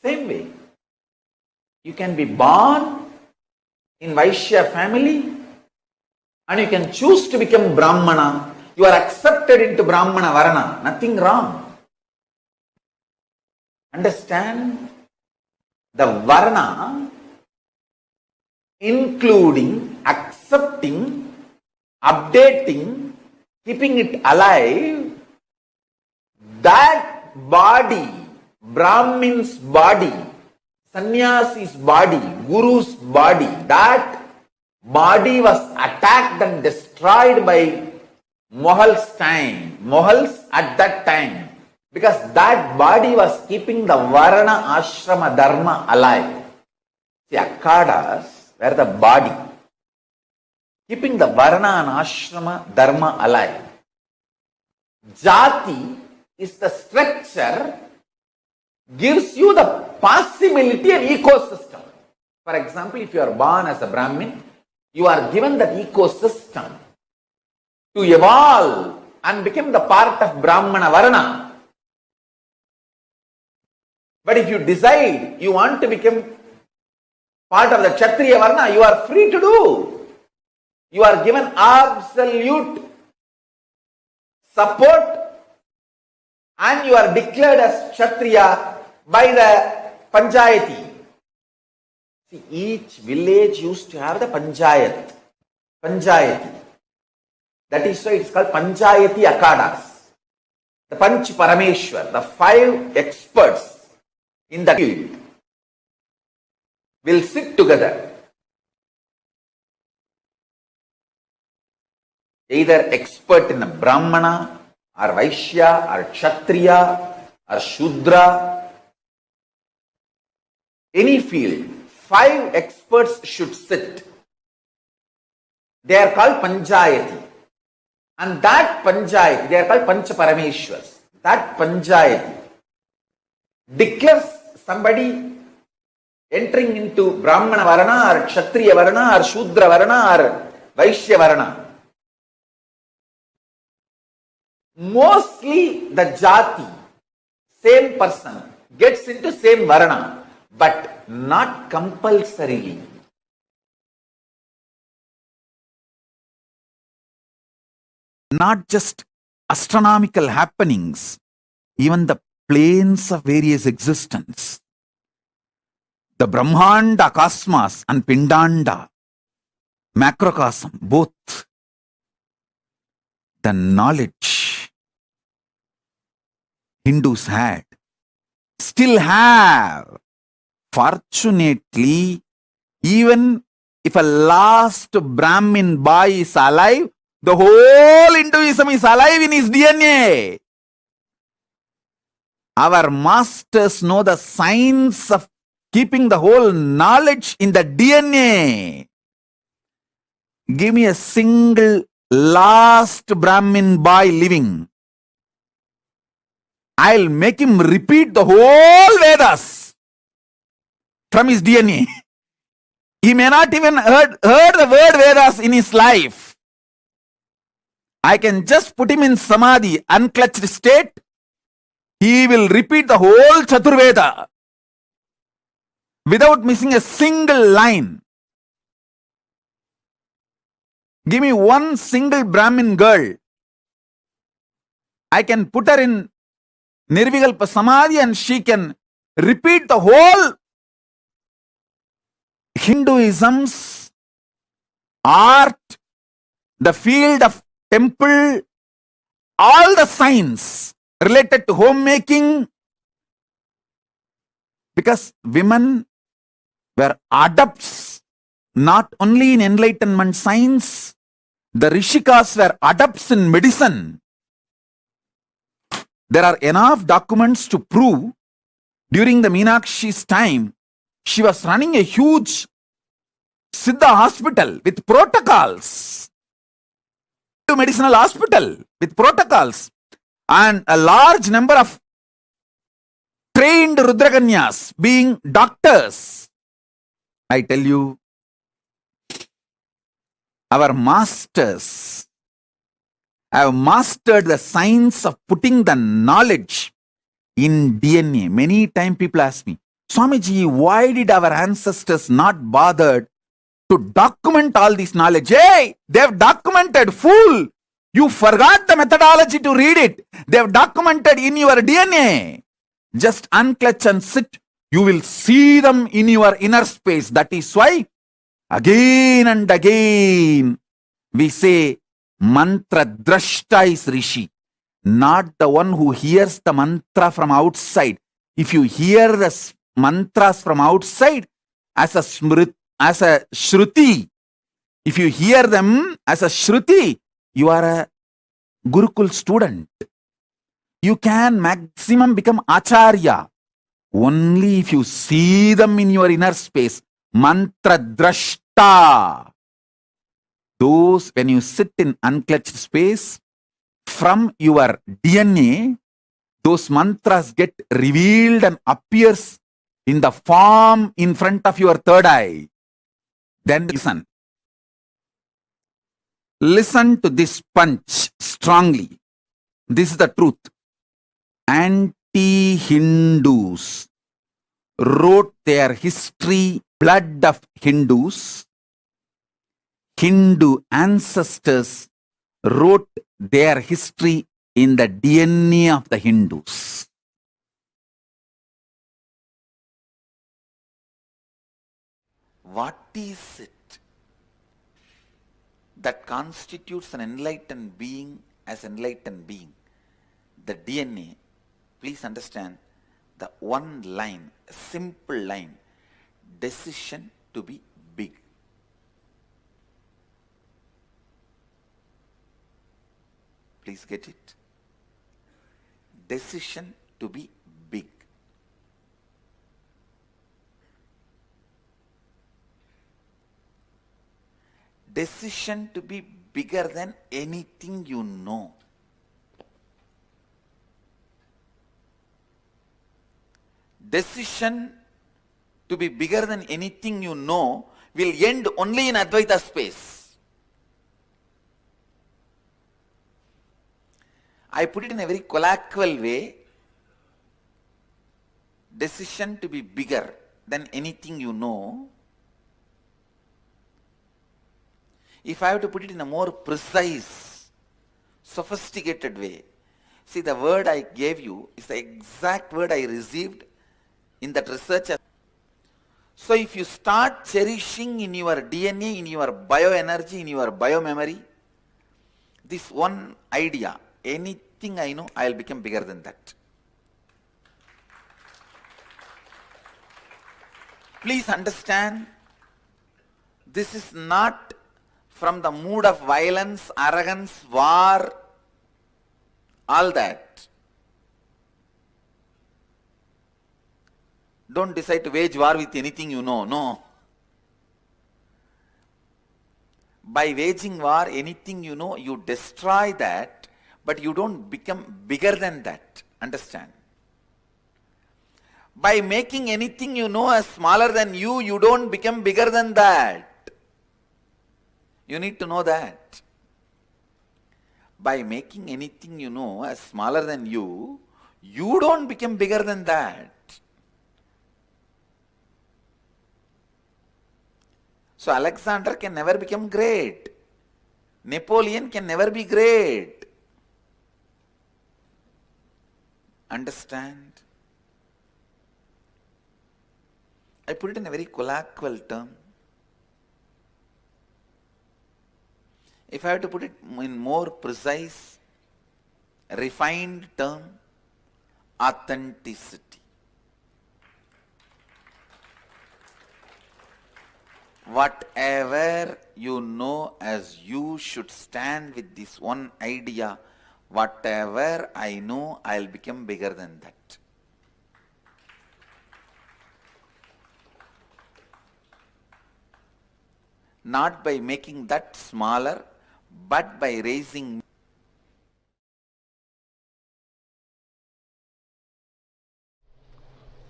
Same way, you can be born in Vaishya family and you can choose to become Brahmana. You are accepted into Brahmana Varna. Nothing wrong. Understand? The Varna, including, accepting, updating, keeping it alive, that body, Brahmin's body, Sannyasi's body, Guru's body, that body was attacked and destroyed by Mughals at that time, because that body was keeping the Varna Ashrama Dharma alive. The Akhadas were the body, keeping the Varna and Ashrama Dharma alive. Jati is the structure, gives you the possibility of ecosystem. For example, if you are born as a Brahmin, you are given that ecosystem to evolve and become the part of Brahmana Varna. But if you decide you want to become part of the Kshatriya Varna, you are free to do. You are given absolute support and you are declared as Kshatriya by the Panchayati. See, each village used to have the Panchayat. Panchayati. That is why it's called Panchayati Akadas. The Panch Parameshwar, the 5 experts in the field will sit together. Either expert in the Brahmana or Vaishya or Kshatriya or Shudra, any field, 5 experts should sit. They are called Panchayati. And that Panchayati, they are called Pancha Parameshwars. That Panchayati declares somebody entering into Brahmana Varana or Kshatriya Varana or Shudra Varana or Vaishya Varana. Mostly the Jati, same person, gets into same Varana, but not compulsorily. Not just astronomical happenings, even the planes of various existence. The Brahmanda, Cosmos and Pindanda, macrocosm, both. The knowledge Hindus had, still have. Fortunately, even if a last Brahmin boy is alive, the whole Hinduism is alive in his DNA. Our masters know the science of keeping the whole knowledge in the DNA. Give me a single last Brahmin boy living. I'll make him repeat the whole Vedas from his DNA. He may not even heard the word Vedas in his life. I can just put him in Samadhi, unclutched state. He will repeat the whole Chaturveda without missing a single line. Give me one single Brahmin girl. I can put her in Nirvikalpa Samadhi and she can repeat the whole Hinduism's art, the field of temple, all the science related to homemaking, because women were adepts not only in enlightenment science, the Rishikas were adepts in medicine. There are enough documents to prove during the Meenakshi's time, she was running a huge Siddha hospital with protocols. Medicinal hospital with protocols and a large number of trained Rudrakanyas being doctors. I tell you, our masters have mastered the science of putting the knowledge in DNA. Many times people ask me, Swamiji, why did our ancestors not bother to document all this knowledge? Hey, they have documented, fool. You forgot the methodology to read it. They have documented in your DNA. Just unclutch and sit. You will see them in your inner space. That is why again and again we say mantra drashta is Rishi, not the one who hears the mantra from outside. If you hear the mantras from outside as a shruti, if you hear them as a shruti, you are a Gurukul student. You can maximum become Acharya only if you see them in your inner space. Mantra drashta. Those, when you sit in unclutched space, from your DNA, those mantras get revealed and appears in the form in front of your third eye. Then listen. Listen to this punch strongly. This is the truth. Anti-Hindus wrote their history, blood of Hindus. Hindu ancestors wrote their history in the DNA of the Hindus. What is it that constitutes an enlightened being as enlightened being? The DNA. Please understand the one line, a simple line, decision to be big. Please get it. Decision to be big. Decision to be bigger than anything you know. Decision to be bigger than anything you know will end only in Advaita space. I put it in a very colloquial way. Decision to be bigger than anything you know. If I have to put it in a more precise, sophisticated way, see, the word I gave you is the exact word I received in that research. So if you start cherishing in your DNA, in your bioenergy, in your biomemory, this one idea, anything I know, I will become bigger than that. Please understand, this is not from the mood of violence, arrogance, war, all that. Don't decide to wage war with anything you know. No. By waging war, anything you know, you destroy that, but you don't become bigger than that. Understand? By making anything you know as smaller than you, you don't become bigger than that. You need to know that. By making anything you know as smaller than you, you don't become bigger than that. So Alexander can never become great. Napoleon can never be great. Understand? I put it in a very colloquial term. If I have to put it in more precise, refined term, authenticity. Whatever you know as you should stand with this one idea, whatever I know, I'll become bigger than that. Not by making that smaller, but by raising.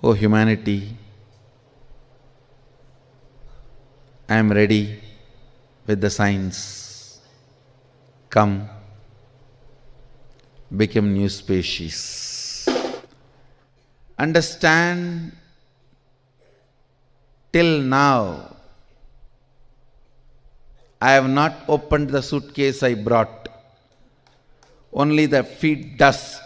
Oh humanity, I am ready with the science. Come, become new species. Understand, till now, I have not opened the suitcase I brought, only the feet dust.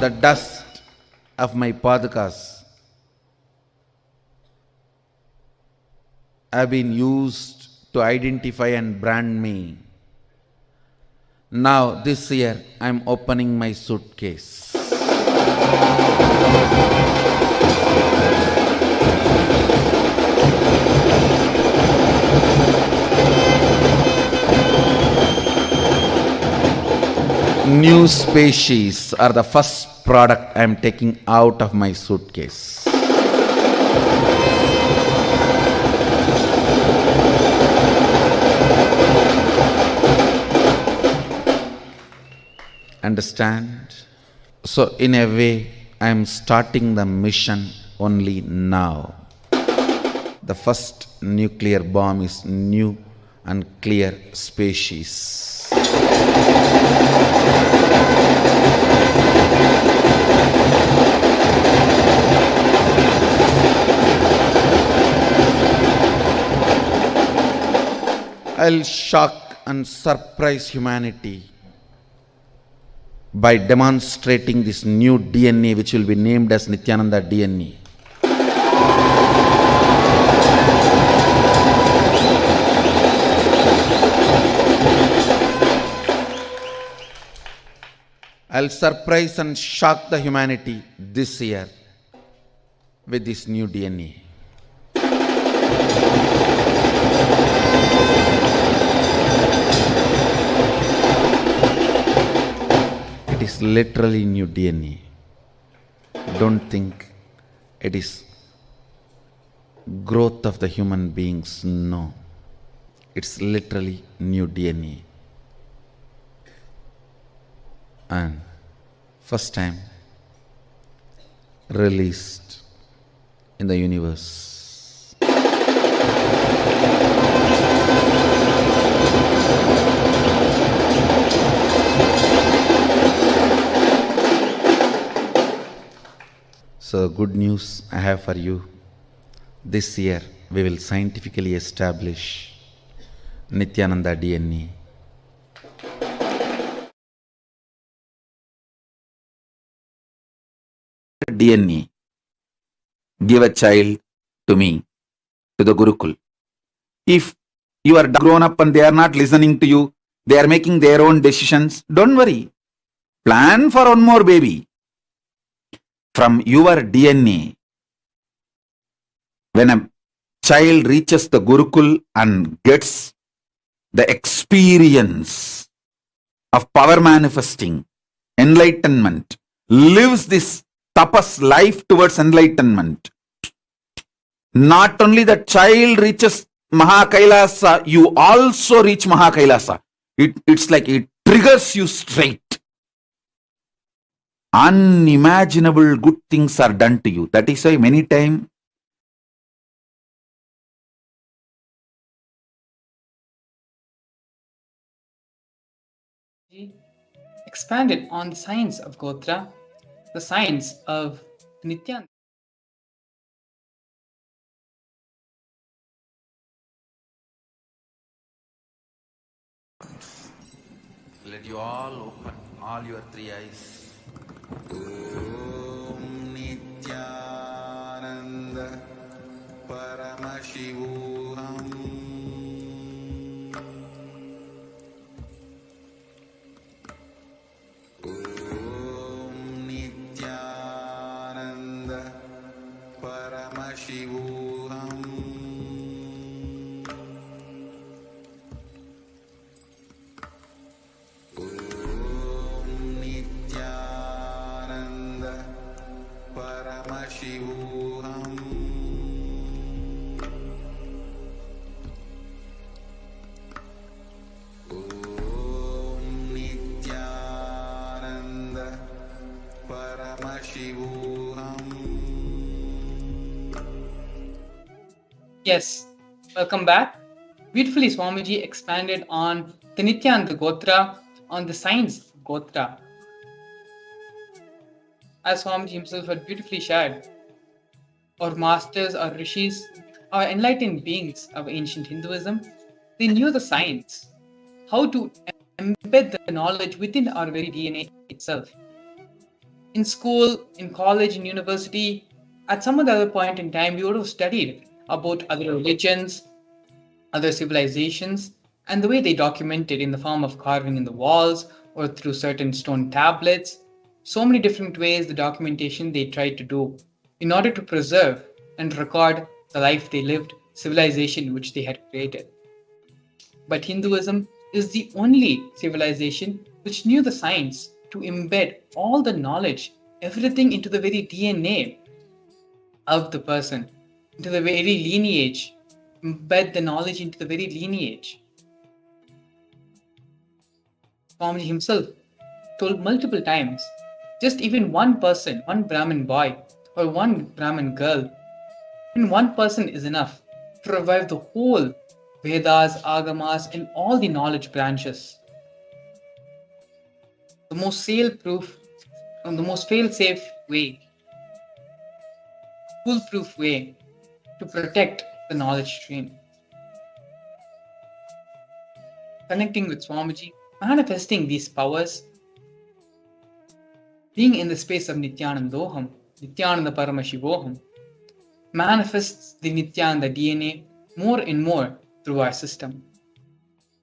The dust of my podcasts have been used to identify and brand me. Now this year I am opening my suitcase. New species are the first product I am taking out of my suitcase. Understand? So in a way, I am starting the mission only now. The first nuclear bomb is new and clear species. I'll shock and surprise humanity by demonstrating this new DNA, which will be named as Nithyananda DNA. I'll surprise and shock the humanity this year with this new DNA. It is literally new DNA. Don't think it is growth of the human beings. No. It's literally new DNA. And first time released in the universe. So good news I have for you. This year we will scientifically establish Nithyananda DNA. DNA. Give a child to me, to the Gurukul. If you are grown up and they are not listening to you, they are making their own decisions, don't worry. Plan for one more baby. From your DNA, when a child reaches the Gurukul and gets the experience of power manifesting, enlightenment, lives this tapas life towards enlightenment, not only the child reaches Mahakailasa, you also reach Mahakailasa. It's like it triggers you straight. Unimaginable good things are done to you. That is why many times expanded on the science of Gotra, the science of Nityananda. let you all open all your three eyes. Om Nithyananda Paramashivam. Om Nithyananda Paramashivam. Yes, welcome back. Beautifully, Swamiji expanded on the Nityananda Gotra, on the science of Gotra. As Swamiji himself had beautifully shared, our masters, our rishis, our enlightened beings of ancient Hinduism, they knew the science, how to embed the knowledge within our very DNA itself. In school, in college, in university, at some other point in time, we would have studied about other religions, other civilizations, and the way they documented in the form of carving in the walls or through certain stone tablets. So many different ways the documentation they tried to do in order to preserve and record the life they lived, civilization which they had created. But Hinduism is the only civilization which knew the science to embed all the knowledge, everything into the very DNA of the person, into the very lineage, embed the knowledge into the very lineage. Swamiji himself told multiple times, Just even one person, one Brahmin boy or one Brahmin girl, even one person is enough to revive the whole Vedas, Agamas, and all the knowledge branches. The most fail-proof and the most fail-safe way, foolproof way to protect the knowledge stream. Connecting with Swamiji, manifesting these powers, being in the space of Nithyanandoham, Nithyananda Paramashivam, manifests the Nityananda DNA more and more through our system.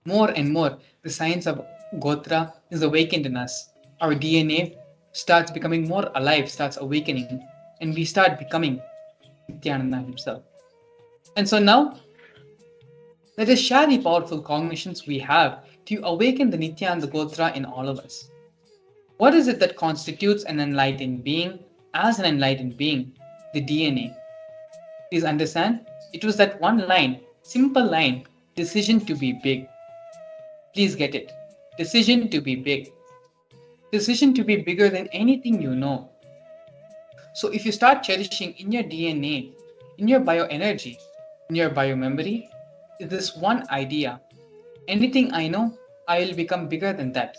More and more, the science of Gotra is awakened in us. Our DNA starts becoming more alive, starts awakening, and we start becoming Nityananda himself. And so now, let us share the powerful cognitions we have to awaken the Nityananda Gotra in all of us. What is it that constitutes an enlightened being as an enlightened being? The DNA. Please understand, it was that one line, simple line, decision to be big. Please get it. Decision to be big. Decision to be bigger than anything you know. So if you start cherishing in your DNA, in your bioenergy, in your biomemory, this one idea, anything I know, I will become bigger than that.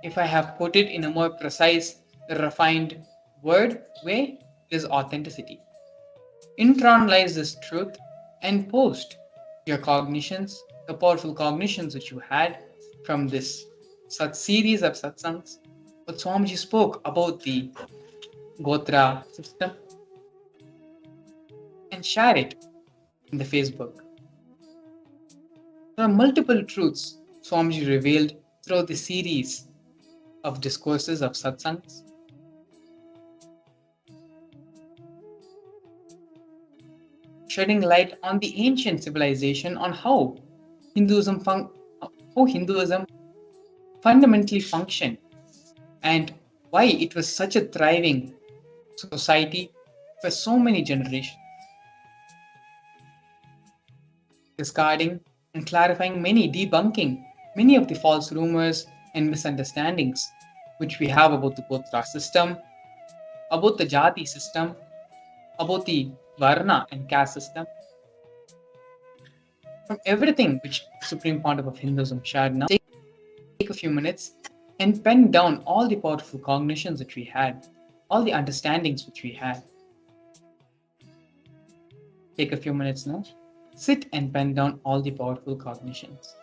If I have put it in a more precise, refined word way, it is authenticity. Internalize this truth and post your cognitions, the powerful cognitions that you had from this such series of satsangs. But Swamiji spoke about the Gotra system and share it in the Facebook. There are multiple truths Swamiji revealed throughout the series of discourses of satsangs. Shedding light on the ancient civilization, on how Hinduism fundamentally functioned and why it was such a thriving society for so many generations. Discarding and clarifying debunking many of the false rumors and misunderstandings which we have about the Gotra system, about the Jati system, about the Varna and caste system. From everything which Supreme Pontiff of Hinduism shared now, take a few minutes and pen down all the powerful cognitions that we had, all the understandings which we had. Take a few minutes now, sit and pen down all the powerful cognitions.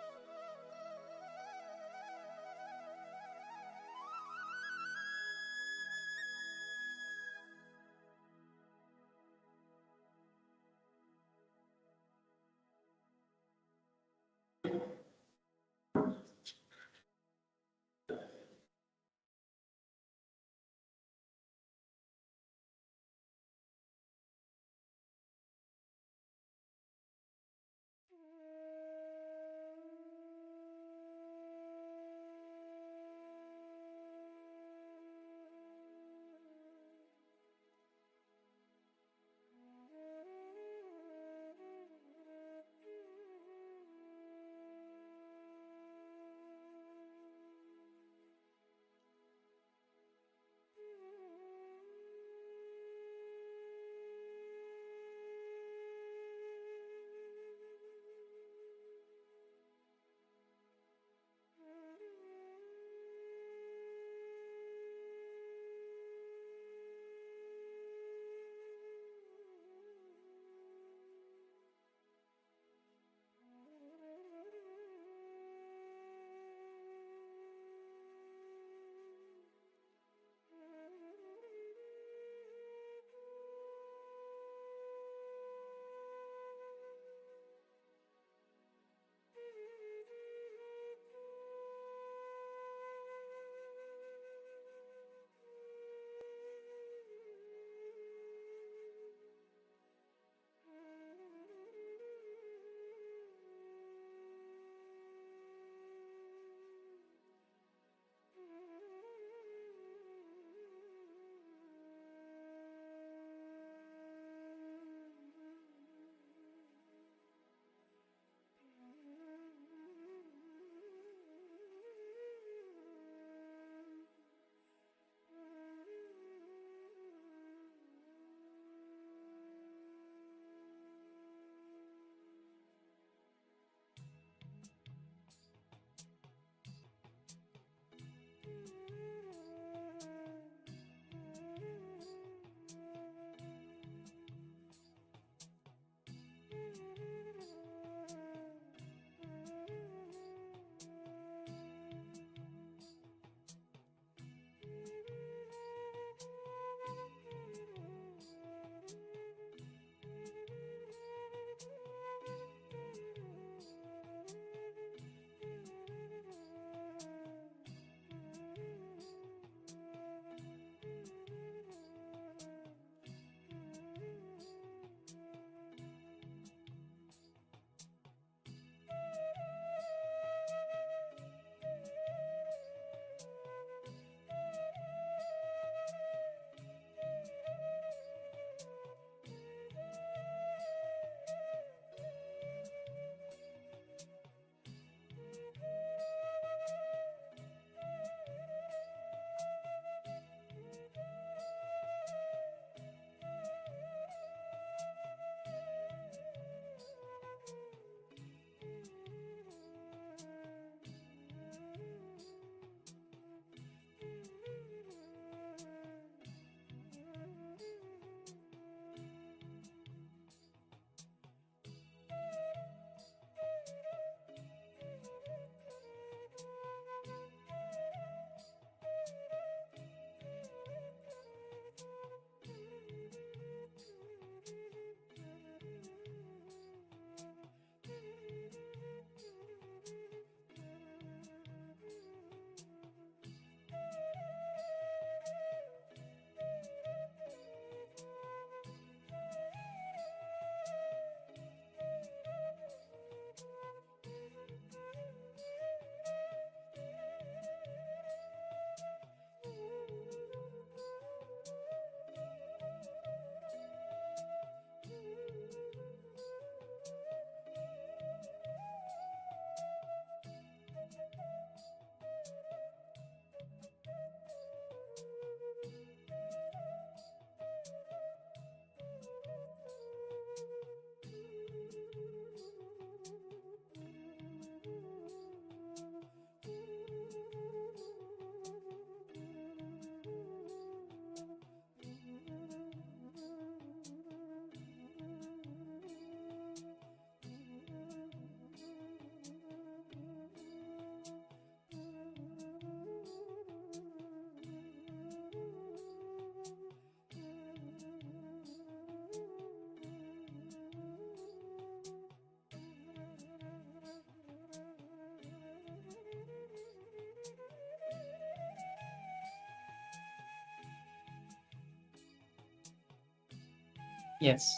Yes.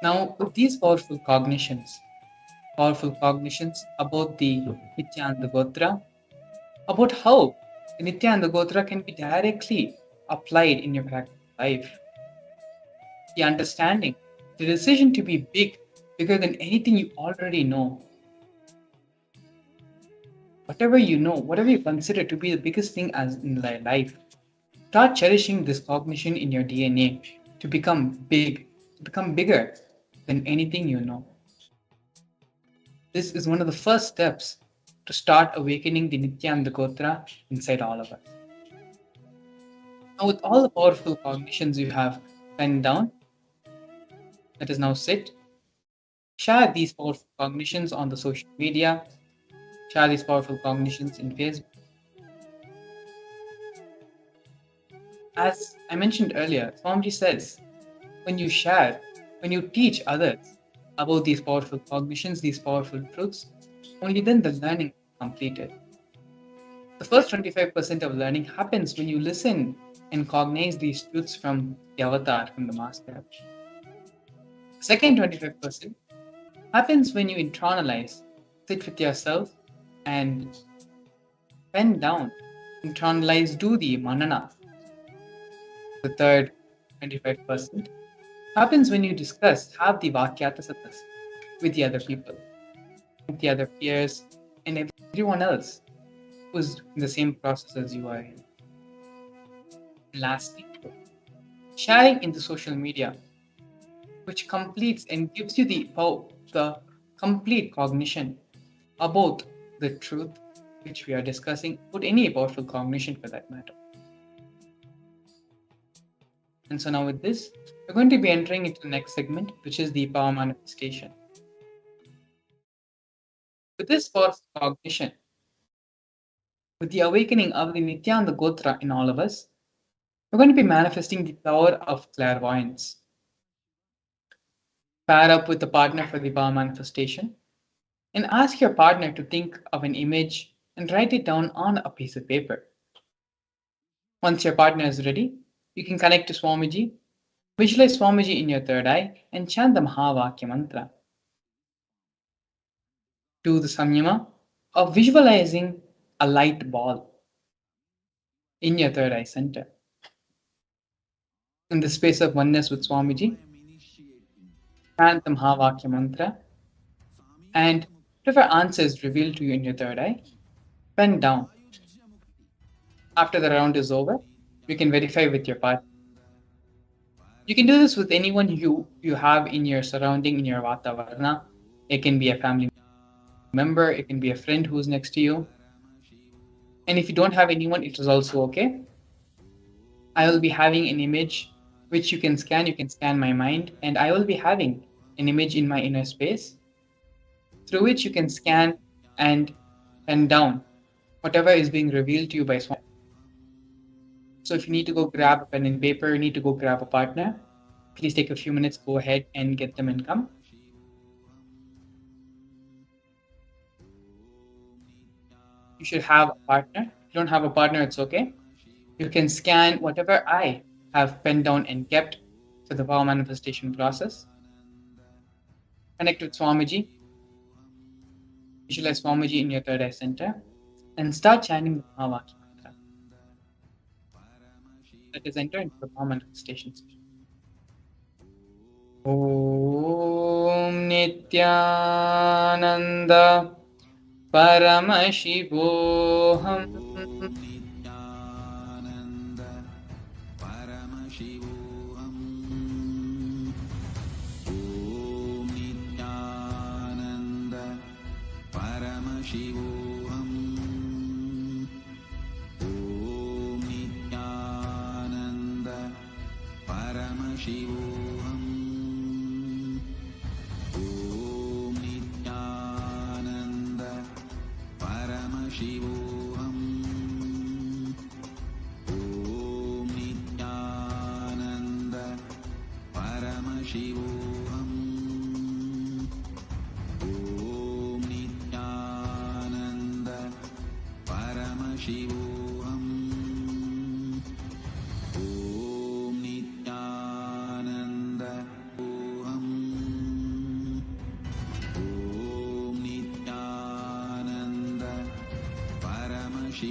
Now, with these powerful cognitions about the Nithyananda Gotra, about how the Nithyananda Gotra can be directly applied in your practical life. The understanding, the decision to be bigger than anything you already know. Whatever you know, whatever you consider to be the biggest thing as in life, start cherishing this cognition in your DNA to become bigger than anything you know. This is one of the first steps to start awakening the Nithyananda Gotra inside all of us. Now, with all the powerful cognitions you have penned down, let us now sit, share these powerful cognitions on the social media, share these powerful cognitions in Facebook. As I mentioned earlier, Swamiji says, when you share, when you teach others about these powerful cognitions, these powerful truths, only then the learning is completed. The first 25% of learning happens when you listen and cognize these truths from the avatar, from the master. The second 25% happens when you internalize, sit with yourself and pen down, internalize, do the manana. The third 25% happens when you discuss, have the vakyata satas with the other people, with the other peers, and everyone else who's in the same process as you are in. And lastly, sharing in the social media, which completes and gives you the complete cognition about the truth which we are discussing, about any powerful cognition for that matter. And so now with this, we're going to be entering into the next segment, which is the power manifestation. With this powerful cognition, with the awakening of the Nithyananda Gotra in all of us, we're going to be manifesting the power of clairvoyance. Pair up with a partner for the power manifestation and ask your partner to think of an image and write it down on a piece of paper. Once your partner is ready, you can connect to Swamiji, visualize Swamiji in your third eye, and chant the Mahavakya mantra. Do the samyama of visualizing a light ball in your third eye center. In the space of oneness with Swamiji, chant the Mahavakya mantra, and whatever answer is revealed to you in your third eye, pen down. After the round is over, you can verify with your partner. You can do this with anyone you have in your surrounding, in your Vatavarana. It can be a family member, it can be a friend who's next to you. And if you don't have anyone, it is also okay. I will be having an image which you can scan my mind, and I will be having an image in my inner space through which you can scan and pen down whatever is being revealed to you by Swami. So if you need to go grab a pen and paper, you need to go grab a partner, please take a few minutes, go ahead and get them and come. You should have a partner. If you don't have a partner, it's okay. You can scan whatever I have penned down and kept for the power manifestation process. Connect with Swamiji. Visualize Swamiji in your third eye center and start chanting the Mahavakya mantra. Let us enter into the power manifestation session. Om Nithyananda Paramashivam. Nithyananda Paramashivam. Om Nithyananda Paramashivam. Om Nithyananda Paramashivam. Om Nithyananda Paramashivam. Om Nithyananda Paramashivam. Om Nithyananda Paramashivam. Om Nithyananda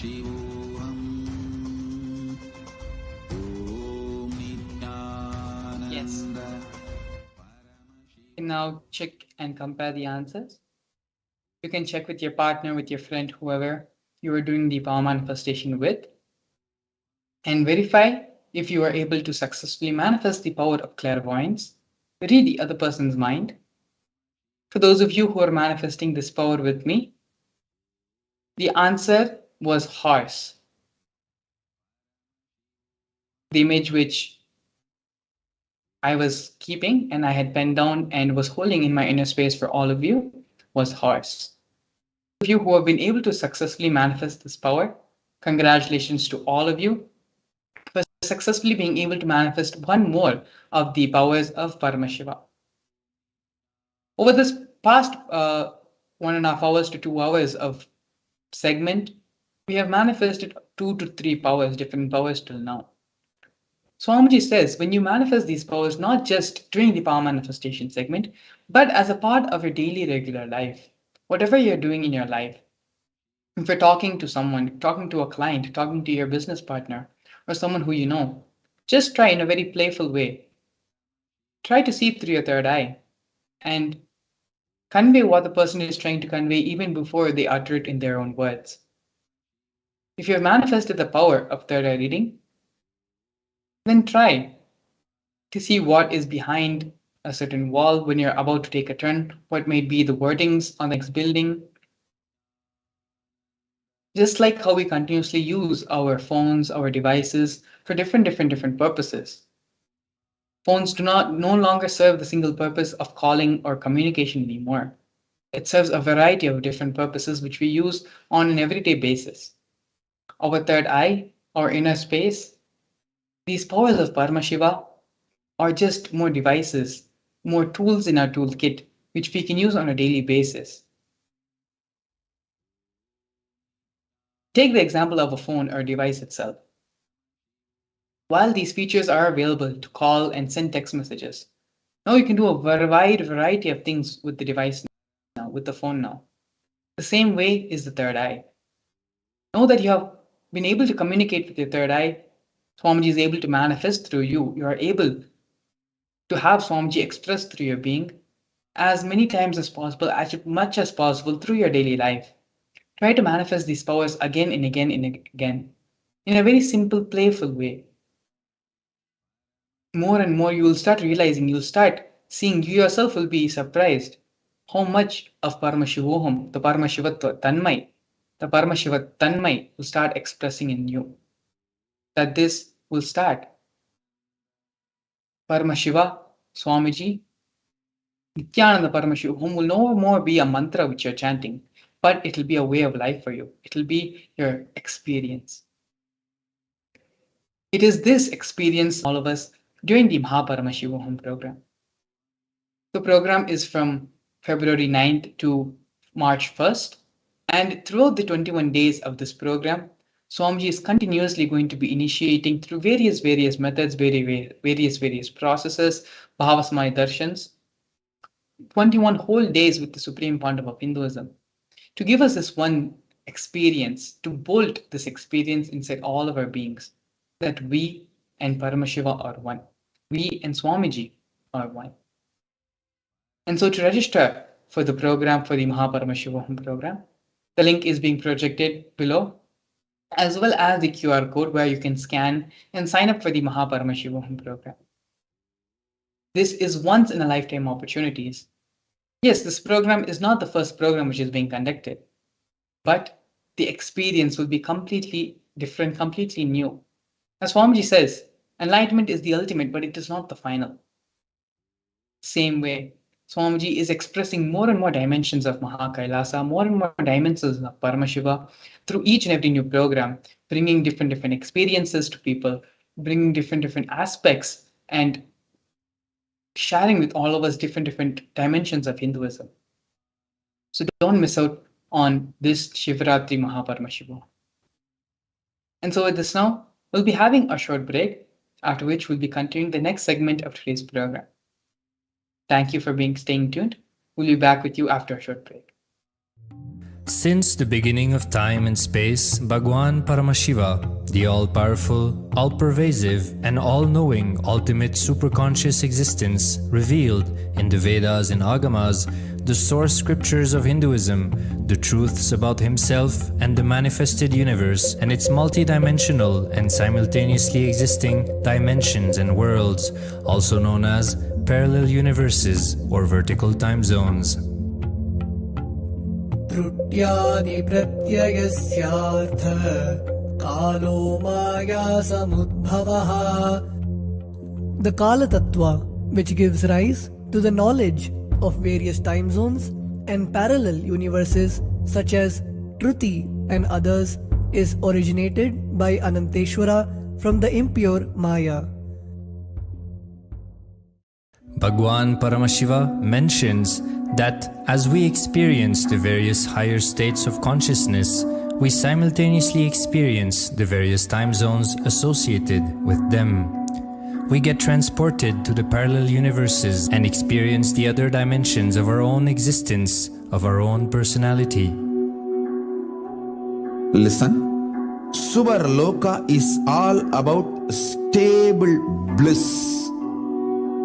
Paramashivam. Om Nithyananda Yes. You can now check and compare the answers. You can check with your partner, with your friend, whoever you are doing the power manifestation with, and verify if you are able to successfully manifest the power of clairvoyance. Read the other person's mind. For those of you who are manifesting this power with me, the answer was horse. The image which I was keeping and I had penned down and was holding in my inner space for all of you was horse. Of you who have been able to successfully manifest this power, congratulations to all of you for successfully being able to manifest one more of the powers of Paramashiva. Over this past 1.5 hours to 2 hours of segment, we have manifested 2 to 3 powers, different powers till now. Swamiji says when you manifest these powers, not just during the power manifestation segment, but as a part of your daily regular life, whatever you're doing in your life. If you're talking to someone, talking to a client, talking to your business partner, or someone who you know, just try in a very playful way. Try to see through your third eye and convey what the person is trying to convey even before they utter it in their own words. If you have manifested the power of third eye reading, then try to see what is behind a certain wall when you're about to take a turn, what may be the wordings on the next building. Just like how we continuously use our phones, our devices for different purposes. Phones do not no longer serve the single purpose of calling or communication anymore. It serves a variety of different purposes which we use on an everyday basis. Our third eye, our inner space, these powers of Paramashiva are just more devices, more tools in our toolkit, which we can use on a daily basis. Take the example of a phone or device itself. While these features are available to call and send text messages, now you can do a wide variety of things with the device now, with the phone now. The same way is the third eye. Know that you have been able to communicate with your third eye. Swamiji is able to manifest through you. You are able to have Swamiji expressed through your being as many times as possible, as much as possible through your daily life. Try to manifest these powers again and again and again in a very simple, playful way. More and more, you will start realizing, you'll start seeing, you yourself will be surprised how much of Paramashivoham, the Paramashivatva Tanmay, the Paramashiva Tanmay will start expressing in you. That this will start. Paramashiva, Swamiji, Nithyananda Paramashivam will no more be a mantra which you're chanting, but it will be a way of life for you. It will be your experience. It is this experience all of us during the Paramashivam program. The program is from February 9th to March 1st, and throughout the 21 days of this program, Swamiji is continuously going to be initiating through various methods, various processes, Bhava Samadhi Darshans, 21 whole days with the Supreme Pontiff of Hinduism, to give us this one experience, to bolt this experience inside all of our beings, that we and Paramashiva are one. We and Swamiji are one. And so to register for the program, for the Paramashivam program, the link is being projected below, as well as the QR code where you can scan and sign up for the Paramashivam program. This is once in a lifetime opportunities. Yes, this program is not the first program which is being conducted, but the experience will be completely different, completely new. As Swamiji says, enlightenment is the ultimate, but it is not the final. Same way, Swamiji is expressing more and more dimensions of Mahakailasa, more and more dimensions of Paramashiva through each and every new program, bringing different experiences to people, bringing different aspects, and sharing with all of us different dimensions of Hinduism. So don't miss out on this Shivratri Paramashiva. And so with this now, we'll be having a short break, after which we'll be continuing the next segment of today's program. Thank you for staying tuned. We'll be back with you after a short break. Since the beginning of time and space, Bhagavan Paramashiva, the all-powerful, all-pervasive, and all-knowing ultimate superconscious existence, revealed in the Vedas and Agamas, the source scriptures of Hinduism, the truths about himself and the manifested universe and its multidimensional and simultaneously existing dimensions and worlds, also known as parallel universes or vertical time zones. त्रुट्यादि प्रत्ययस्यार्थ कालो माया समुद्भवः. The Kala Tattva, which gives rise to the knowledge of various time zones and parallel universes such as Truti and others, is originated by Ananteshwara from the impure Maya. Bhagavan Paramashiva mentions that as we experience the various higher states of consciousness, we simultaneously experience the various time zones associated with them. We get transported to the parallel universes and experience the other dimensions of our own existence, of our own personality. Listen. Suvarloka is all about stable bliss.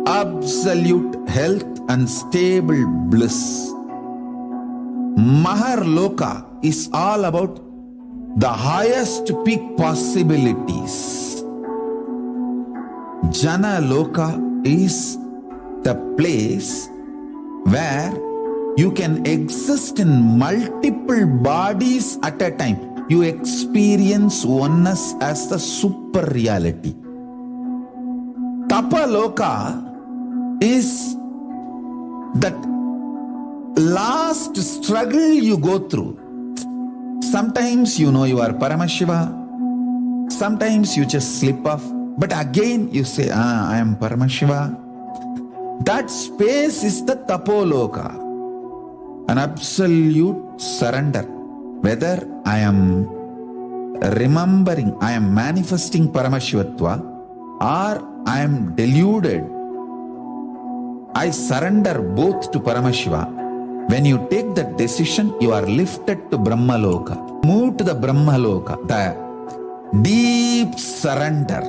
Absolute health and stable bliss. Maharloka is all about the highest peak possibilities. Jana Loka is the place where you can exist in multiple bodies at a time. You experience oneness as the super reality. Tapaloka is that last struggle you go through. Sometimes you know you are Paramashiva, sometimes you just slip off, but again you say, I am Paramashiva. That space is the Tapoloka, an absolute surrender. Whether I am remembering, I am manifesting Paramashivatva, or I am deluded, I surrender both to Paramashiva. When you take that decision, you are lifted to Brahmaloka. Move to the Brahmaloka. The deep surrender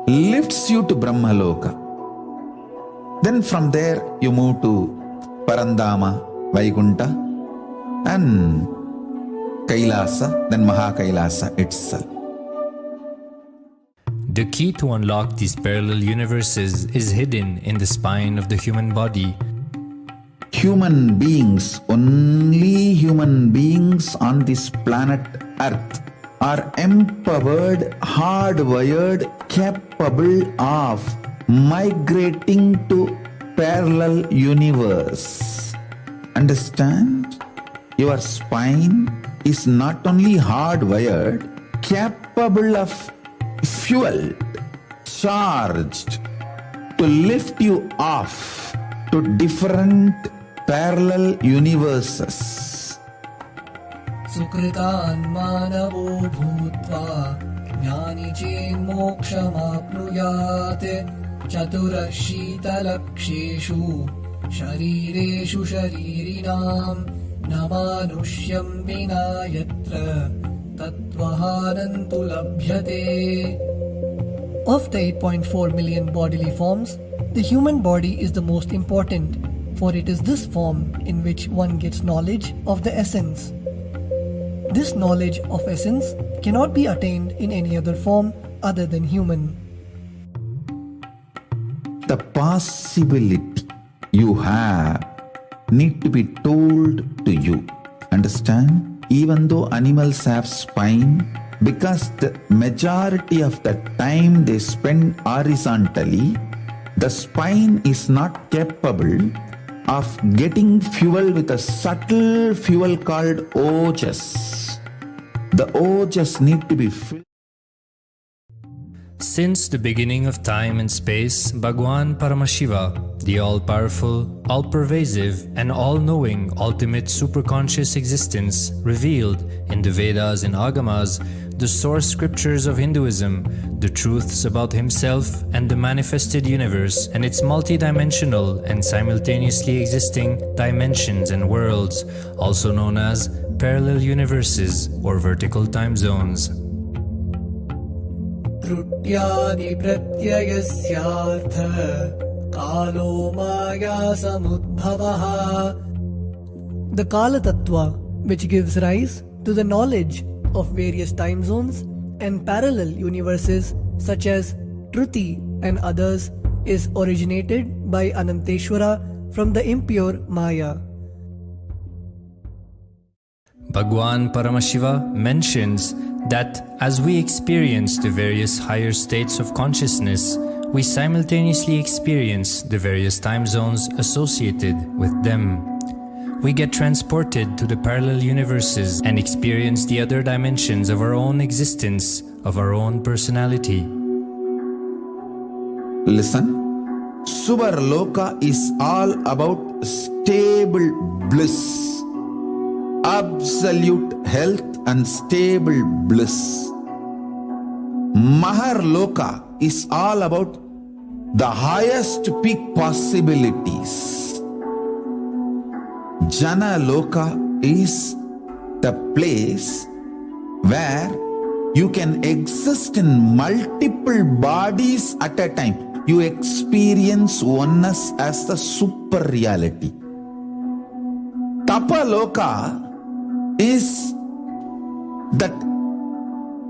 lifts you to Brahmaloka. Then from there, you move to Parandama, Vaikunta, and Kailasa, then Mahakailasa itself. The key to unlock these parallel universes is hidden in the spine of the human body. Human beings, only human beings on this planet Earth are empowered, hardwired, capable of migrating to parallel universe. Understand? Your spine is not only hardwired, capable of fueled, charged to lift you off to different parallel universes. Sukritan manavo bhutva jnani chen mokshamapnuyat chaturashita laksheshu sharireshu sharirinam namanushyam vina yatra tattvahanantu labhyate. Of the 8.4 million bodily forms, the human body is the most important, for it is this form in which one gets knowledge of the essence. This knowledge of essence cannot be attained in any other form other than human. The possibility you have need to be told to you. Understand? Even though animals have spine, because the majority of the time they spend horizontally, the spine is not capable of getting fuel with a subtle fuel called ojas. The ojas need to be filled. Since the beginning of time and space, Bhagavan Paramashiva, the all-powerful, all-pervasive, and all-knowing ultimate superconscious existence, revealed in the Vedas and Agamas, the source scriptures of Hinduism, the truths about himself and the manifested universe and its multidimensional and simultaneously existing dimensions and worlds, also known as parallel universes or vertical time zones. त्रुट्यादि प्रत्ययस्यार्थ कालो माया समुद्भवः. The Kala Tattva, which gives rise to the knowledge of various time zones and parallel universes such as Truti and others, is originated by Ananteshwara from the impure Maya. Bhagavan Paramashiva mentions that as we experience the various higher states of consciousness, we simultaneously experience the various time zones associated with them. We get transported to the parallel universes and experience the other dimensions of our own existence, of our own personality. Listen. Suvarloka is all about stable bliss. Absolute health and stable bliss. Maharloka is all about the highest peak possibilities. Jana Loka is the place where you can exist in multiple bodies at a time. You experience oneness as the super reality. Tapa Loka is that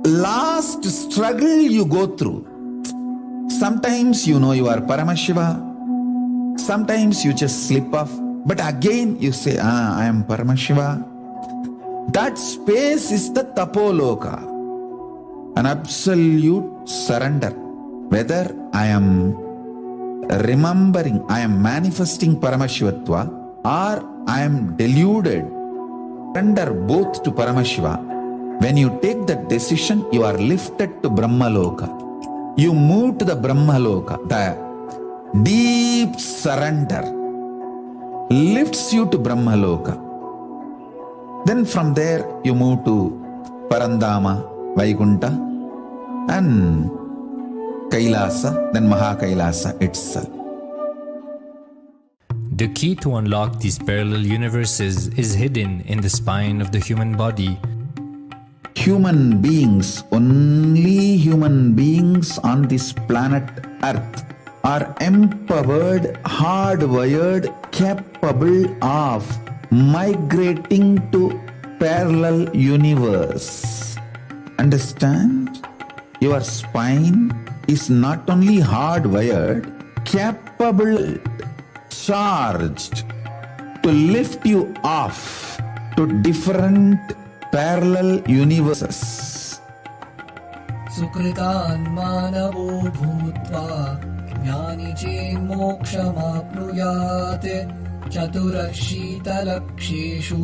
last struggle you go through. Sometimes you know you are Paramashiva, sometimes you just slip off, but again you say, I am Paramashiva. That space is the Tapoloka, an absolute surrender. Whether I am remembering, I am manifesting Paramashivatva, or I am deluded, surrender both to Paramashiva. When you take that decision, you are lifted to Brahmaloka. You move to the Brahmaloka. The deep surrender lifts you to Brahmaloka. Then from there you move to Parandama, Vaikunta, and Kailasa, then Mahakailasa itself. The key to unlock these parallel universes is hidden in the spine of the human body. Human beings, only human beings on this planet Earth are empowered, hardwired, capable of migrating to parallel universe. Understand? Your spine is not only hardwired, capable, charged to lift you off to different parallel universes. Sukritan manavo bhutva jnani chen mokshamapnuyat chaturashitalakshishu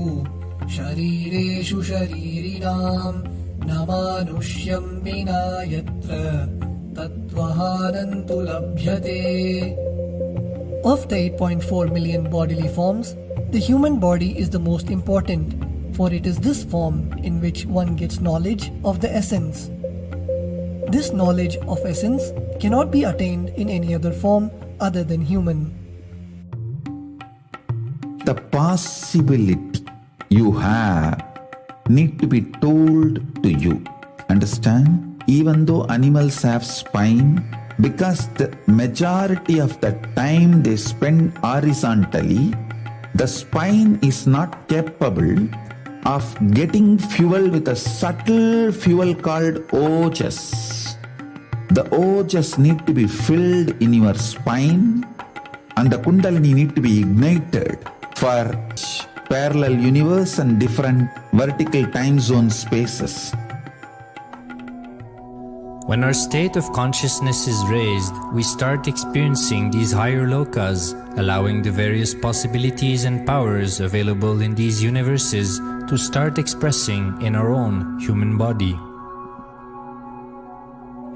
sharireshu sharirinam namanushyam vina yatra tattvahanantu labhyate. Of the 8.4 million bodily forms, the human body is the most important, for it is this form in which one gets knowledge of the essence. This knowledge of essence cannot be attained in any other form other than human. The possibility you have need to be told to you. Understand? Even though animals have spine, because the majority of the time they spend horizontally, the spine is not capable of getting fuel with a subtle fuel called ojas. The ojas need to be filled in your spine, and the kundalini need to be ignited for parallel universe and different vertical time zone spaces. When our state of consciousness is raised, we start experiencing these higher lokas, allowing the various possibilities and powers available in these universes to start expressing in our own human body.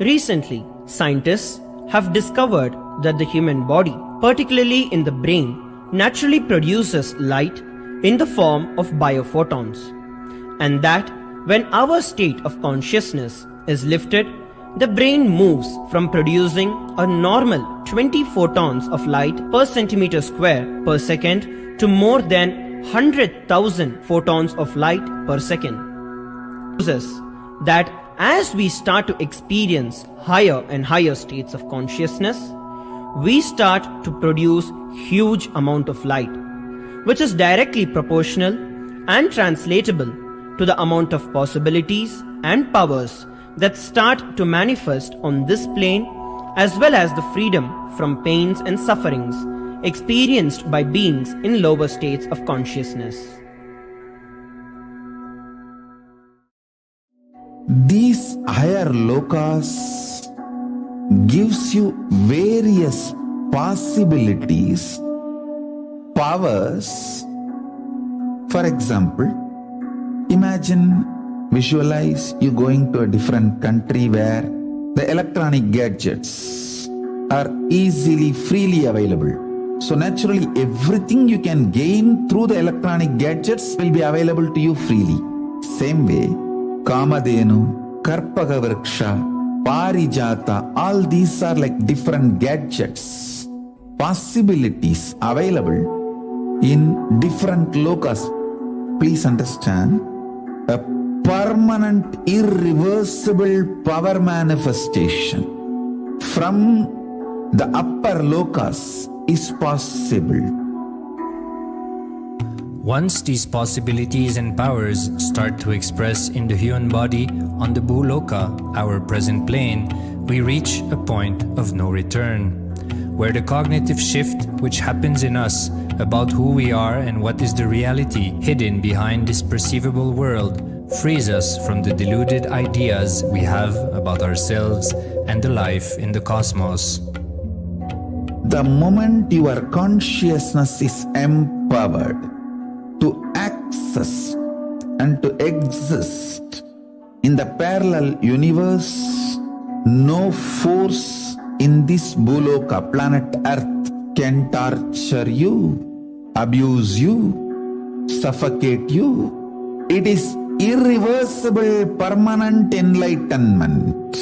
Recently, scientists have discovered that the human body, particularly in the brain, naturally produces light in the form of biophotons, and that When our state of consciousness is lifted, the brain moves from producing a normal 20 photons of light per centimeter square per second to more than 100,000 photons of light per second. That as we start to experience higher and higher states of consciousness, we start to produce huge amount of light, which is directly proportional and translatable to the amount of possibilities and powers that start to manifest on this plane, as well as the freedom from pains and sufferings experienced by beings in lower states of consciousness. These higher lokas gives you various possibilities, powers. For example, imagine, visualize you going to a different country where the electronic gadgets are easily, freely available. So naturally, everything you can gain through the electronic gadgets will be available to you freely. Same way, Kamadhenu, Karpaga Vriksha, Parijata, all these are like different gadgets, possibilities available in different lokas. Please understand, a permanent, irreversible power manifestation from the upper lokas is possible. Once these possibilities and powers start to express in the human body on the Bhuloka, our present plane, we reach a point of no return, where the cognitive shift which happens in us about who we are and what is the reality hidden behind this perceivable world frees us from the deluded ideas we have about ourselves and the life in the cosmos. The moment your consciousness is empowered to access and to exist in the parallel universe, no force in this Bhuloka, planet Earth, can torture you, abuse you, suffocate you. It is irreversible, permanent enlightenment,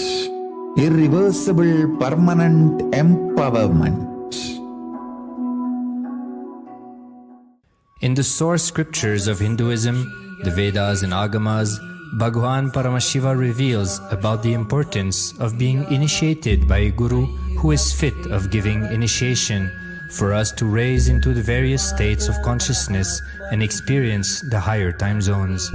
irreversible, permanent empowerment. In the source scriptures of Hinduism, the Vedas and Agamas, Bhagavan Paramashiva reveals about the importance of being initiated by a guru who is fit of giving initiation for us to raise into the various states of consciousness and experience the higher time zones.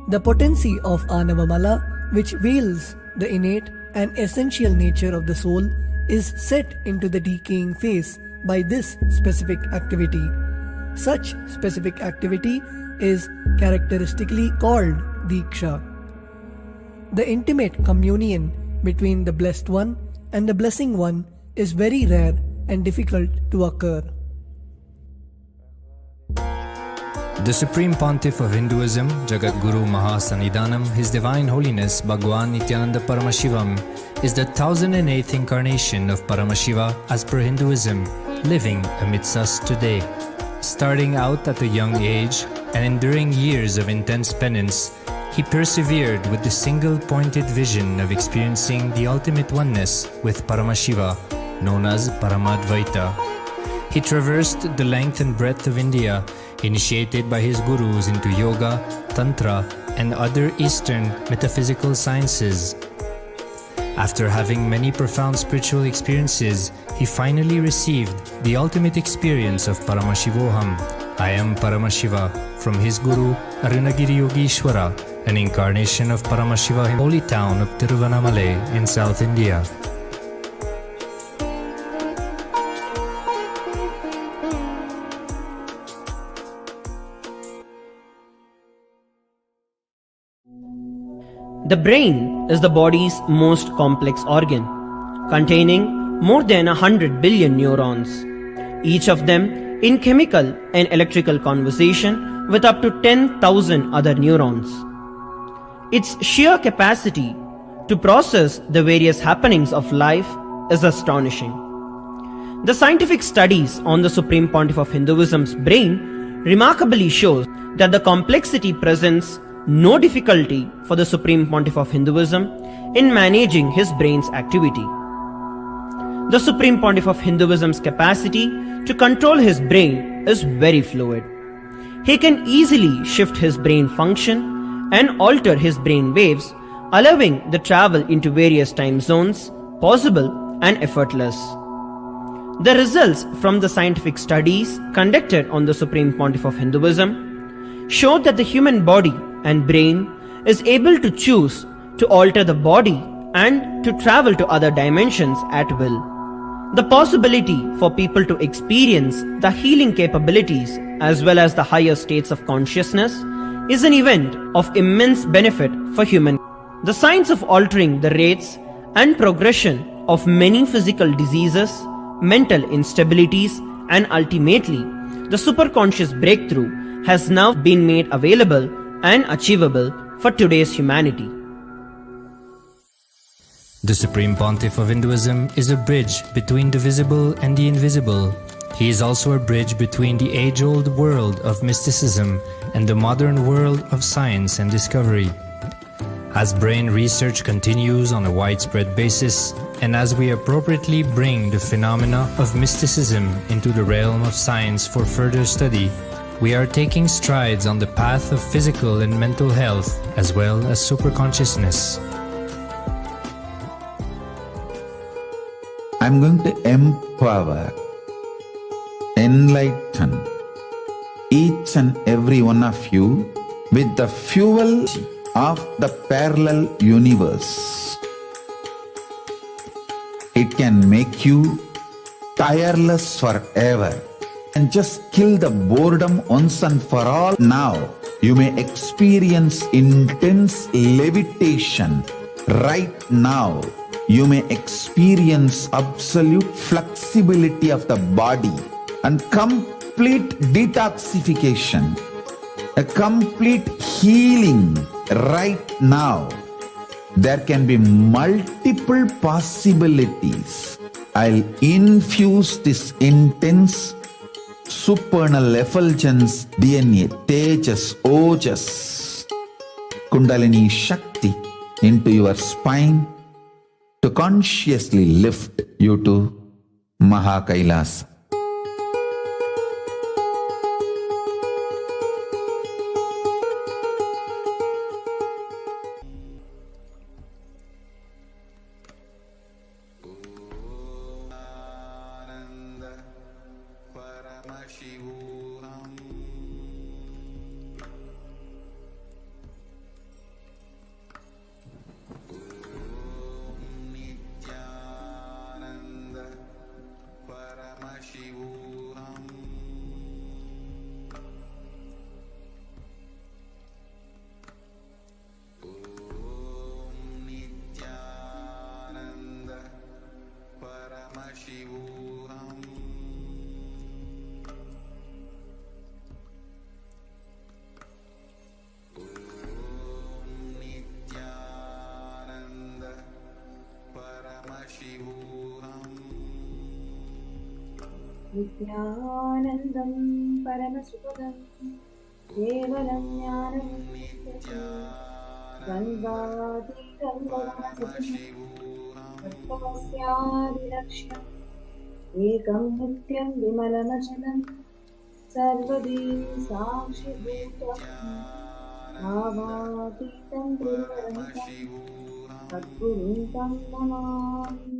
The potency of Anavamala, which veils the innate and essential nature of the soul, is set into the decaying phase by this specific activity. Such specific activity is characteristically called Diksha. The intimate communion between the Blessed One and the Blessing One is very rare and difficult to occur. The Supreme Pontiff of Hinduism, Jagat Guru Mahasannidhanam, His Divine Holiness Bhagavan Nithyananda Paramashivam, is the 1008th incarnation of Paramashiva as per Hinduism, living amidst us today. Starting out at a young age and enduring years of intense penance, he persevered with the single-pointed vision of experiencing the ultimate oneness with Paramashiva, known as Paramadvaita. He traversed the length and breadth of India, initiated by his gurus into yoga, tantra, and other Eastern metaphysical sciences. After having many profound spiritual experiences, he finally received the ultimate experience of Paramashivoham, I am Paramashiva, from his guru Arunagiri Yogeshwara, an incarnation of Paramashiva in the holy town of Tiruvannamalai in South India. The brain is the body's most complex organ, containing more than 100 billion neurons, each of them in chemical and electrical conversation with up to 10,000 other neurons. Its sheer capacity to process the various happenings of life is astonishing. The scientific studies on the Supreme Pontiff of Hinduism's brain remarkably shows that the complexity presents no difficulty for the Supreme Pontiff of Hinduism in managing his brain's activity. The Supreme Pontiff of Hinduism's capacity to control his brain is very fluid. He can easily shift his brain function and alter his brain waves, allowing the travel into various time zones possible and effortless. The results from the scientific studies conducted on the Supreme Pontiff of Hinduism showed that the human body and brain is able to choose to alter the body and to travel to other dimensions at will. The possibility for people to experience the healing capabilities as well as the higher states of consciousness is an event of immense benefit for human. The science of altering the rates and progression of many physical diseases, mental instabilities, and ultimately the superconscious breakthrough has now been made available and achievable for today's humanity. The Supreme Pontiff of Hinduism is a bridge between the visible and the invisible. He is also a bridge between the age-old world of mysticism and the modern world of science and discovery. As brain research continues on a widespread basis, and as we appropriately bring the phenomena of mysticism into the realm of science for further study, we are taking strides on the path of physical and mental health as well as superconsciousness. I'm going to empower, enlighten each and every one of you with the fuel of the parallel universe. It can make you tireless forever and just kill the boredom once and for all. Now you may experience intense levitation. Right now you may experience absolute flexibility of the body and complete detoxification, a complete healing right now. There can be multiple possibilities. I'll infuse this intense supernal effulgence DNA, Tejas, Ojas, Kundalini Shakti into your spine to consciously lift you to Mahakailasa. Nithyananda Paramashivam Kevalam Jnanam Gandhatitam Bhagavan Tattvasyadilaksham Ekam Nityam Vimalamachalam Sarvadi Sakshibhutam Bhavatitam Guruvarahitam Tatgurutam Namami.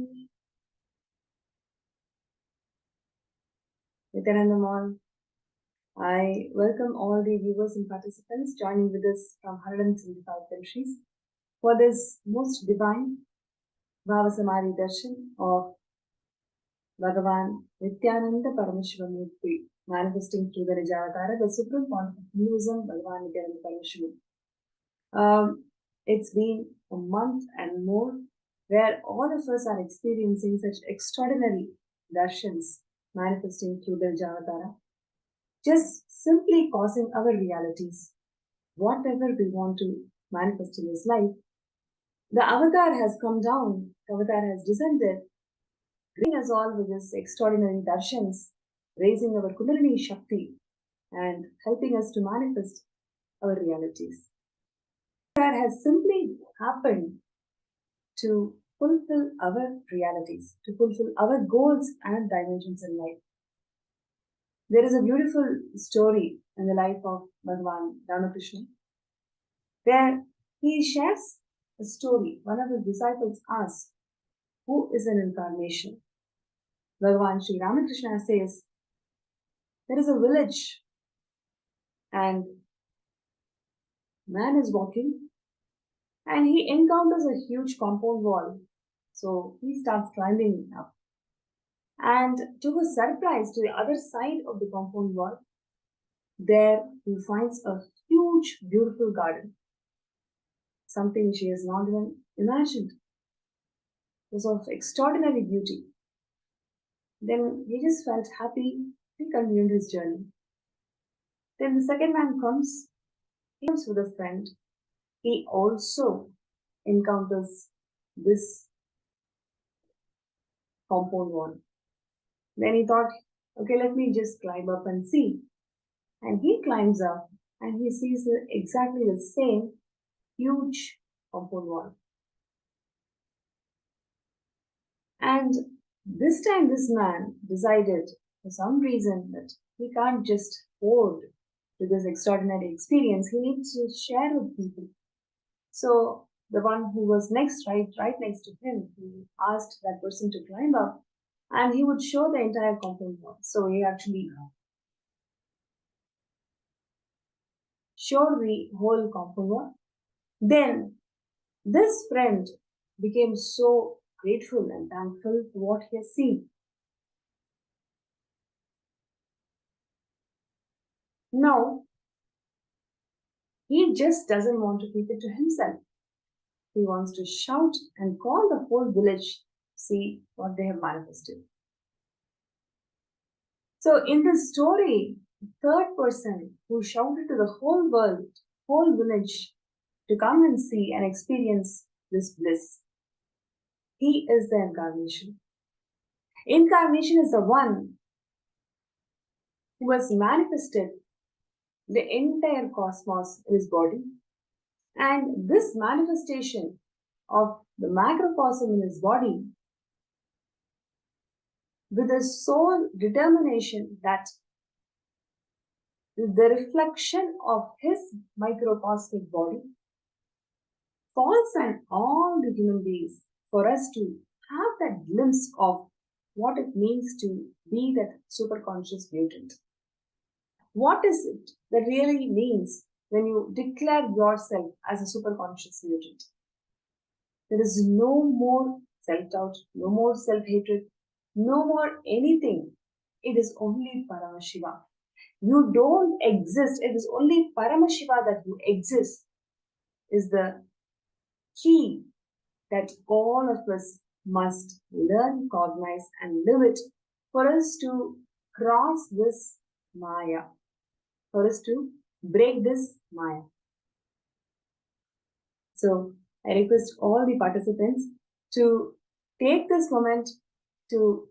Nithyananda Mall. I welcome all the viewers and participants joining with us from 175 countries for this most divine Bhava Samadhi Darshan of Bhagavan Nithyananda Paramashivam Murthy, manifesting through the Nijavatara, the Supreme Pontiff of Hinduism, Bhagavan Nithyananda Paramashivam. It's been a month and more where all of us are experiencing such extraordinary darshans manifesting through the Javatara, just simply causing our realities. Whatever we want to manifest in this life, the avatar has come down, the avatar has descended gracing us all with his extraordinary darshans, raising our Kundalini Shakti and helping us to manifest our realities. That has simply happened to fulfill our realities, to fulfill our goals and dimensions in life. There is a beautiful story in the life of Bhagavan Ramakrishna, where he shares a story. One of his disciples asks, who is an incarnation? Bhagavan Sri Ramakrishna says, there is a village and man is walking and he encounters a huge compound wall. So he starts climbing up. And to his surprise, to the other side of the compound wall, there he finds a huge, beautiful garden. Something she has not even imagined. It was of extraordinary beauty. Then he just felt happy. He continued his journey. Then the second man comes. He comes with a friend. He also encounters this compound wall. Then he thought, okay, let me just climb up and see. And he climbs up and he sees exactly the same huge compound wall. And this time this man decided for some reason that he can't just hold to this extraordinary experience. He needs to share with people. So the one who was right next to him, he asked that person to climb up and he would show the entire compound wall. So he actually showed the whole compound wall. Then this friend became so grateful and thankful for what he has seen. Now, he just doesn't want to keep it to himself. He wants to shout and call the whole village to see what they have manifested. So in this story, the third person who shouted to the whole world, whole village, to come and see and experience this bliss, he is the incarnation. Incarnation is the one who has manifested the entire cosmos in his body. And this manifestation of the macrocosm in his body, with a sole determination that the reflection of his microcosmic body falls on all the human beings, for us to have that glimpse of what it means to be that superconscious mutant. What is it that really means when you declare yourself as a superconscious mutant? There is no more self-doubt, no more self-hatred, no more anything. It is only Paramashiva. You don't exist. It is only Paramashiva that you exist is the key that all of us must learn, cognize, and live it for us to cross this Maya, for us to break this Maya. So I request all the participants to take this moment to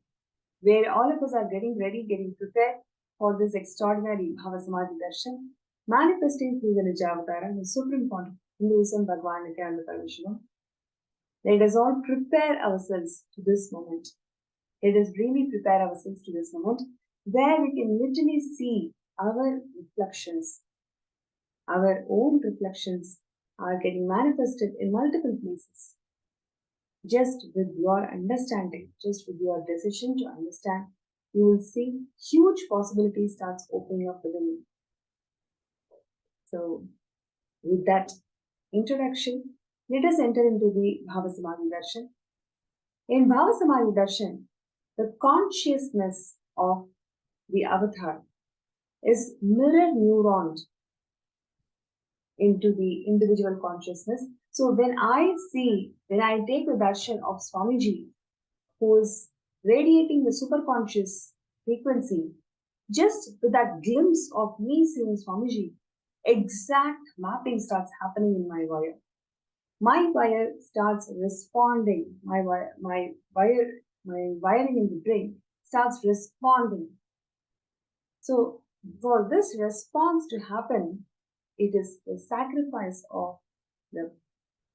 where all of us are getting ready, getting prepared for this extraordinary Bhava Samadhi Darshan, manifesting through the Nijavatara, the supreme point of Hinduism, Bhagavan Nithyananda Paramashivam. Let us all prepare ourselves to this moment. Let us really prepare ourselves to this moment where we can literally see our reflections. Our own reflections are getting manifested in multiple places. Just with your understanding, just with your decision to understand, you will see huge possibilities starts opening up within you. So, with that introduction, let us enter into the Bhava Samadhi Darshan. In Bhava Samadhi Darshan, the consciousness of the avatar is mirror neuroned into the individual consciousness. So when I take the darshan of Swamiji, who is radiating the superconscious frequency, just with that glimpse of me seeing Swamiji, exact mapping starts happening in my wire. My wire starts responding. My wire my wiring in the brain starts responding. So for this response to happen, it is the sacrifice of the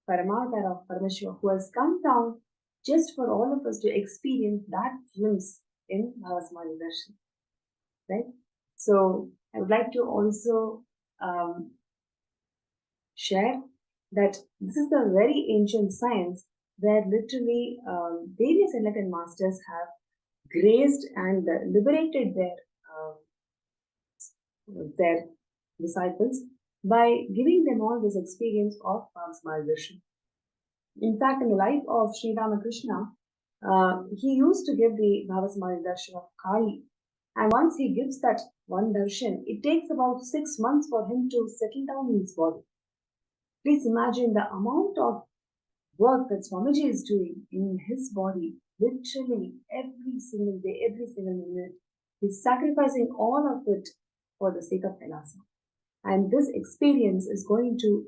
Paramatara of Paramashiva who has come down just for all of us to experience that glimpse in Bhava Samadhi Darshan. Right? So I would like to also share that this is a very ancient science where literally various enlightened masters have graced and liberated their disciples by giving them all this experience of Bhava Darshan. In fact, in the life of Sri Ramakrishna, he used to give the Bhava Samadhi Darshan of Kali. And once he gives that one darshan, it takes about 6 months for him to settle down in his body. Please imagine the amount of work that Swamiji is doing in his body, literally every single day, every single minute. He's sacrificing all of it for the sake of Kailasa. And this experience is going to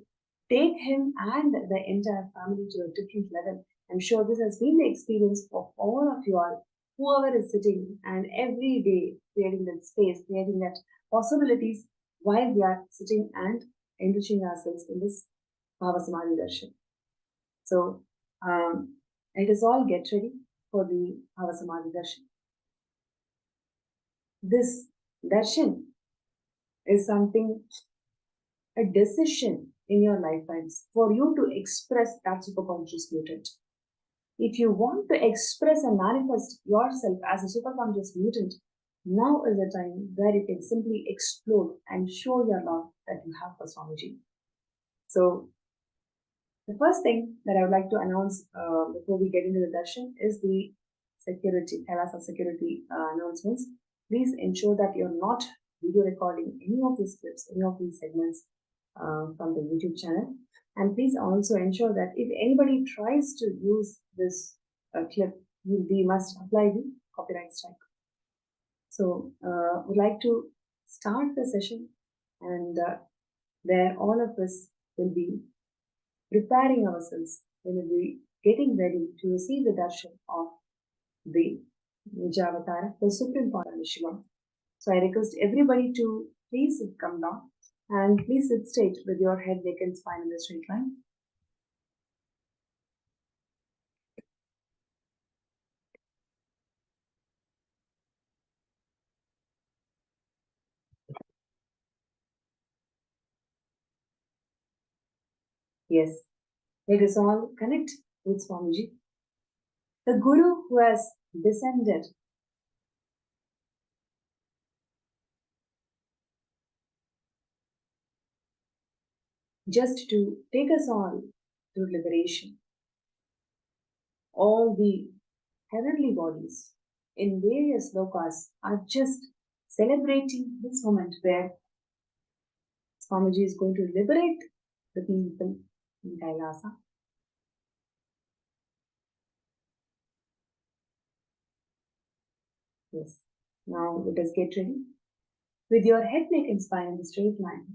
take him and the entire family to a different level. I'm sure this has been the experience of all of you all, whoever is sitting and every day creating that space, creating that possibilities while we are sitting and enriching ourselves in this Bhava Samadhi Darshan. So let us all get ready for the Bhava Samadhi Darshan. This darshan is something, a decision in your lifetimes for you to express that superconscious mutant. If you want to express and manifest yourself as a superconscious mutant, now is the time where you can simply explode and show your love that you have for Swamiji. So the first thing that I would like to announce before we get into the darshan is the security, Kailasa security announcements. Please ensure that you're not video recording any of these clips, any of these segments from the YouTube channel. And please also ensure that if anybody tries to use this clip, we must apply the copyright strike. So would like to start the session, and where all of us will be preparing ourselves, we will be getting ready to receive the darshan of the Nijavatara, the Supreme Paramashivam. So I request everybody to please come down and please sit straight with your head, neck and spine in the straight line. Yes, let us all connect with Swamiji, the Guru who has descended just to take us all through liberation. All the heavenly bodies in various lokas are just celebrating this moment where Swamiji is going to liberate the people in Kailasa. Yes. Now let us get ready. With your head, neck and spine in the straight line,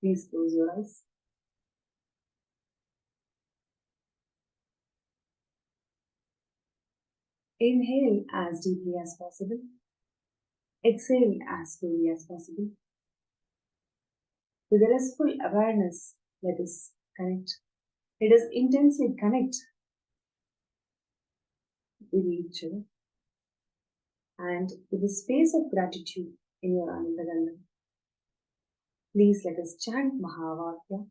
please close your eyes. Inhale as deeply as possible. Exhale as slowly as possible. With a restful awareness, let us connect. Let us intensely connect with each other and with a space of gratitude in your Anandagandha. Please let us chant Mahavakya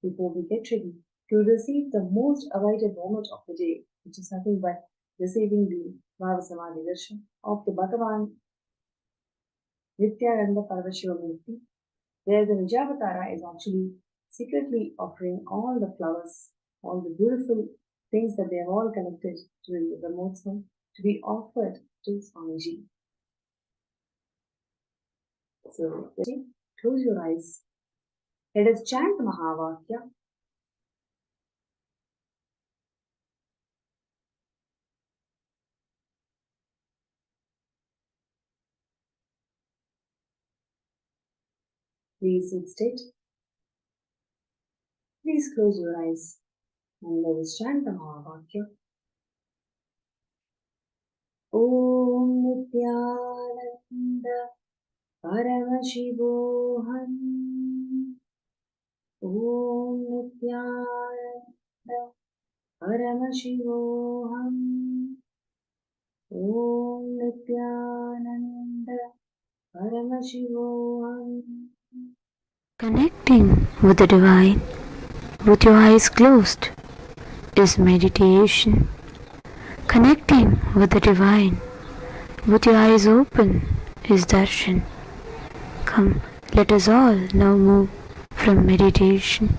before we get ready to receive the most awaited moment of the day, which is nothing but receiving the Bhava Samadhi Darshan of the Bhagavan Nithyananda Paramashivam, where the Nijavatara is actually secretly offering all the flowers, all the beautiful things that they have all collected during the Brahmotsavam to be offered to Swamiji. So, close your eyes. Let us chant Mahavakya. Please sit straight. Please close your eyes and let us chant the Mahavakya. Om Nithyananda Paramashivam. Om Nithyananda Paramashivam. Om Nithyananda Paramashivam. Connecting with the divine with your eyes closed is meditation. Connecting with the divine with your eyes open is darshan. Come, let us all now move from meditation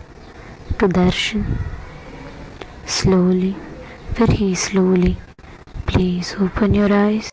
to darshan. Slowly, very slowly, please open your eyes.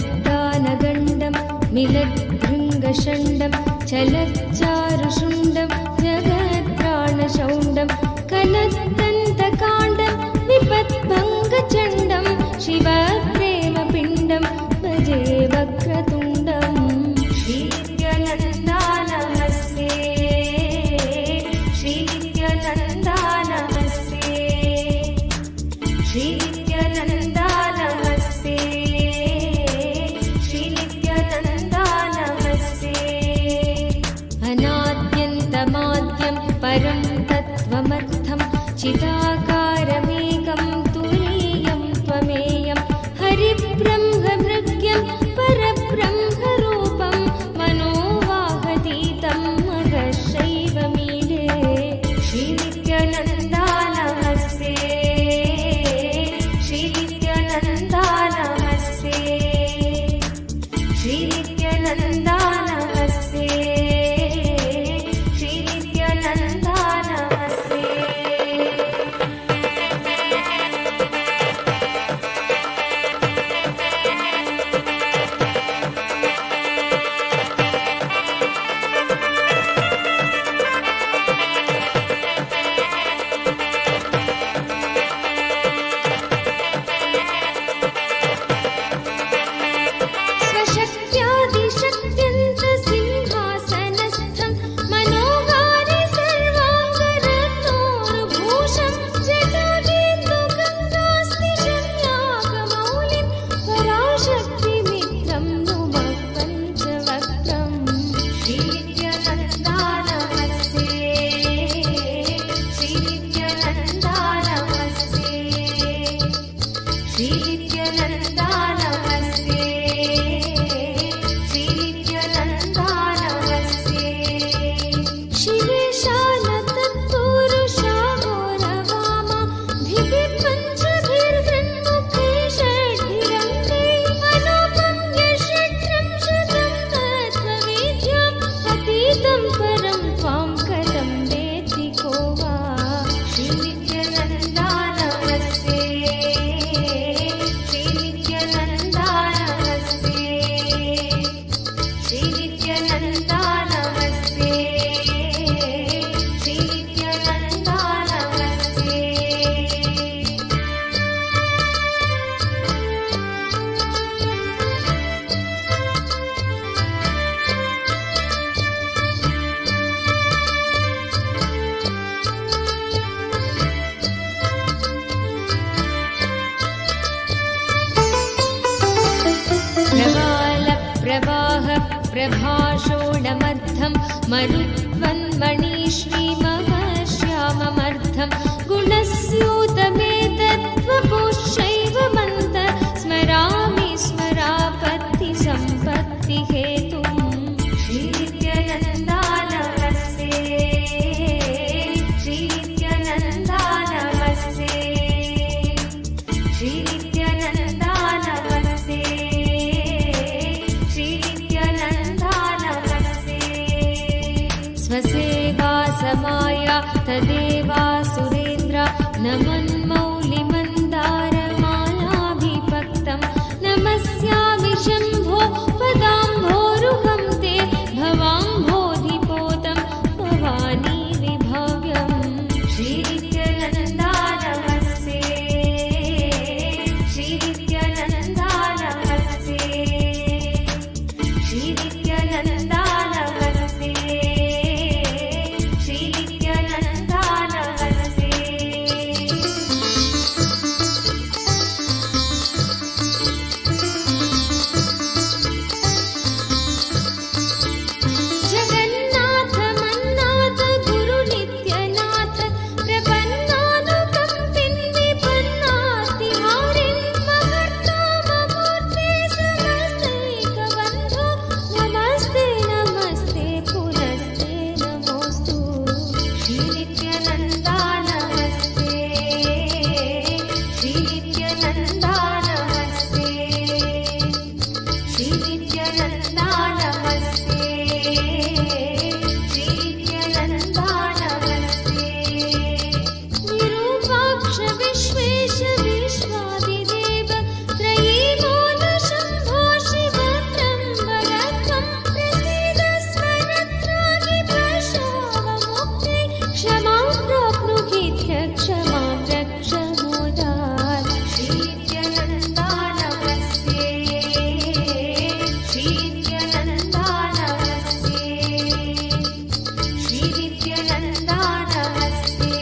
गलद्दानगण्डं मिलद्भृङ्गषण्डं चलच्चारुषुण्डं जगत्प्राणशौण्डं कलद्दन्तकाण्डं विपद्भङ्गचण्डं शिवप्रेमपिण्डं भजे वक्रतुण्डं श्रीनित्यानन्दा नमस्ते श्रीनित्यानन्दा नमस्ते श्रीनित्यानन्दा नमस्ते अनाद्यन्तमाद्यं परं तत्त्वमर्थं चिदाकारमेकं तुरीयं त्वमेयं हरिब्रह्मभृग्यं परब्रह्मरूपं मनोवाहतीतं महर्षैवमीडे श्रीनित्यानन्दा नमस्ते श्रीनित्यानन्दा नमस्ते श्रीनित्यानन्दा नमस्ते श्रीनित्यानन्दा नमस्ते स्वशक्त्यादिशक्त्यन्तसिंहासनस्थं मनोहारि सर्वाङ्गरत्नोरुभूषं जटाजेन्दुगङ्गास्तिशन्यागमौलिं पराशक्तिमित्रं नुमः पञ्चवक्त्रं श्रीनित्यानन्दा नमस्ते श्रीनित्यानन्दा नमस्ते श्रीनित्यानन्दा नमस्ते श्रीनित्यानन्दा नमस्ते शिवेशानतत्पुरुषाघोरवामा धिभिः पञ्चभिर्वृन्मुखे षड्भिरङ्गे अनोपम्यषट्त्रिंशतं तत्त्ववेद्याम् अतीतं परं त्वां कथं वेत्ति को वा श्रीनित्यानन्दा नमस्ते श्रीनित्यानन्दा नमस्ते श्रीनित्यानन्दा नमस्ते श्रीनित्यानन्दा नमस्ते प्रवाह प्रभाषोणमर्थं मरुत्वन्मणिश्रीमहश्याममर्थं गुणस्यूतमेतत्त्वपुष्यैवमन्त स्मरामि स्मरापत्तिसम्पत्तिहेतुं श्रीनित्यानन्दा नमस्ते श्रीनित्यानन्दा नमस्ते श्रीनित्यानन्दा नमस्ते श्रीनित्यानन्दा नमस्ते समाया तदेवा सुरेन्द्र नमन्मौलिमन्दारमालाभिभक्तं नमस्यामि शम्भो पदाम्भोरुहं ते भवाम्भोधिपोतं भवानी विभव्यम् श्रीनित्यानन्दा नमस्ते श्रीनित्यानन्दा नमस्ते श्रीनित्यानन्दा नमस्ते श्रीनित्यानन्दा नमस्ते जगन्नाथ मन्नाथ गुरु नित्यनाथ प्रपन्नानुकम्पिन् विपन्नातिहारिन् महर्नाममूर्ते समस्तैकबन्धो नमस्ते नमस्ते पुनस्ते नमोऽस्तु श्रीनित्यानन्दा नमस्ते श्रीनित्यानन्दा नमस्ते श्रीनित्यानन्दा नमस्ते श्रीनित्यानन्दा नमस्ते विरूपाक्ष विश्वेश विश्वादिदेव त्रयीमूल शम्भो शिवत्रम्बरत्वं प्रसीद स्मरत्राणि प्रशावमुक्ते क्षमां प्राप्नुहित्य क्षमां रक्ष मोदात् श्रीनित्यानन्दा नमस्ते श्रीनित्यानन्दा नमस्ते श्रीनित्यानन्दा नमस्ते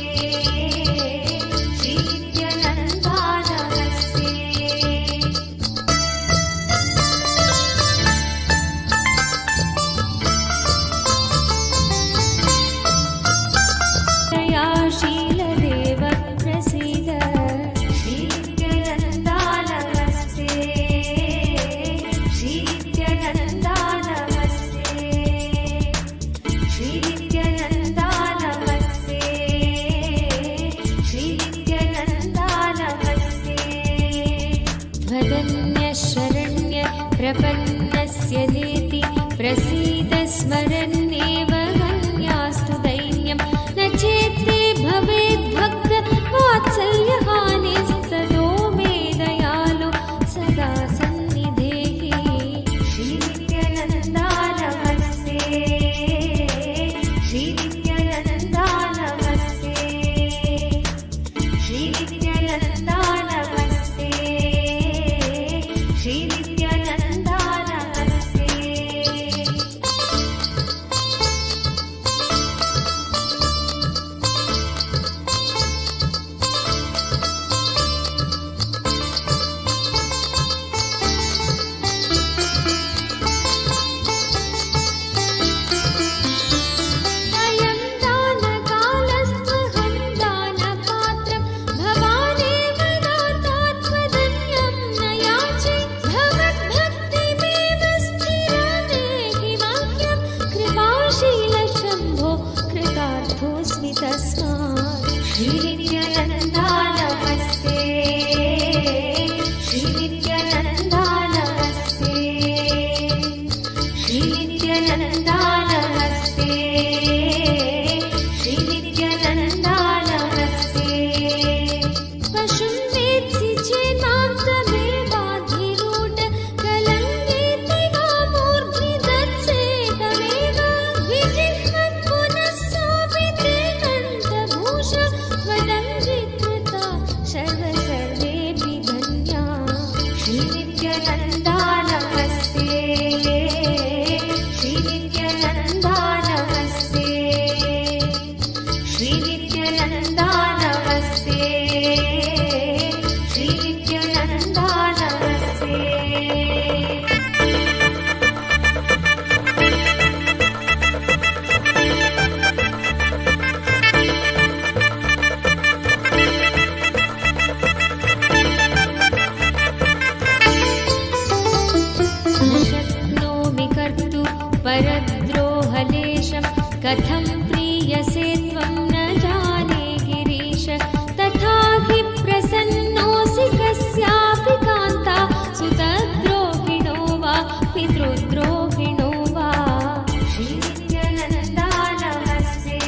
श्रीनित्यानन्दा नमस्ते दयाशीलदेव प्रसीद श्रीनित्यानन्दा नमस्ते श्रीनित्यानन्दा नमस्ते श्रीनित्यानन्दा नमस्ते श्रीनित्यानन्दा नमस्ते वदन्यशरण्य प्रपन्नस्य नेति प्रसीद स्मरन्नेव गम्यास्तु दैन्यं न चेत्ते भवेद्भक्त वात्सल्यहानिस्ततो मे दयालो सदा सन्निधेहि श्रीनित्यानन्दा नमस्ते श्रीनित्यानन्दा नमस्ते श्रीनित्यानन्दा नमस्ते श्रीनित्यानन्दा नमस्ते अयं दानकालस्त्वहं दानपात्रं भवानेव दातात्मधन्यं न याचे भवद्भक्तिमेव स्थिरमेहि वाक्यं कृपाशीलशम्भो कृतार्थोऽस्मि तस्मात् श्रीनित्यानन्दा नमस्ते श्रीनित्यानन्दा नमस्ते श्रीनित्यानन्दा नमस्ते श्रीनित्यानन्दा नमस्ते पशुं वेत्सि चेतान्तमेवाधिरूढ कलङ्केति वा मूर्ध्नि दत्सेदमेव विजिह्वन् पुनः सोऽपि ते कण्ठभूष त्वदङ्गीकृता सर्वेऽपि धन्या श्रीनित्यानन्दा नमस्ते श्रीनित्यानन्दा नमस्ते श्रीनित्यानन्दा नमस्ते श्रीनित्यानन्दा नमस्ते न शक्नोमि कर्तुं परद्रोहलेशं कथं प्रीयसे त्वं न जाने गिरीश तथा हि प्रसन्नोऽसि कस्यापि कान्ता सुतद्रोहिणो वा पितृद्रोहिणो वा श्रीनित्यानन्दा नमस्ते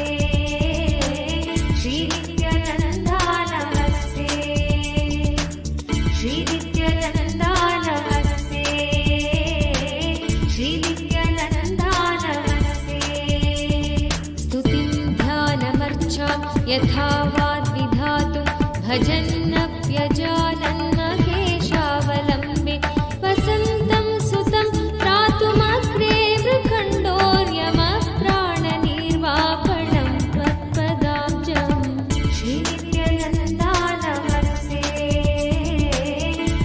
यथा वाद्विधातुं भजन्नप्यजानन्महेशावलम्बे वसन्तं सुतं त्रातुमग्रे मृखण्डोर्यमः प्राणनिर्वापणं त्वत्पदाब्जम् श्रीनित्यानन्दा नमस्ते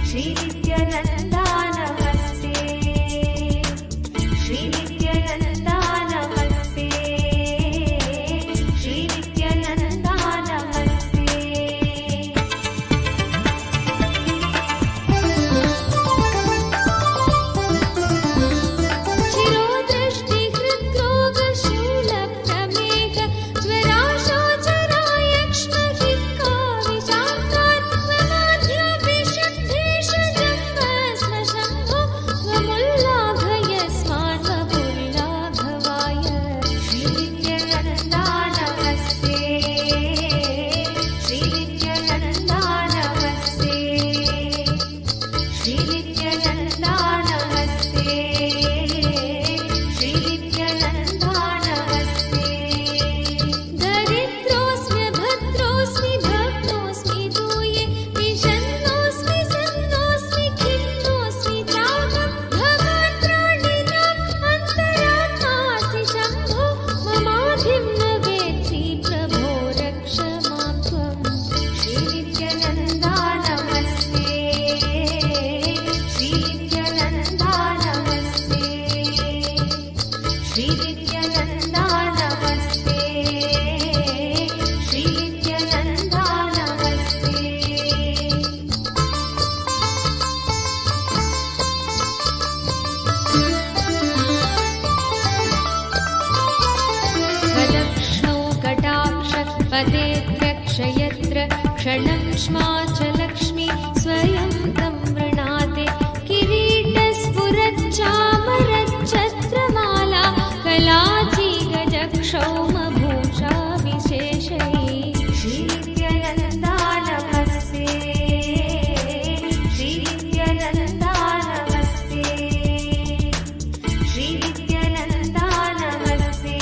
श्रीनित्यानन्दा नमस्ते श्रीनित्यानन्दा नमस्ते श्रीनित्यानन्दा नमस्ते चिरोदृष्टिहृद्रोगशूलप्रमेह ज्वराशोचरायक्ष्महिक्काविषान्तात्ममाध्यविशुद्धेशजन्मस्मशम्भो त्वमुल्लाघयस्मान्वपुल्लाघवाय श्रीनित्यानन्दा नमस्ते श्रीनित्यानन्दा नमस्ते श्रीनित्यानन्दा नमस्ते श्रीनित्यानन्दा नमस्ते दरिद्रोऽस्मि भद्रोऽस्मि भक्तोऽस्मि दूये विषण्णोऽस्मि सन्नोऽस्मि खिन्नोऽस्मि त्रागं भवान् प्राणिनाम् अन्तरात्मासि शम्भो ममाधिं न वेत्सि प्रभो रक्ष मां त्वं श्रीनित्यानन्दा नमस्ते श्रीनित्यानन्दा नमस्ते श्रीनित्यानन्दा नमस्ते श्रीनित्यानन्दा नमस्ते वदक्ष्णौ कटाक्ष पदेत्यक्षयत्र क्षणं श्मा च लक्ष्मी स्वयं तं वृणाते किरीटस्फुरच्चामरच्छत्रमाला कलाचिगजक्षौमभूषा विशेषैः श्रीनित्यानन्दा नमस्ते श्रीनित्यानन्दा नमस्ते श्रीनित्यानन्दा नमस्ते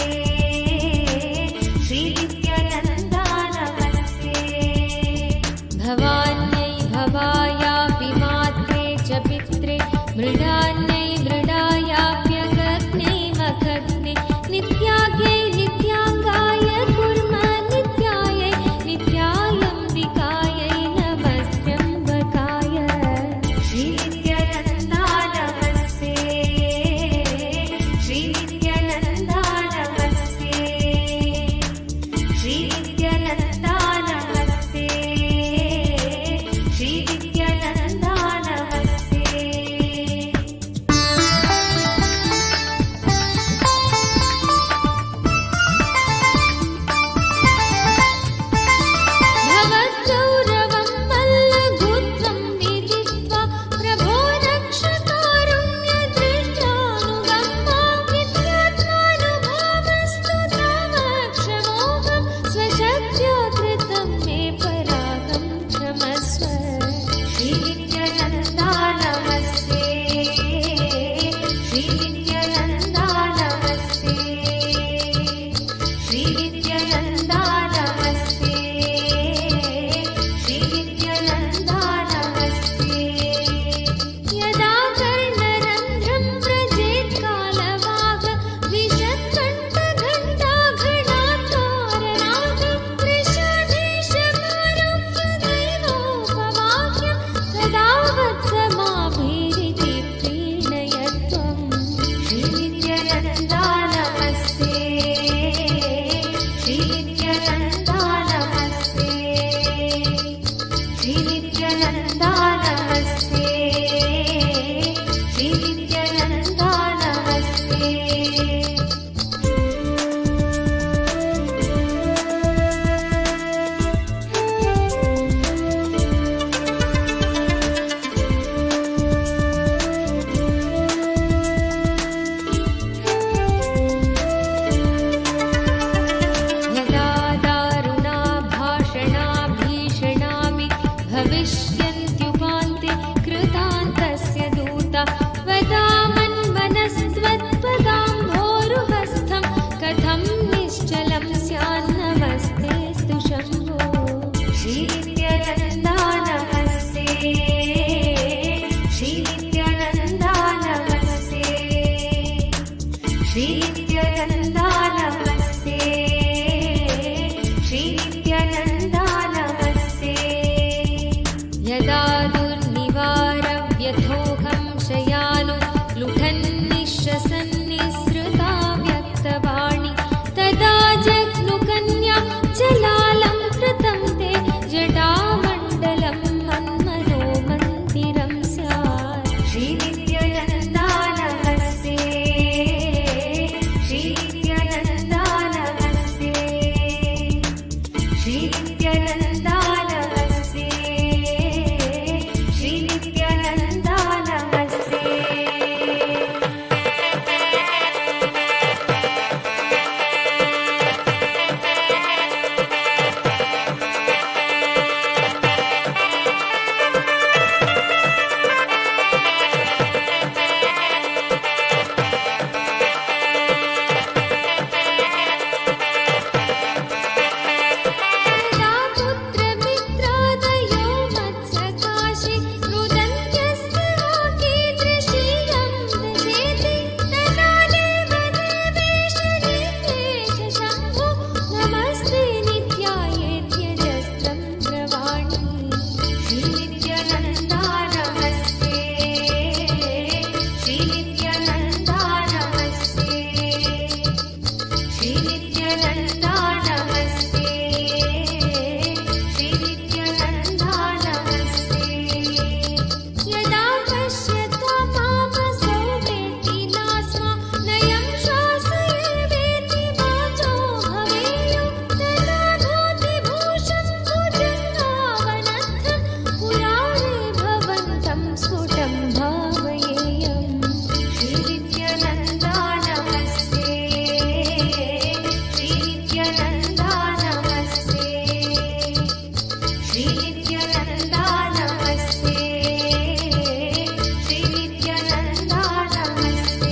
श्रीनित्यानन्दा नमस्ते भवान्यै भवायापि मात्रे च पित्रे मृडान्यै मृडायाप्यगग्ने मखग्ने नित्याग्यै नित्याग्ने Shri Nithyananda Namaste. Shri Nithyananda Namaste. Yada durnivaravyathokam shayano luthannishrasannisruta vyaktavani tada jagnukanya jalalam kritam te jatamandalam manmano mandiram syat. Shri Nithyananda Namaste. Shri Nithyananda Namaste. Shri Nithyananda Namaste. Shri Nithyananda Namaste. यदा पुत्रमित्रादयो मत्सकाशे रुदन्त्यस्य कीदृशीयं व्रजेति तदा देवदेवेश नित्येश शम्भो नमस्ते नित्यायेत्यजस्रं ब्रवाणि. श्री नित्यानन्दा नमस्ते. श्री नित्यानन्दा नमस्ते. श्री नित्यानन्दा नमस्ते. श्री नित्यानन्दा नमस्ते. यदा पश्यता मामसौ वेति नास्मा नयं श्वासयेवेति वाचो भवेयो तदा धोतिभूषं भुजङ्गावनद्धं पुराणे भवन्तं स्फुटं भावयेयम्. श्री नित्यानन्दा नमस्ते. श्री नित्यानन्दा नमस्ते. श्री नित्यानन्दा नमस्ते. श्री नित्यानन्दा नमस्ते.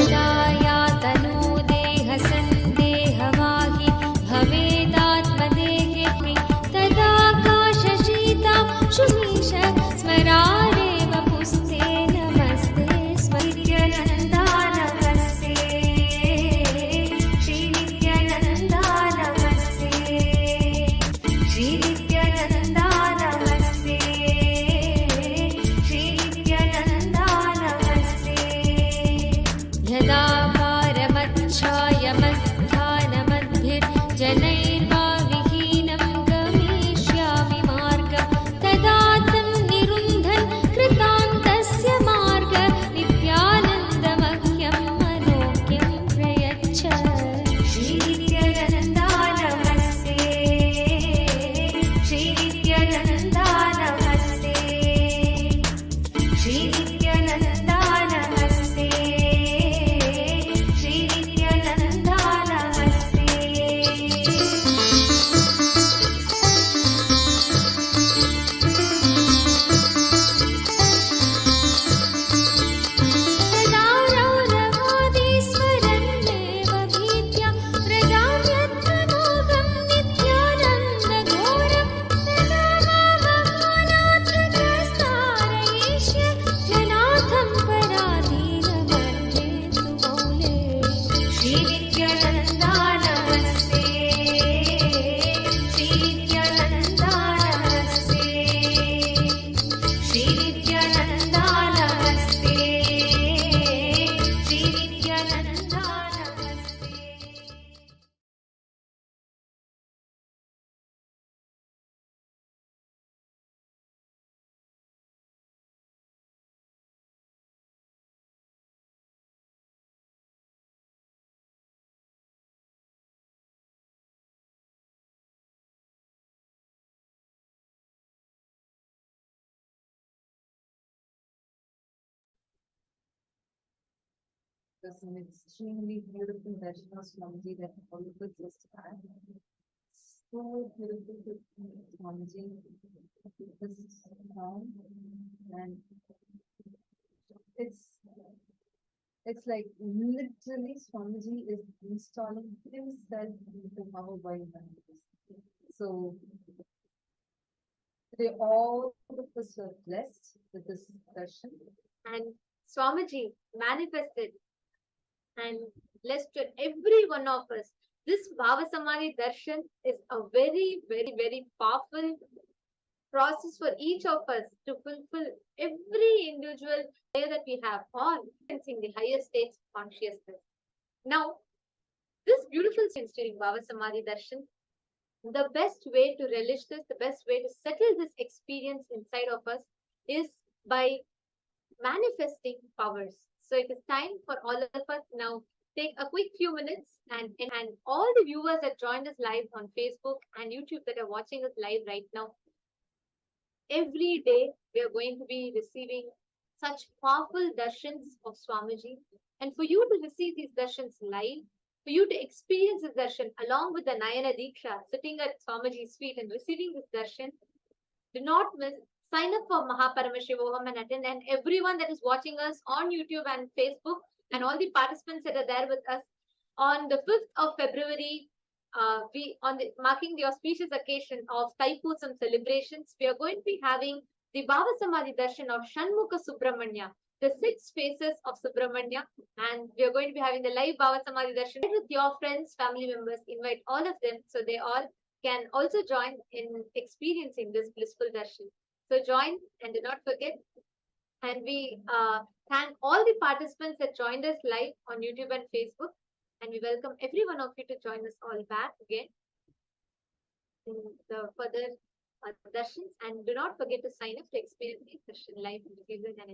यदा यातनो देहसन्देहवाहि भवेदात्मदेहे तदाकाशशीता शुमीश स्मरारेव पुस्ते नमस्ते. नित्यानन्दा नमस्ते. श्री नित्यानन्दा नमस्ते. श्री नित्यानन्दा नमस्ते. श्री नित्यानन्दा नमस्ते. यदा पारमच्छायमस्थानमद्भिर्जनैर्वा विहीनं गमिष्यामि मार्गं तदा तं निरुन्धन् कृतान्तस्य मार्ग नित्यानन्दमह्यं मनोज्ञं प्रयच्छ. श्री नित्यानन्दा नमस्ते. श्री नित्यानन्दा नमस्ते. श्री नित्यानन्दा नमस्ते. श्री नित्यानन्दा नमस्ते. यदा रौरवादीस्वरन्नेव भीत्या प्रजां यत्तमोघं नित्यानन्दघोरं तदा मामहानाथकस्तारयिष्य जनाथं पराधीनमर्धेतु मौले. श्री नित्यानन्दा नमस्ते. श्री नित्यानन्दा नमस्ते. श्री नित्यानन्दा नमस्ते. श्री नित्यानन्दा नमस्ते. There's some extremely beautiful darshan Swamiji that all of us just had. So beautiful to Swamiji. This song and it's like literally Swamiji is installing himself into our mind. So today all of us are blessed with this darshan. And Swamiji manifested and blessed to every one of us. This Bhava Samadhi Darshan is a very, very, very powerful process for each of us to fulfill every individual layer that we have on in the higher states of consciousness. Now, this beautiful sense during Bhava Samadhi Darshan, the best way to relish this, the best way to settle this experience inside of us is by manifesting powers. So it is time for all of us now take a quick few minutes and all the viewers that joined us live on Facebook and YouTube that are watching us live right now. Every day we are going to be receiving such powerful darshans of Swamiji. And for you to receive these darshans live, for you to experience this darshan along with the Nayana Diksha, sitting at Swamiji's feet and receiving this darshan, do not miss. Sign up for Mahaparamashivam and attend. And everyone that is watching us on YouTube and Facebook, and all the participants that are there with us on the 5th of February, marking the auspicious occasion of Thaipusam celebrations, we are going to be having the Bhava Samadhi Darshan of Shanmukha Subramanya, the 6 faces of Subramanya, and we are going to be having the live Bhava Samadhi Darshan with your friends, family members. Invite all of them so they all can also join in experiencing this blissful darshan. So join and do not forget. And we thank all the participants that joined us live on YouTube and Facebook. And we welcome every one of you to join us all back again in the further darshans. And do not forget to sign up to experience the darshan live in the season and